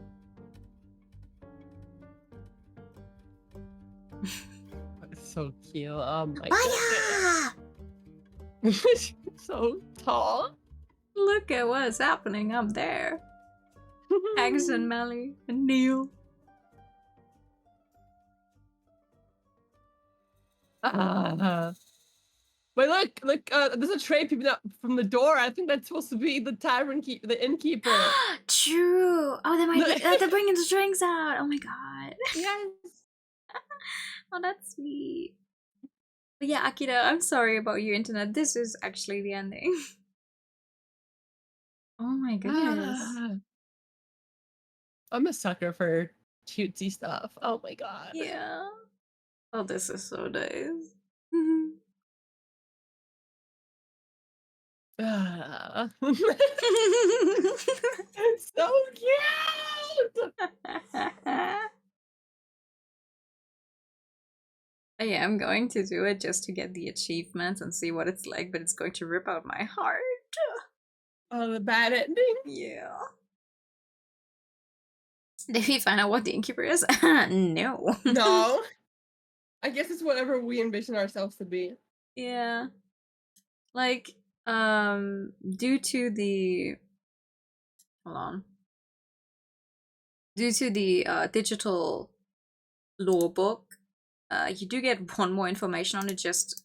So cute. Oh my god. She's so tall. Look at what's happening up there. Agnes and Melly and Neil. Wait, look, there's a tray peeping out from the door. I think that's supposed to be the the innkeeper. True. Oh, they might be, they're bringing the drinks out. Oh my god. Yes. Oh, that's sweet. But yeah, Akira, I'm sorry about your internet. This is actually the ending. Oh my goodness. I'm a sucker for cutesy stuff. Oh my god. Yeah. Oh, this is so nice. It's so cute. Yeah, I'm going to do it just to get the achievements and see what it's like, but it's going to rip out my heart. Oh, the bad ending? Yeah. Did we find out what the innkeeper is? No. No. I guess it's whatever we envision ourselves to be. Yeah. Like, due to the... Hold on. Due to the digital lore book, you do get one more information on it, just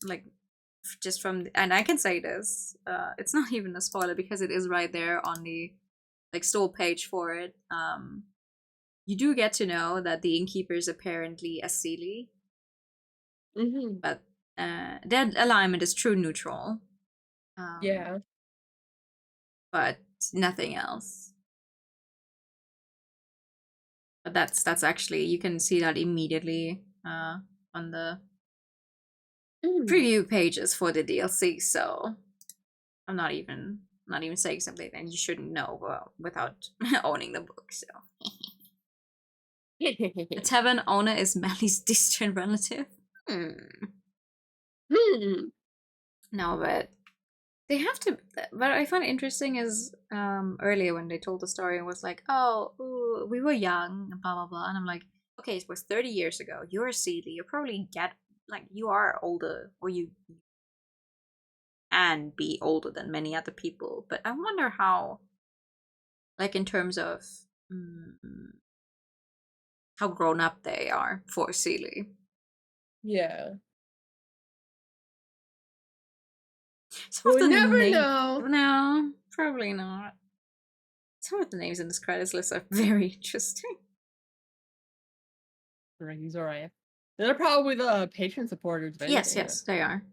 from and I can say this, it's not even a spoiler because it is right there on the store page for it. You do get to know that the innkeeper is apparently a Seelie, but their alignment is true neutral. Yeah, but nothing else. But that's actually, you can see that immediately on the preview pages for the DLC. So I'm not even saying something that you shouldn't know without owning the book. So the tavern owner is Melly's distant relative. No, but they have to. What I find interesting is earlier when they told the story, it was like, oh, ooh, we were young, blah blah blah, and I'm like, okay, it was 30 years ago. You're a Seelie. You probably you are older, or you can be older than many other people. But I wonder how, in terms of how grown up they are for Seelie. Yeah. We'll never know. No, probably not. Some of the names in this credits list are very interesting. These are right. They're probably the patron supporters. Yes, they are.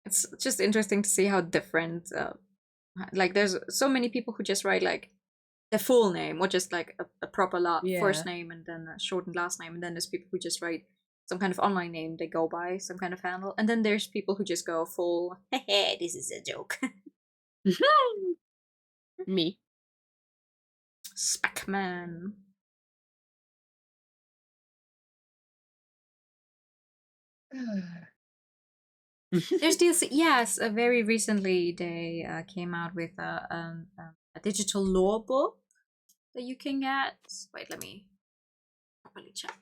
It's just interesting to see how different. There's so many people who just write their full name, or just a proper first name and then a shortened last name, and then there's people who just write some kind of online name they go by, some kind of handle, and then there's people who just go full, hey, this is a joke. Me. Spackman. There's DLC. Yes, very recently they came out with a digital lore book that you can get. Wait, let me properly check.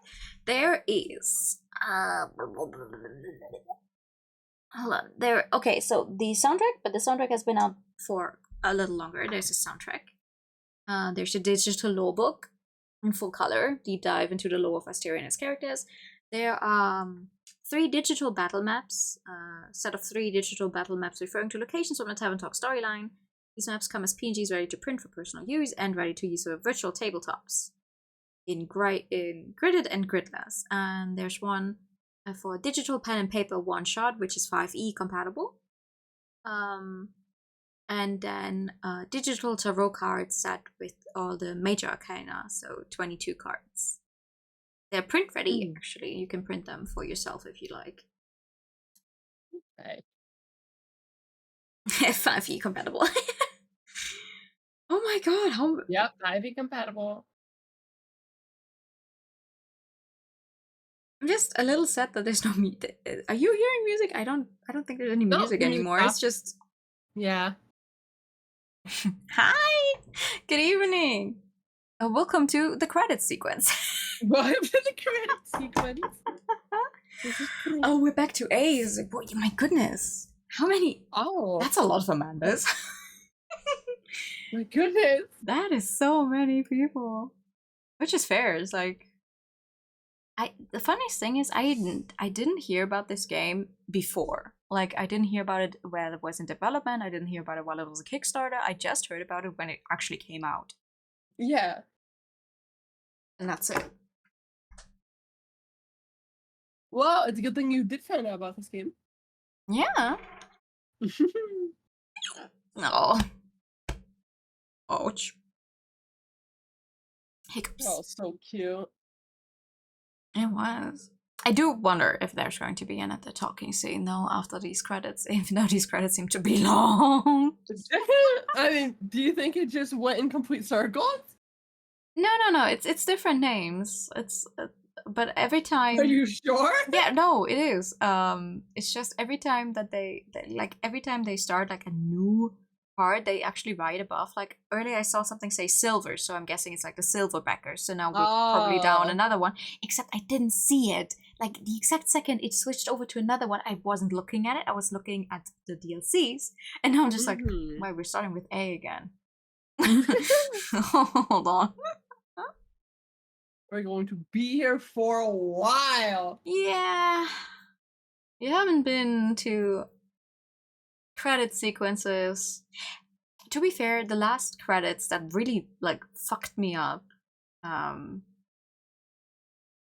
There is hold on. Okay, so the soundtrack has been out for a little longer. There's a soundtrack. There's a digital lore book in full color, deep dive into the lore of Asteria and its characters. There are 3 digital battle maps, set of 3 digital battle maps referring to locations from the Tavern Talk storyline. These maps come as PNGs ready to print for personal use and ready to use for virtual tabletops in gridded and gridless. And there's one for digital pen and paper one-shot, which is 5e compatible. And then digital tarot cards set with all the major arcana, so 22 cards. They're print ready, actually. You can print them for yourself if you like. Okay. 5e compatible. Oh my god, Yep, 5e compatible. I'm just a little sad that there's no music. Are you hearing music? I don't think there's any music anymore. It's just... Yeah. Hi! Good evening! Welcome to the credits sequence. Welcome to the credits sequence. Oh, we're back to A's. Boy, my goodness. How many? Oh. That's a lot of Amandas. My goodness. That is so many people. Which is fair. It's like the funniest thing is I didn't hear about this game before. Like I didn't hear about it while it was in development. I didn't hear about it while it was a Kickstarter. I just heard about it when it actually came out. Yeah. And that's it. Well, it's a good thing you did find out about this game. Yeah. Oh. Ouch. Hiccups. Oh, so cute. It was. I do wonder if there's going to be another talking scene though after these credits, even though these credits seem to be long. I mean, do you think it just went in complete circles? No. It's different names. But every time. Are you sure? Yeah, no, it is. It's just every time that every time they start like a new part, they actually write above. Like earlier, I saw something say silver, so I'm guessing it's like the silverbackers. So now we're probably down another one. Except I didn't see it. Like the exact second it switched over to another one, I wasn't looking at it. I was looking at the DLCs, and now I'm just like, why we're starting with A again? Hold on. We're going to be here for a while. Yeah. You haven't been to credit sequences. To be fair, the last credits that really like fucked me up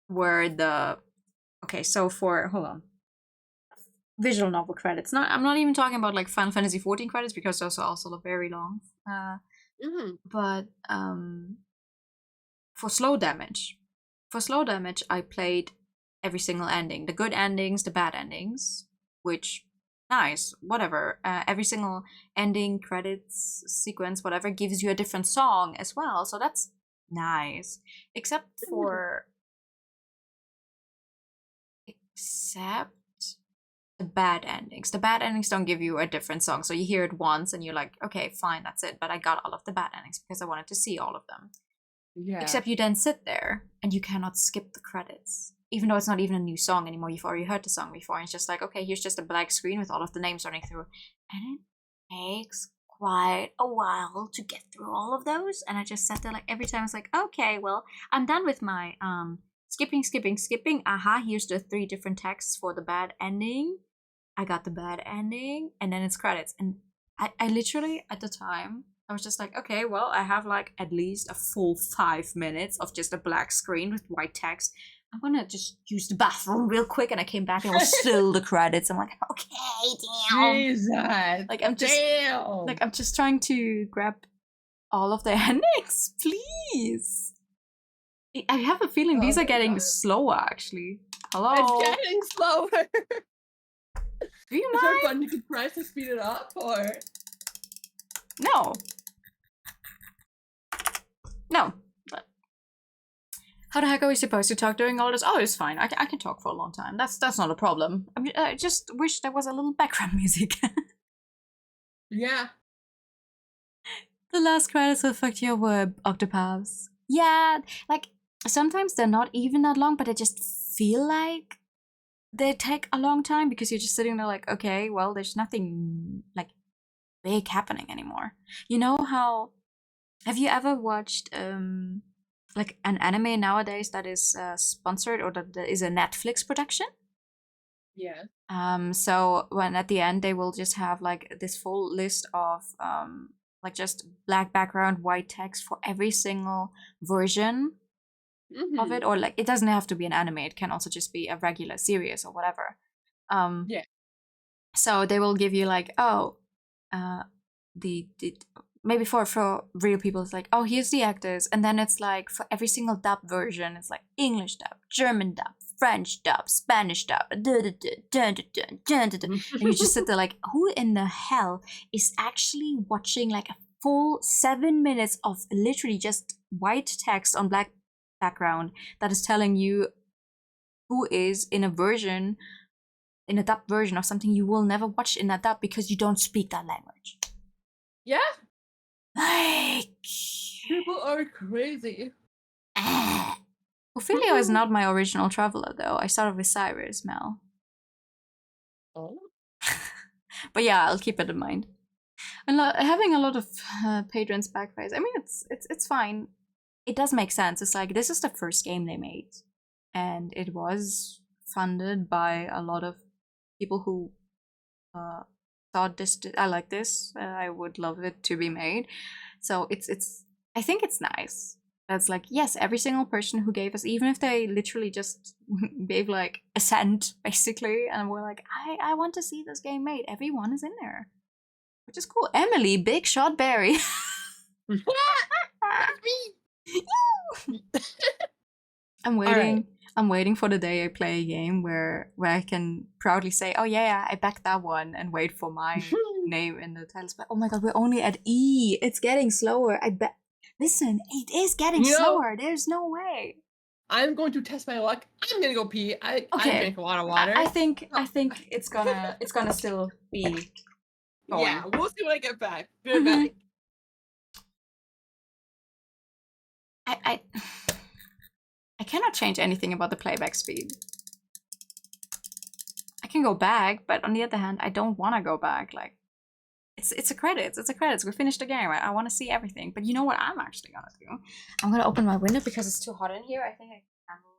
were the so for hold on. Visual novel credits. I'm not even talking about like Final Fantasy 14 credits because those are also very long. But for slow damage, I played every single ending, the good endings, the bad endings, which nice, whatever. Every single ending, credits, sequence, whatever, gives you a different song as well, so that's nice. Except the bad endings. The bad endings don't give you a different song, so you hear it once and you're like, okay, fine, that's it. But I got all of the bad endings because I wanted to see all of them. Yeah. Except you then sit there and you cannot skip the credits. Even though it's not even a new song anymore, you've already heard the song before. And it's just like, okay, here's just a black screen with all of the names running through. And it takes quite a while to get through all of those. And I just sat there like every time I was like, okay, well, I'm done with my skipping. Aha, here's the 3 different texts for the bad ending. I got the bad ending. And then it's credits. And I literally, at the time, I was just like, okay, well, I have like at least a full 5 minutes of just a black screen with white text. I'm gonna just use the bathroom real quick, and I came back and it was still the credits. I'm like, okay, damn. Jesus. Like I'm just trying to grab all of the endings, please. I have a feeling these are getting slower, actually. Hello. It's getting slower. Do you Is there mind? a button you can press to speed it up, or? No. How the heck are we supposed to talk during all this? Oh, it's fine. I can talk for a long time. That's not a problem. I just wish there was a little background music. Yeah. The last credits will fuck your word, Octopaths. Yeah, like sometimes they're not even that long, but they just feel like they take a long time because you're just sitting there like, okay, well, there's nothing like big happening anymore. You know how? Have you ever watched like an anime nowadays that is sponsored or that is a Netflix production? Yeah. So when at the end they will just have like this full list of like just black background, white text for every single version of it, or like it doesn't have to be an anime, it can also just be a regular series or whatever. Yeah. So they will give you like, oh, the maybe for real people it's like, oh, here's the actors, and then it's like for every single dub version it's like English dub, German dub, French dub, Spanish dub, and you just sit there like, who in the hell is actually watching like a full 7 minutes of literally just white text on black background that is telling you who is in a dub version of something you will never watch in a dub because you don't speak that language. Yeah. Like, people are crazy. Ophelia is not my original traveler, though. I started with Cyrus, Mel. Oh. But yeah, I'll keep it in mind. Having a lot of patrons backface. I mean, it's fine. It does make sense. It's like this is the first game they made, and it was funded by a lot of people who thought this. I like this. I would love it to be made. So it's. I think it's nice. That's like, yes, every single person who gave us, even if they literally just gave like a cent, basically, and we're like, I want to see this game made. Everyone is in there, which is cool. Emily, Big Shot Berry. That's me. I'm waiting. Right. I'm waiting for the day I play a game where I can proudly say, oh yeah, I backed that one, and wait for my name in the titles. But oh my god, we're only at E. It's getting slower. I bet. Listen, it is getting slower. There's no way. I'm going to test my luck. I'm gonna go pee. I drink a lot of water. I think it's gonna still be going. Yeah, we'll see when I get back. Be right back. I cannot change anything about the playback speed. I can go back, but on the other hand, I don't want to go back. Like, it's a credits. It's a credits. We finished the game. I want to see everything. But you know what I'm actually gonna do? I'm gonna open my window because it's too hot in here. I think I can handle.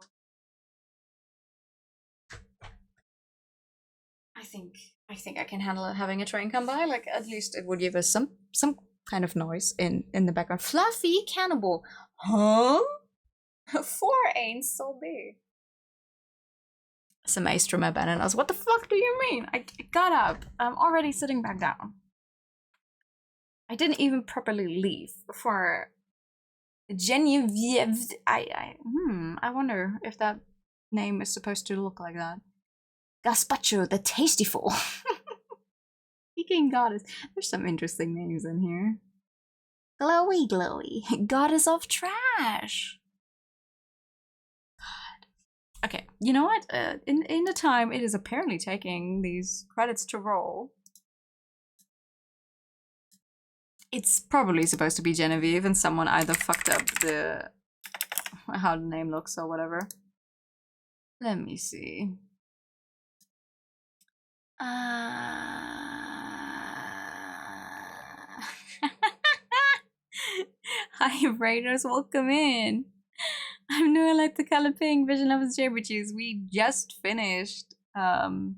I think I can handle having a train come by. Like, at least it would give us some kind of noise in the background. Fluffy cannibal, huh? 4 ain't so big. Some Maestrom abandoned us. What the fuck do you mean? I got up. I'm already sitting back down. I didn't even properly leave for Genevieve. I wonder if that name is supposed to look like that. Gazpacho, the Tastyful. Speaking goddess. There's some interesting names in here. Glowy Glowy, Goddess of Trash. God. Okay, you know what? In the time it is apparently taking these credits to roll, it's probably supposed to be Genevieve, and someone either fucked up how the name looks or whatever. Let me see. Hi Raiders, welcome in. I'm new. I like the color pink. Vision of his JRPGs. We just finished Tavern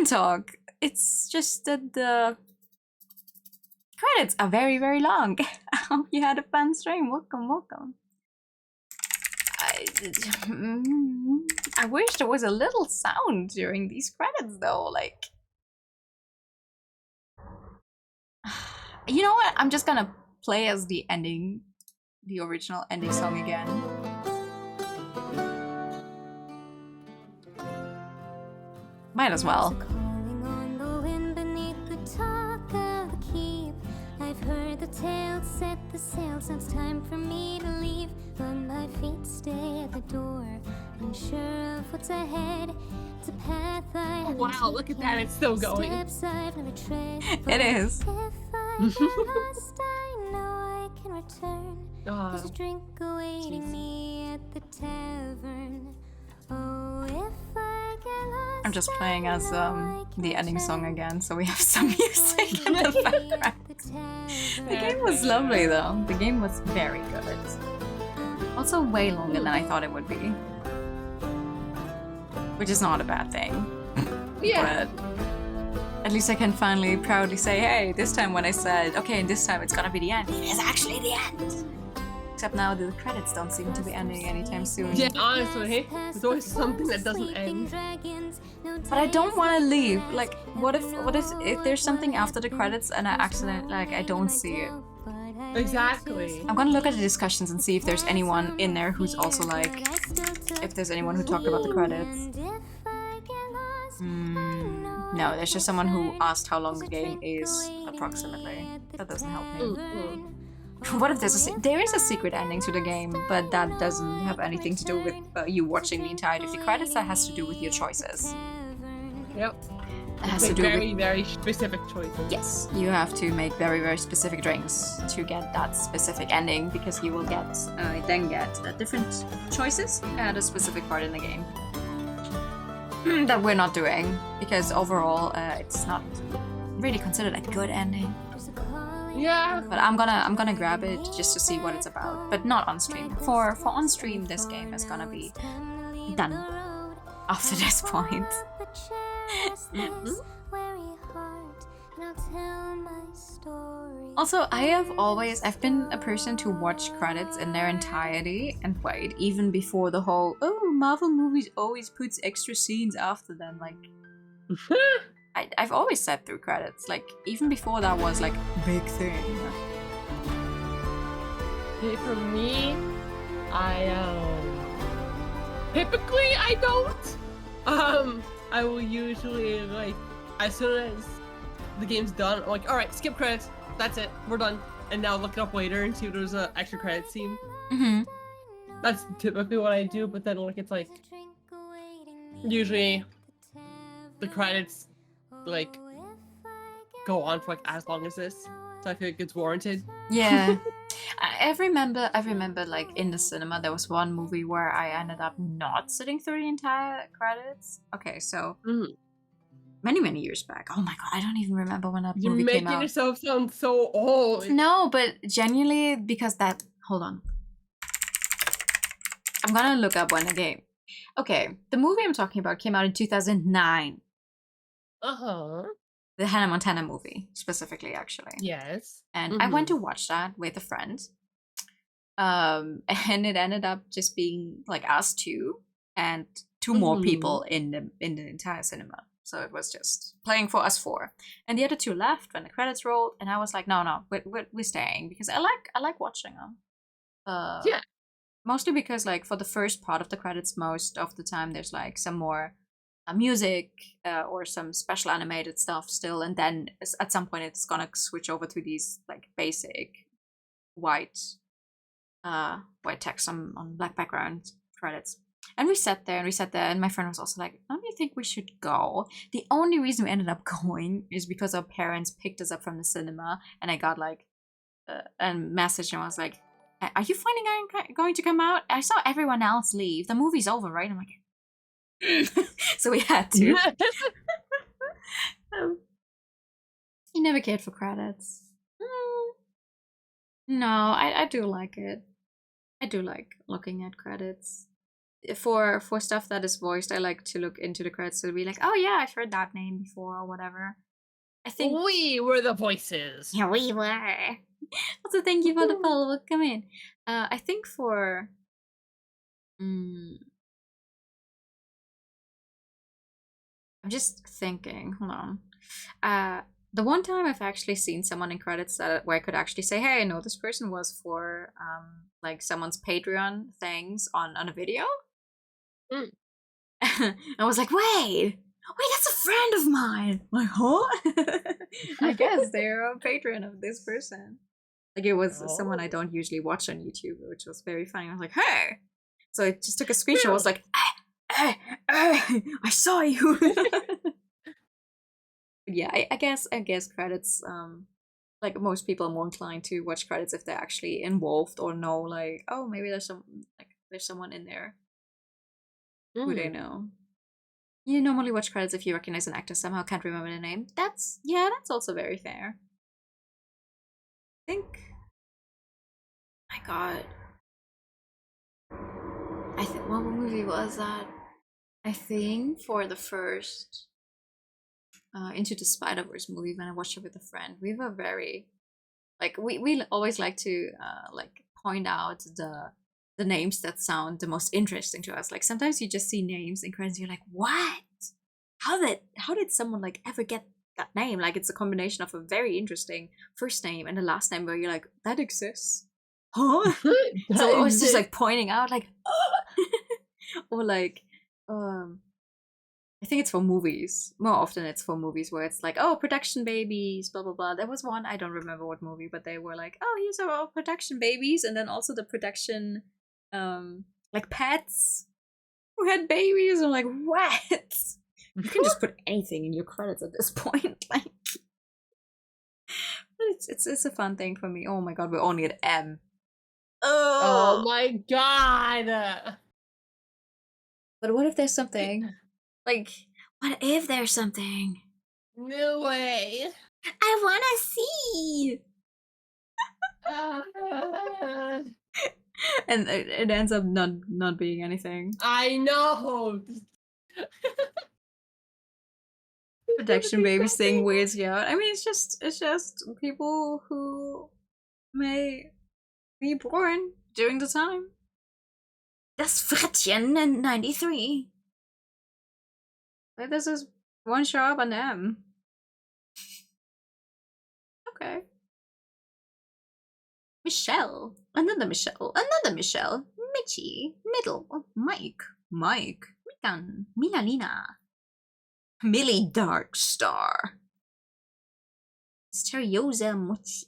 Talk. It's just that the credits are very, very long. I hope you had a fun stream. Welcome. I wish there was a little sound during these credits though, like. You know what? I'm just gonna play as the ending, the original ending song again. Might as well. I've heard the tale, set the sails, it's time for me to leave. But my feet stay at the door, unsure of what's ahead. It's a path I oh wow, look at that, it's still going. Steps I've never tread. It is. If I get lost, I know I can return. There's a drink awaiting me at the tavern. Oh, if I get lost, I'm just playing as the ending song again, so we have some music in the background. The game was lovely though. The game was very good. Also way longer than I thought it would be. Which is not a bad thing. Yeah. But at least I can finally proudly say, hey, this time when I said, okay, this time it's gonna be the end, it is actually the end. Except now the credits don't seem to be ending anytime soon. Yeah, honestly, there's always something that doesn't end. But I don't want to leave. Like, what if there's something after the credits and I accidentally, like, I don't see it? Exactly. I'm gonna look at the discussions and see if there's anyone in there who's also like, if there's anyone who talked about the credits. No, there's just someone who asked how long the game is, approximately. That doesn't help me. What if there is a secret ending to the game, but that doesn't have anything to do with you watching the entirety of the credits? That has to do with your choices. Yep. It has to do with very specific choices. Yes, you have to make very, very specific drinks to get that specific ending, because you will then get different choices at a specific part in the game. That we're not doing, because overall it's not really considered a good ending. Yeah. But I'm gonna grab it just to see what it's about, but not on stream. For on stream, this game is gonna be done after this point. Also, I've been a person to watch credits in their entirety and wait even before the whole Marvel movies always puts extra scenes after them. Like, I've always sat through credits, like even before that was like big thing. Okay, for me, typically I don't. I will usually like as soon as the game's done, I'm like, all right, skip credits. That's it. We're done. And now look it up later and see if there's an extra credit scene. Mm-hmm. That's typically what I do. But then like it's like usually the credits like go on for like as long as this, so I feel like it's warranted. Yeah. I remember like in the cinema there was one movie where I ended up not sitting through the entire credits. Okay, so many years back. Oh my god, I don't even remember when that movie came out. You're making yourself sound so old. No, but genuinely because that. Hold on. I'm gonna look up when the game. Okay, the movie I'm talking about came out in 2009. The Hannah Montana movie, specifically, actually. Yes. And I went to watch that with a friend. And it ended up just being like us two and two more people in the entire cinema. So it was just playing for us four. And the other two left when the credits rolled, and I was like, no, we're staying because I like watching them. Yeah. Mostly because like for the first part of the credits, most of the time there's like some more music or some special animated stuff still, and then at some point it's gonna switch over to these like basic white text on black background credits. And we sat there and my friend was also like, don't you think we should go? The only reason we ended up going is because our parents picked us up from the cinema, and I got like a message and was like, are you finally going to come out? I saw everyone else leave. The movie's over, right? I'm like, so we had to. He never cared for credits. No, I do like it. I do like looking at credits. For stuff that is voiced, I like to look into the credits to be like, oh yeah, I've heard that name before or whatever. I think we were the voices. Yeah, we were. Also, thank you for the follow. Come in. I think for I'm just thinking. Hold on. The one time I've actually seen someone in credits where I could actually say, "Hey, I know this person," was for like someone's Patreon things on a video. I was like, wait, that's a friend of mine. Like, huh? I guess they're a patron of this person. Like it was someone I don't usually watch on YouTube, which was very funny. I was like, hey. So I just took a screenshot. I was like, hey, I saw you. Yeah, I guess credits. Like most people are more inclined to watch credits if they're actually involved or know, like, oh, maybe there's someone in there who they know. You normally watch credits if you recognize an actor somehow, can't remember the name. That's also very fair. I think. My God. What movie was that? I think for the first Into the Spider-Verse movie, when I watched it with a friend, we were very like we always like to like point out the names that sound the most interesting to us. Like sometimes you just see names in credits and you're like, what? How did someone like ever get that name? Like it's a combination of a very interesting first name and a last name where you're like, that exists. Huh? So I was just like pointing out like or like I think it's for movies. More often it's for movies where it's like, oh, production babies, blah, blah, blah. There was one, I don't remember what movie, but they were like, oh, here's our production babies. And then also the production, like pets who had babies. I'm like, what? You can just put anything in your credits at this point. Like, but it's a fun thing for me. Oh my God, we're only at M. Oh my God. But what if there's something? Like, what if there's something? No way. I wanna see. And it ends up not being anything. I know. Protection babies thing weirds you out. I mean, it's just people who may be born during the time. That's Frettchen in 93. Like, this is one show up on them. Okay. Michelle. Another Michelle. Another Michelle. Mitchie. Middle. Mike. Mikan. Milalina. Millie Darkstar. Mysteriosa Mochi.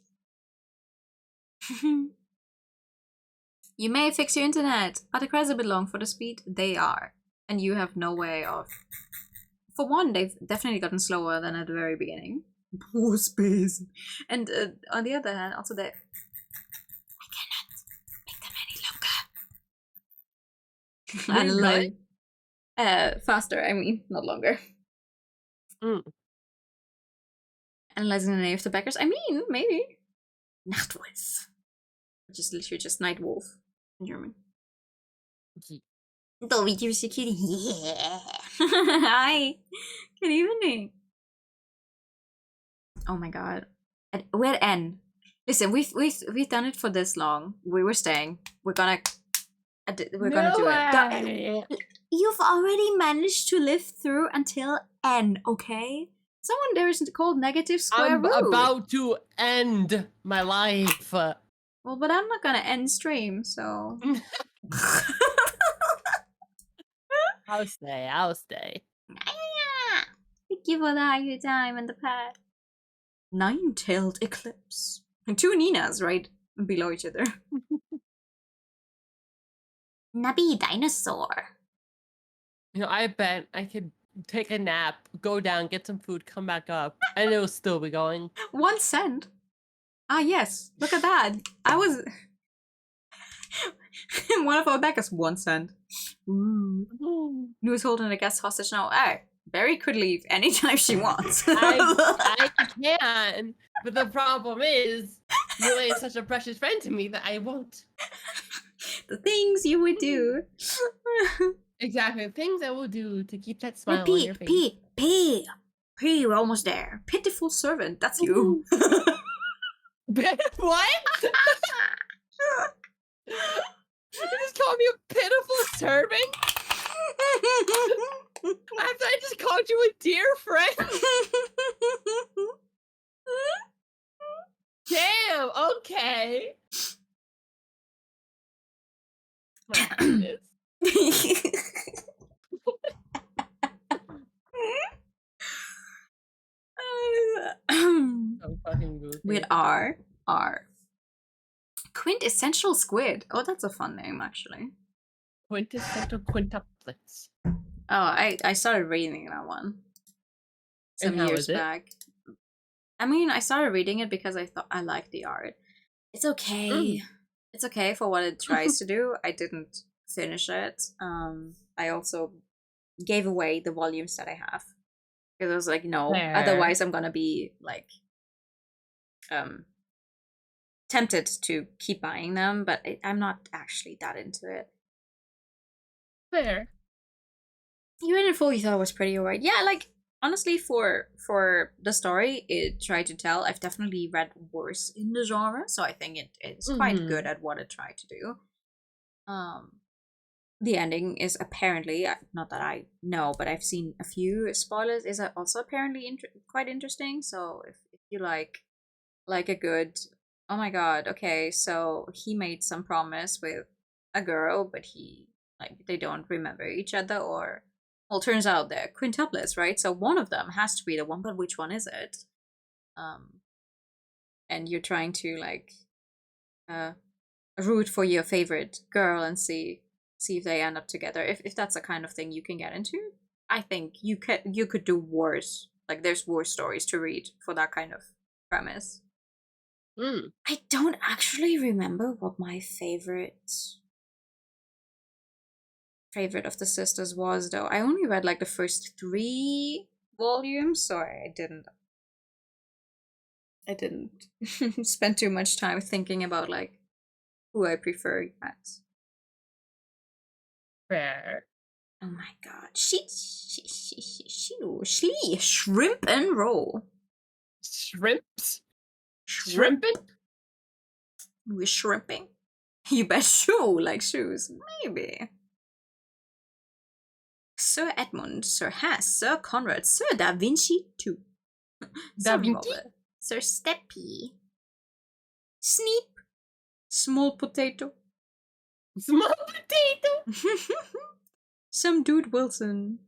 You may fix your internet. Are the credits a bit long for the speed? They are. And you have no way of... For one, they've definitely gotten slower than at the very beginning. Poor space. And on the other hand, also they... I cannot make them any longer. Really? Faster, I mean, not longer. Analyzing the name of the backers. I mean, maybe. Nachtwolf. Which is literally just night wolf in German. Yeah. Hi. Good evening. Oh my god. We're at N. Listen, we've done it for this long. We were staying. We're gonna do it. You've already managed to live through until N, okay? Someone there is called negative square root. I'm about to end my life. Well, but I'm not gonna end stream, so... I'll stay. Thank you for the time and the pad. Nine-tailed eclipse. And two Ninas right below each other. Nubby dinosaur. You know, I bet I could take a nap, go down, get some food, come back up, and it'll still be going. 1 cent. Ah, yes. Look at that. I was... One of our backers, 1 cent. Ooh. Who's holding a guest hostage now? Barry could leave anytime she wants. I can, but the problem is, Yule is such a precious friend to me that I won't. The things you would do. Exactly, the things I will do to keep that smile on your face. P, we're almost there. Pitiful servant, that's you. What? You just called me a pitiful servant? After I just called you a dear friend? Damn, okay. My goodness. So fucking goofy. With R. Quintessential Squid. Oh, that's a fun name, actually. Quintessential quintuplets. Oh, I started reading that one some years back. I mean, I started reading it because I thought I liked the art. It's okay. It's okay for what it tries to do. I didn't finish it. I also gave away the volumes that I have because I was like, no. Otherwise, I'm gonna be like, tempted to keep buying them, but I'm not actually that into it. Fair. You read it full, you thought it was pretty alright. Yeah, like, honestly, for the story it tried to tell, I've definitely read worse in the genre, so I think it's quite good at what it tried to do. The ending is apparently, not that I know, but I've seen a few spoilers, is also apparently quite interesting, so if you like a good, oh my god, okay, so he made some promise with a girl, but they don't remember each other, or... Well, turns out they're quintuplets, right? So one of them has to be the one, but which one is it? And you're trying to like root for your favorite girl and see if they end up together. If that's the kind of thing you can get into, I think you could do worse. Like there's worse stories to read for that kind of premise. I don't actually remember what my favorite of the sisters was, though. I only read like the first 3 volumes, so I didn't I didn't spend too much time thinking about like who I prefer yet. Fair. Oh my god. Shrimp and roll. Shrimps? Shrimping? We're shrimping. You bet shoe like shoes. Maybe. Sir Edmund, Sir Haas, Sir Conrad, Sir Da Vinci too. Da Sir Vinci? Robert, Sir Steppy. Sneep. Small potato. Small potato? Some dude Wilson.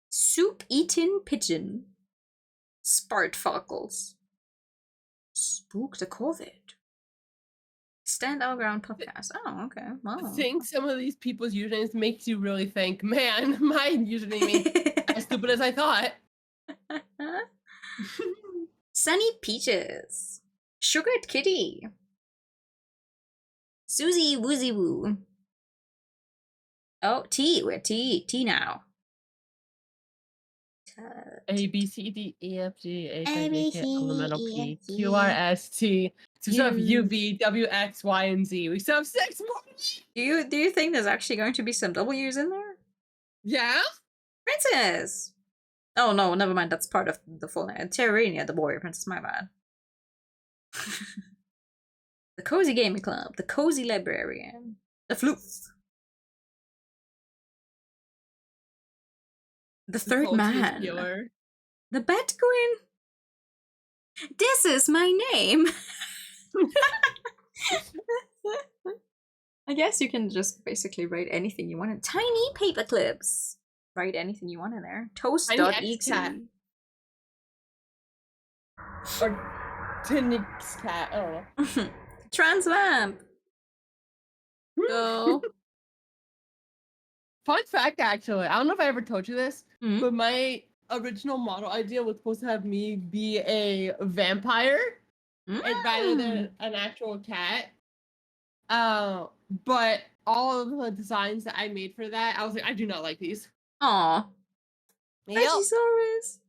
Soup eating pigeon. Spartfalkles. Spook the COVID. Stand Our Ground podcast. Oh, okay. Wow. I think some of these people's usernames makes you really think, man, my username ain't as stupid as I thought. Sunny Peaches. Sugared Kitty. Susie Woozy Woo. Oh, T. We're T. T now. A B C D E F G H I A, B, J K C, L M N O D, E, P F, G. Q R S T. So we still have U V W X Y and Z. We still have 6 more. Do you think there's actually going to be some W's in there? Yeah. Princess. Oh no, never mind. That's part of the full name. Terrania, the warrior princess. My bad. The Cozy Gaming Club. The Cozy Librarian. The Floof. The Third Man. Killer. The Bat Queen. This is my name. I guess you can just basically write anything you want in tiny paper clips. Write anything you want in there. Toast.exe. Or Tinix cat. I don't know. Transvamp. Go. Fun fact, actually, I don't know if I ever told you this, Mhm. but my original model idea was supposed to have me be a vampire rather than an actual cat. But all of the designs that I made for that, I was like, I do not like these. Aw. Yep. Regisaurus.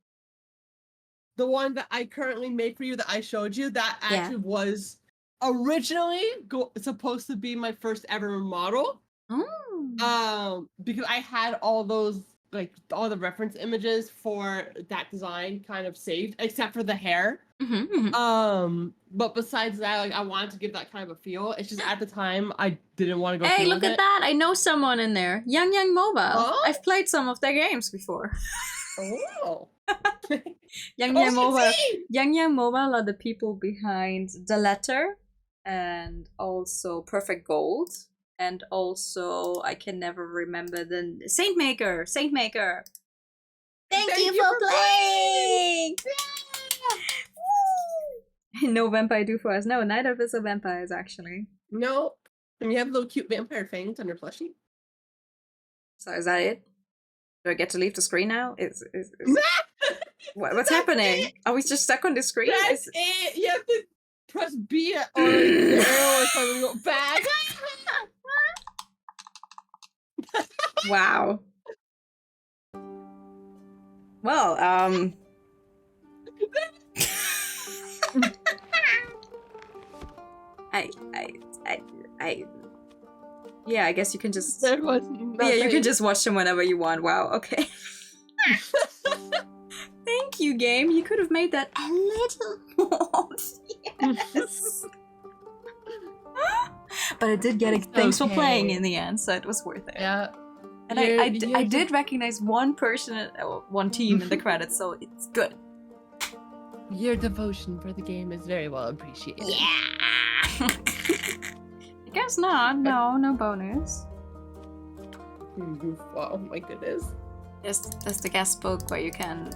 The one that I currently made for you that I showed you, that actually was originally supposed to be my first ever model. Because I had all those, like, all the reference images for that design kind of saved, except for the hair. But besides that, like, I wanted to give that kind of a feel. It's just at the time I didn't want to go. Hey, look at that! I know someone in there. Young Mobile. Oh? I've played some of their games before. Oh. Young Mobile are the people behind The Letter and also Perfect Gold. And also, I can never remember the Saintmaker. Thank you for playing! Yeah! No vampire do for us. No, neither of us are vampires, actually. No. And you have little cute vampire fangs on your plushie. So is that it? Do I get to leave the screen now? What's happening? Are we just stuck on the screen? That's it! You have to press B or arrow or something go back. Wow. Well, yeah, I guess you can just. There was yeah, you can just watch them whenever you want. Wow. Okay. Thank you, game. You could have made that a little more. Yes. But it did get thanks for playing in the end, so it was worth it. Yeah. And I did recognize one person, one team in the credits, so it's good. Your devotion for the game is very well appreciated. Yeah. I guess not. No bonus. Oh my goodness. There's the guest book where you can,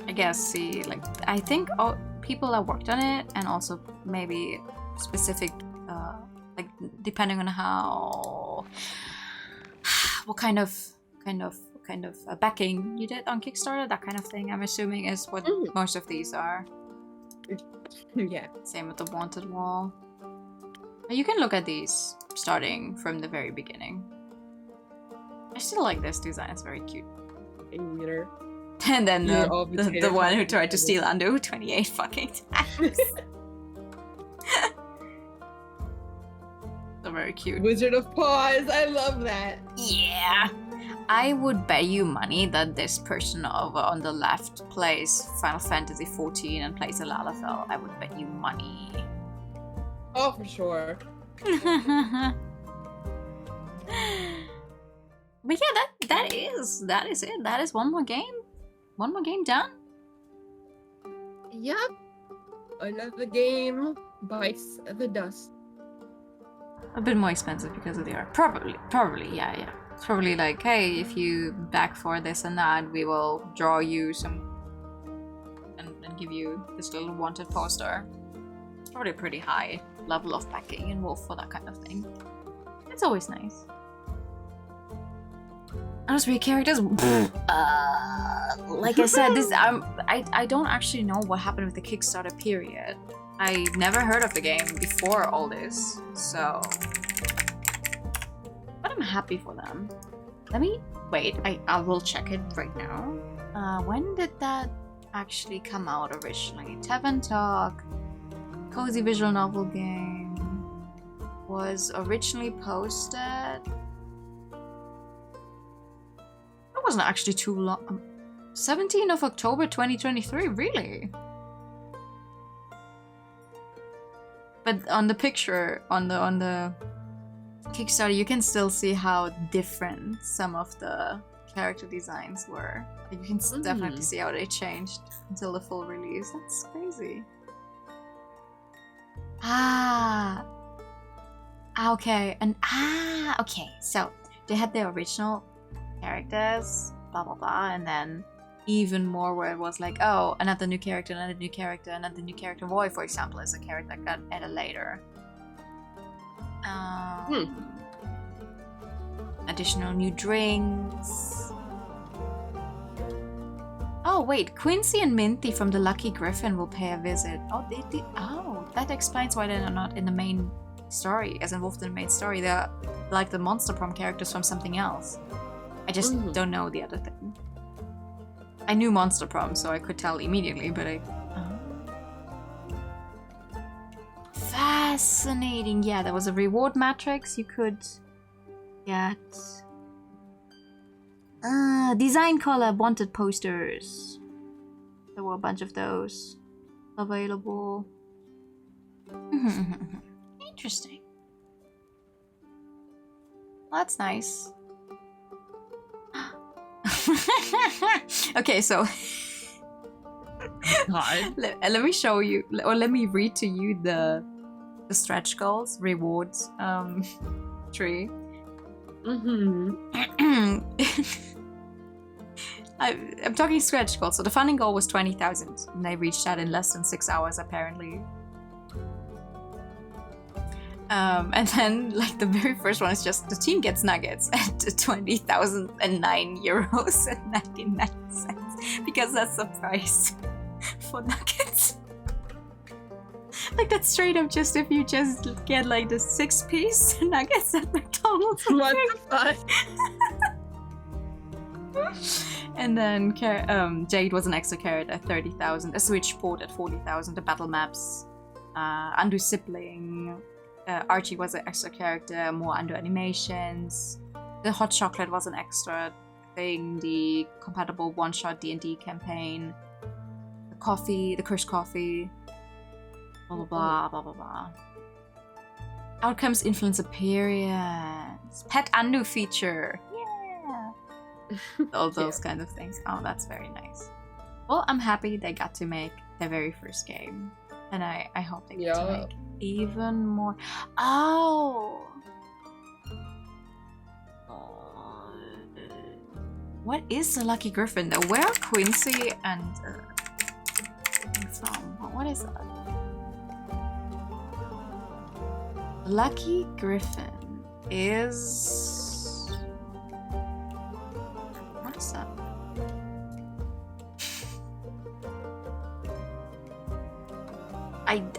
I guess, see, like, I think all people that worked on it, and also maybe specific, like, depending on how, what kind of backing you did on Kickstarter, that kind of thing, I'm assuming is what most of these are. Yeah. Same with the Wanted Wall. You can look at these starting from the very beginning. I still like this design, it's very cute. And then Yeah, all the potato one who tots. tried to steal Ando 28 fucking times. So very cute. Wizard of Paws. I love that. Yeah. I would bet you money that this person over on the left plays Final Fantasy 14 and plays a Lalafell. I would bet you money. Oh, for sure. But yeah, that is it. That is one more game. One more game done. Yep. Another game bites the dust. A bit more expensive because of the art. Probably, yeah. It's probably like, hey, if you back for this and that, we will draw you some and give you this little wanted poster. It's probably a pretty high level of backing involved for that kind of thing. It's always nice. Honestly, characters. Like I said, this I don't actually know what happened with the Kickstarter period. I never heard of the game before all this, so. But I'm happy for them. Let me wait. I will check it right now. When did that actually come out originally? Tavern Talk, cozy visual novel game, was originally posted. That wasn't actually too long. 17th of October 2023, really? But on the picture, on the Kickstarter, you can still see how different some of the character designs were. Like, you can definitely see how they changed until the full release. That's crazy. Okay. Okay. So they had the original characters, blah blah blah, and then even more where it was like, oh, another new character, another new character, another new character. Roy, for example, is a character that got added later. Additional new drinks. Oh wait, Quincy and Minty from the Lucky Griffin will pay a visit. Oh, they did. Oh, that explains why they're not in the main story, as involved in the main story. They're like the Monster Prom characters from something else. I just don't know the other thing. I knew Monster Prom, so I could tell immediately, but Fascinating. Yeah, there was a reward matrix you could get. Design collab wanted posters. There were a bunch of those available. Interesting. Well, that's nice. Okay, so let me show you, or let me read to you the stretch goals rewards tree. I'm talking stretch goals. So the funding goal was 20,000, and they reached that in less than 6 hours apparently. And then, like, the very first one is just the team gets nuggets at 20,009 euros and 99 cents, because that's the price for nuggets. Like, that's straight up just if you just get like the 6-piece nuggets at McDonald's. What the fuck? And then Jade was an extra character at 30,000, a switchboard at 40,000, the battle maps, Undo sibling. Archie was an extra character, more under animations. The hot chocolate was an extra thing, the compatible one-shot D&D campaign. The coffee, the cursed coffee. Blah blah blah blah blah blah. Outcomes influence appearance. Pet Undo feature. Yeah. All those kind of things. Oh, that's very nice. Well, I'm happy they got to make their very first game. And I hope they get to make even more. Oh! What is the Lucky Griffin though? Where are Quincy and from? What is that? Lucky Griffin is... What is that?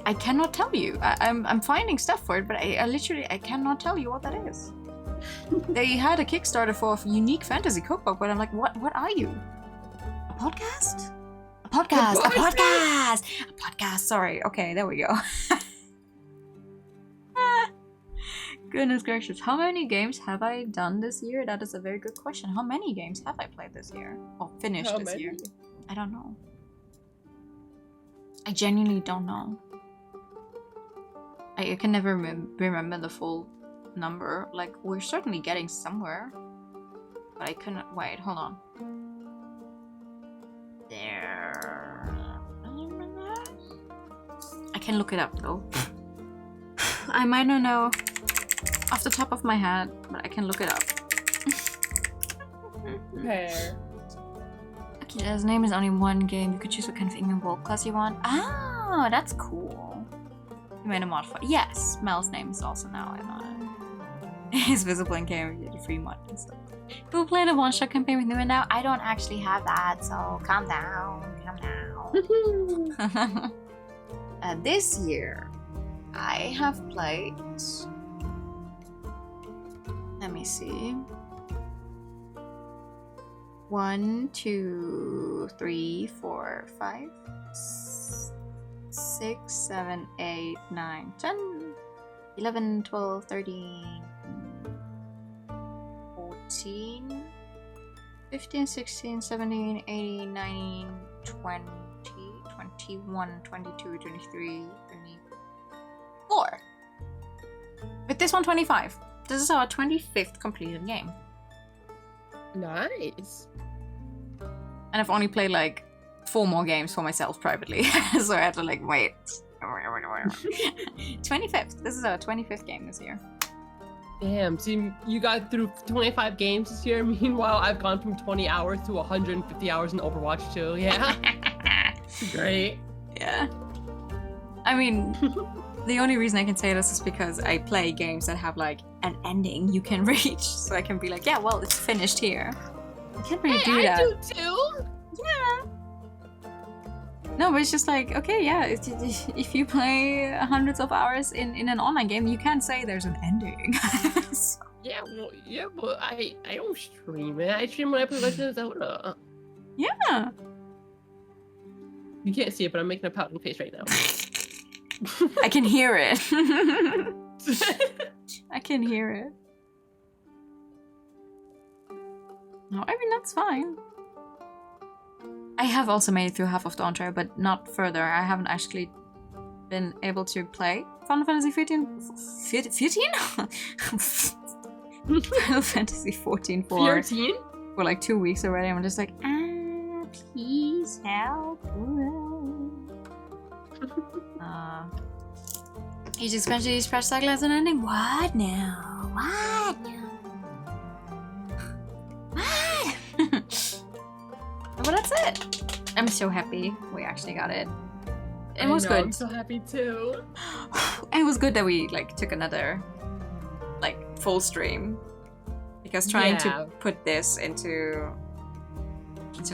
I cannot tell you. I'm finding stuff for it, but I literally cannot tell you what that is. They had a Kickstarter for a unique fantasy cookbook, but I'm like, what are you? A podcast? A podcast! A podcast! A podcast! Sorry. Okay, there we go. Goodness gracious. How many games have I done this year? That is a very good question. How many games have I played this year? Or finished this year? I don't know. I genuinely don't know. I can never remember the full number. Like, we're certainly getting somewhere. But I couldn't... Wait, hold on. There... I can look it up, though. I might not know off the top of my head, but I can look it up. Fair. Okay, his name is only one game. You could choose what kind of England world class you want. Ah, that's cool. You made a mod for... Yes, Mel's name is also now on it. He's visible in game with free mod and stuff. Who played a one-shot campaign with New now? I don't actually have that, so calm down. Calm down. This year, I have played... Let me see. 1, 2, 3, 4, 5, 6, 7, 8, 9, 10, 11, 12, 13, 14, 15, 16, 17, 18, 19, 20, 21, 22, 23, 24. With this one, 25. This is our 25th completed game. Nice. And I've only played like 4 more games for myself privately. So I had to like wait. 25th. This is our 25th game this year. Damn, so you got through 25 games this year. Meanwhile, I've gone from 20 hours to 150 hours in Overwatch 2. Yeah. Great. Yeah. I mean, the only reason I can say this is because I play games that have like an ending you can reach. So I can be like, yeah, well, it's finished here. I can't really do that. I do too. Yeah. No, but it's just like, okay, yeah, if you play hundreds of hours in an online game, you can't say there's an ending. So. Yeah, but I don't stream it. I stream when I play Legend of Zelda. Yeah. You can't see it, but I'm making a pouting face right now. I can hear it. I can hear it. No, I mean, that's fine. I have also made it through half of Dawn Trail, but not further. I haven't actually been able to play Final Fantasy 14? 15? Final Fantasy 14 for like 2 weeks already. I'm just like, please help. Each expansion, each patch cycle has an ending. What now? What now? What? Well, that's it. I'm so happy we actually got it. It was good. I'm so happy too. It was good that we like took another like full stream, because trying to put this into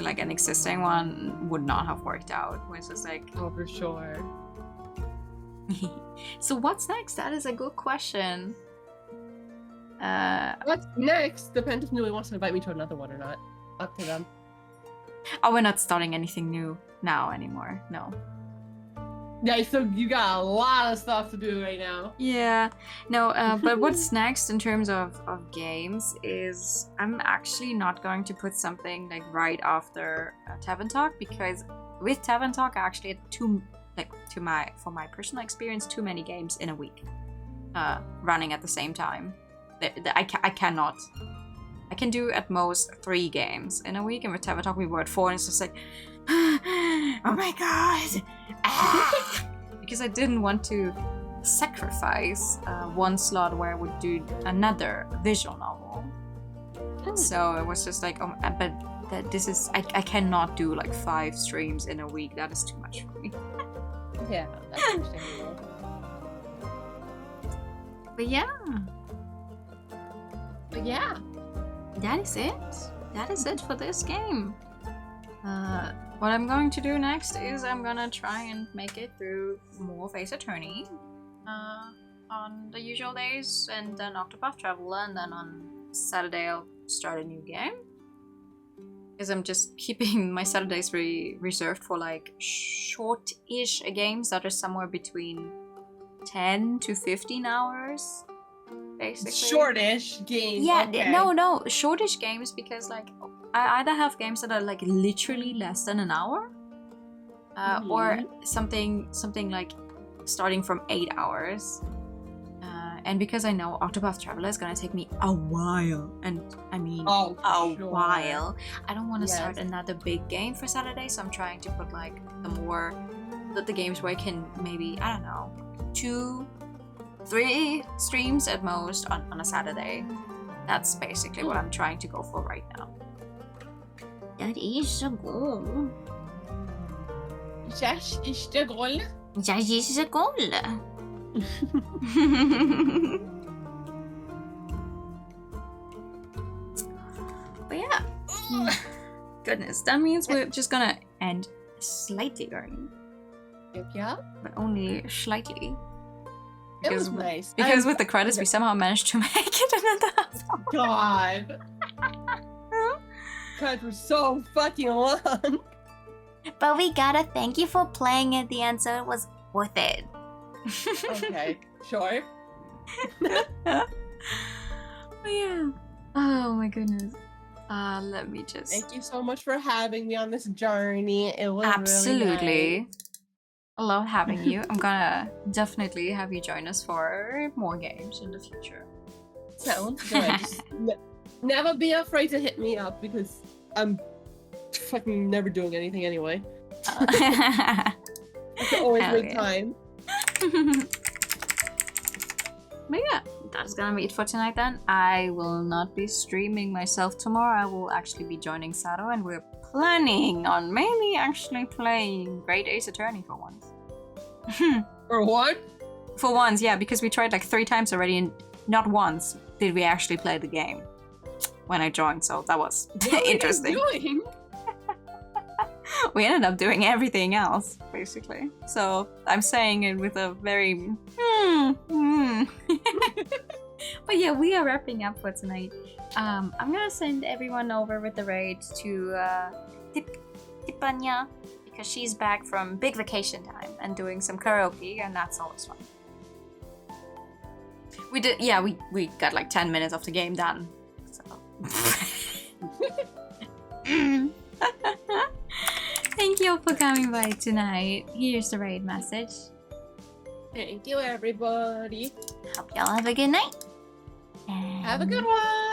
like an existing one would not have worked out. Which is like, oh, for sure. So what's next? That is a good question. What's next depends if Newly wants to invite me to another one or not. Up to them. Oh, we're not starting anything new now anymore. No. Yeah, so you got a lot of stuff to do right now. Yeah. No, but what's next in terms of games is I'm actually not going to put something like right after Tavern Talk, because with Tavern Talk I actually had for my personal experience, too many games in a week running at the same time. I cannot. I can do at most 3 games in a week, and with Tavern Talk we were at 4, and it's just like, oh my god! Because I didn't want to sacrifice one slot where I would do another visual novel. So it was just like, but this is, I cannot do like 5 streams in a week. That is too much for me. Yeah, that's understandable. But yeah. That is it. That is it for this game. What I'm going to do next is I'm gonna try and make it through more Face Attorney on the usual days, and then Octopath Traveler, and then on Saturday I'll start a new game. Because I'm just keeping my Saturdays reserved for like short-ish games that are somewhere between 10 to 15 hours, basically. Shortish games. Yeah, okay. no, shortish games, because like I either have games that are like literally less than an hour, or something like starting from 8 hours. And because I know Octopath Traveler is gonna take me a while, and I mean while, I don't want to start another big game for Saturday, so I'm trying to put like the games where I can maybe, I don't know, 2-3 streams at most on a Saturday. That's basically what I'm trying to go for right now. That is the goal. That is the goal. That is the goal. But yeah, goodness, that means we're just gonna end slightly early. Yeah, but only slightly. It was nice. Because with the credits, we somehow managed to make it another half hour. God. Credits were so fucking long. But we gotta thank you for playing at the end, so it was worth it. Okay, sure. But yeah. Oh my goodness. Let me just. Thank you so much for having me on this journey. It was absolutely. Really nice. I love having you. I'm gonna definitely have you join us for more games in the future. Sounds good. Just never be afraid to hit me up, because I'm fucking never doing anything anyway. I can always make time. But yeah, that's gonna be it for tonight then. I will not be streaming myself tomorrow. I will actually be joining Sato, and we're planning on mainly actually playing Great Ace Attorney for once. For what? For once, yeah, because we tried like 3 times already, and not once did we actually play the game when I joined, so that was interesting. What are you doing? We ended up doing everything else, basically. So I'm saying it with a very But yeah, we are wrapping up for tonight. I'm gonna send everyone over with the raid to Tipanya, because she's back from big vacation time and doing some karaoke, and that's always fun. We did, yeah, we got like 10 minutes of the game done. So. Thank you all for coming by tonight. Here's the raid message. Thank you, everybody. Hope y'all have a good night. Have a good one.